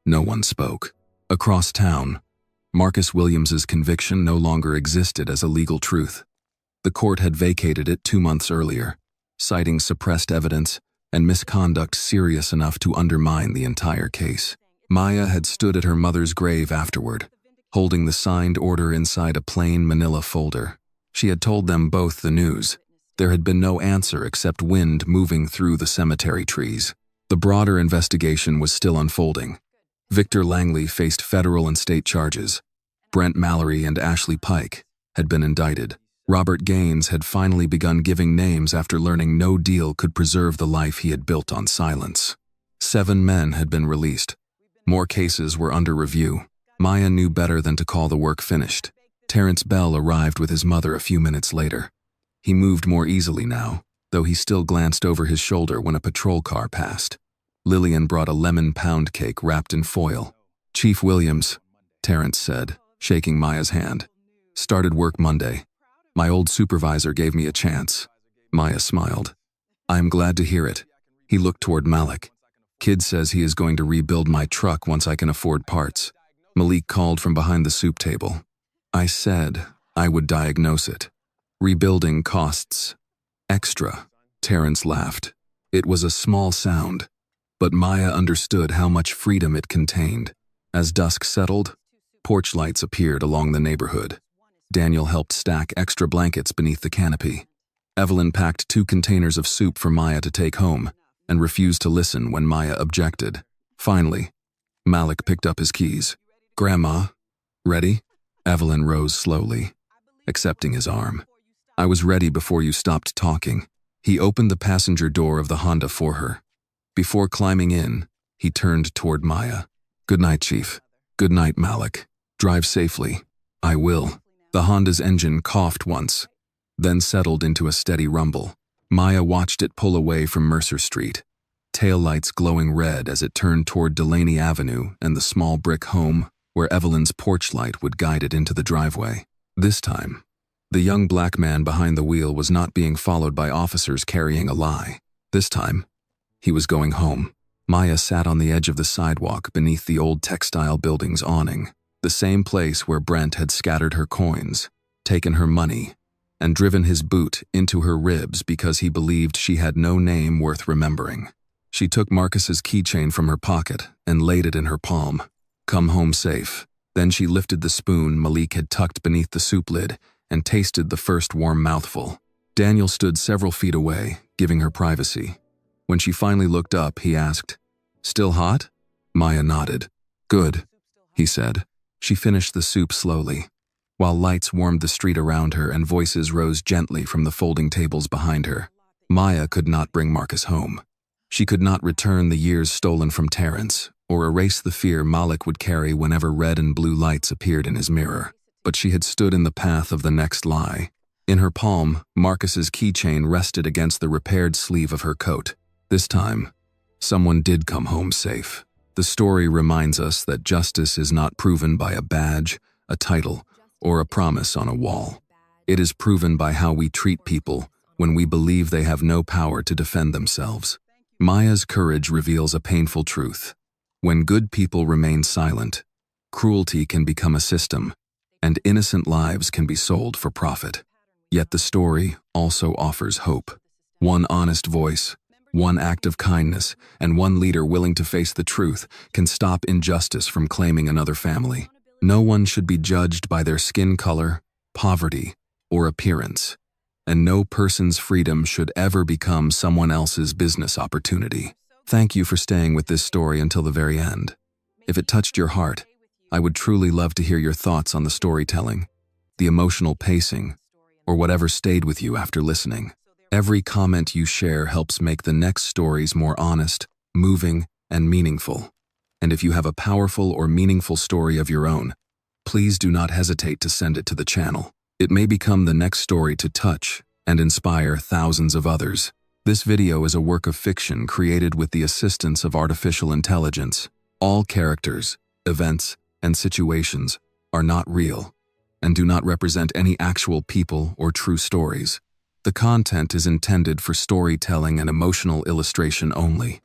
no one spoke. Across town, Marcus Williams's conviction no longer existed as a legal truth. The court had vacated it 2 months earlier, citing suppressed evidence and misconduct serious enough to undermine the entire case. Maya had stood at her mother's grave afterward, holding the signed order inside a plain manila folder. She had told them both the news. There had been no answer except wind moving through the cemetery trees. The broader investigation was still unfolding. Victor Langley faced federal and state charges. Brent, Mallory, and Ashley Pike had been indicted. Robert Gaines had finally begun giving names after learning no deal could preserve the life he had built on silence. 7 men had been released. More cases were under review. Maya knew better than to call the work finished. Terrence Bell arrived with his mother a few minutes later. He moved more easily now, though he still glanced over his shoulder when a patrol car passed. Lillian brought a lemon pound cake wrapped in foil. "Chief Williams," Terrence said, shaking Maya's hand. "Started work Monday. My old supervisor gave me a chance." Maya smiled. "I'm glad to hear it." He looked toward Malik. "Kid says he is going to rebuild my truck once I can afford parts." Malik called from behind the soup table. "I said I would diagnose it. Rebuilding costs extra." Terrence laughed. It was a small sound, but Maya understood how much freedom it contained. As dusk settled, porch lights appeared along the neighborhood. Daniel helped stack extra blankets beneath the canopy. Evelyn packed 2 containers of soup for Maya to take home and refused to listen when Maya objected. Finally, Malik picked up his keys. "Grandma, ready?" Evelyn rose slowly, accepting his arm. "I was ready before you stopped talking." He opened the passenger door of the Honda for her. Before climbing in, he turned toward Maya. "Good night, Chief." "Good night, Malik. Drive safely." "I will." The Honda's engine coughed once, then settled into a steady rumble. Maya watched it pull away from Mercer Street, taillights glowing red as it turned toward Delaney Avenue and the small brick home where Evelyn's porch light would guide it into the driveway. This time, the young black man behind the wheel was not being followed by officers carrying a lie. This time, he was going home. Maya sat on the edge of the sidewalk beneath the old textile building's awning, the same place where Brent had scattered her coins, taken her money, and driven his boot into her ribs because he believed she had no name worth remembering. She took Marcus's keychain from her pocket and laid it in her palm. "Come home safe." Then she lifted the spoon Malik had tucked beneath the soup lid and tasted the first warm mouthful. Daniel stood several feet away, giving her privacy. When she finally looked up, he asked, "Still hot?" Maya nodded. "Good," he said. She finished the soup slowly, while lights warmed the street around her and voices rose gently from the folding tables behind her. Maya could not bring Marcus home. She could not return the years stolen from Terrence, or erase the fear Malik would carry whenever red and blue lights appeared in his mirror. But she had stood in the path of the next lie. In her palm, Marcus's keychain rested against the repaired sleeve of her coat. This time, someone did come home safe. The story reminds us that justice is not proven by a badge, a title, or a promise on a wall. It is proven by how we treat people when we believe they have no power to defend themselves. Maya's courage reveals a painful truth. When good people remain silent, cruelty can become a system, and innocent lives can be sold for profit. Yet the story also offers hope. One honest voice, one act of kindness, and one leader willing to face the truth can stop injustice from claiming another family. No one should be judged by their skin color, poverty, or appearance, and no person's freedom should ever become someone else's business opportunity. Thank you for staying with this story until the very end. If it touched your heart, I would truly love to hear your thoughts on the storytelling, the emotional pacing, or whatever stayed with you after listening. Every comment you share helps make the next stories more honest, moving, and meaningful. And if you have a powerful or meaningful story of your own, please do not hesitate to send it to the channel. It may become the next story to touch and inspire thousands of others. This video is a work of fiction created with the assistance of artificial intelligence. All characters, events, and situations are not real and do not represent any actual people or true stories. The content is intended for storytelling and emotional illustration only.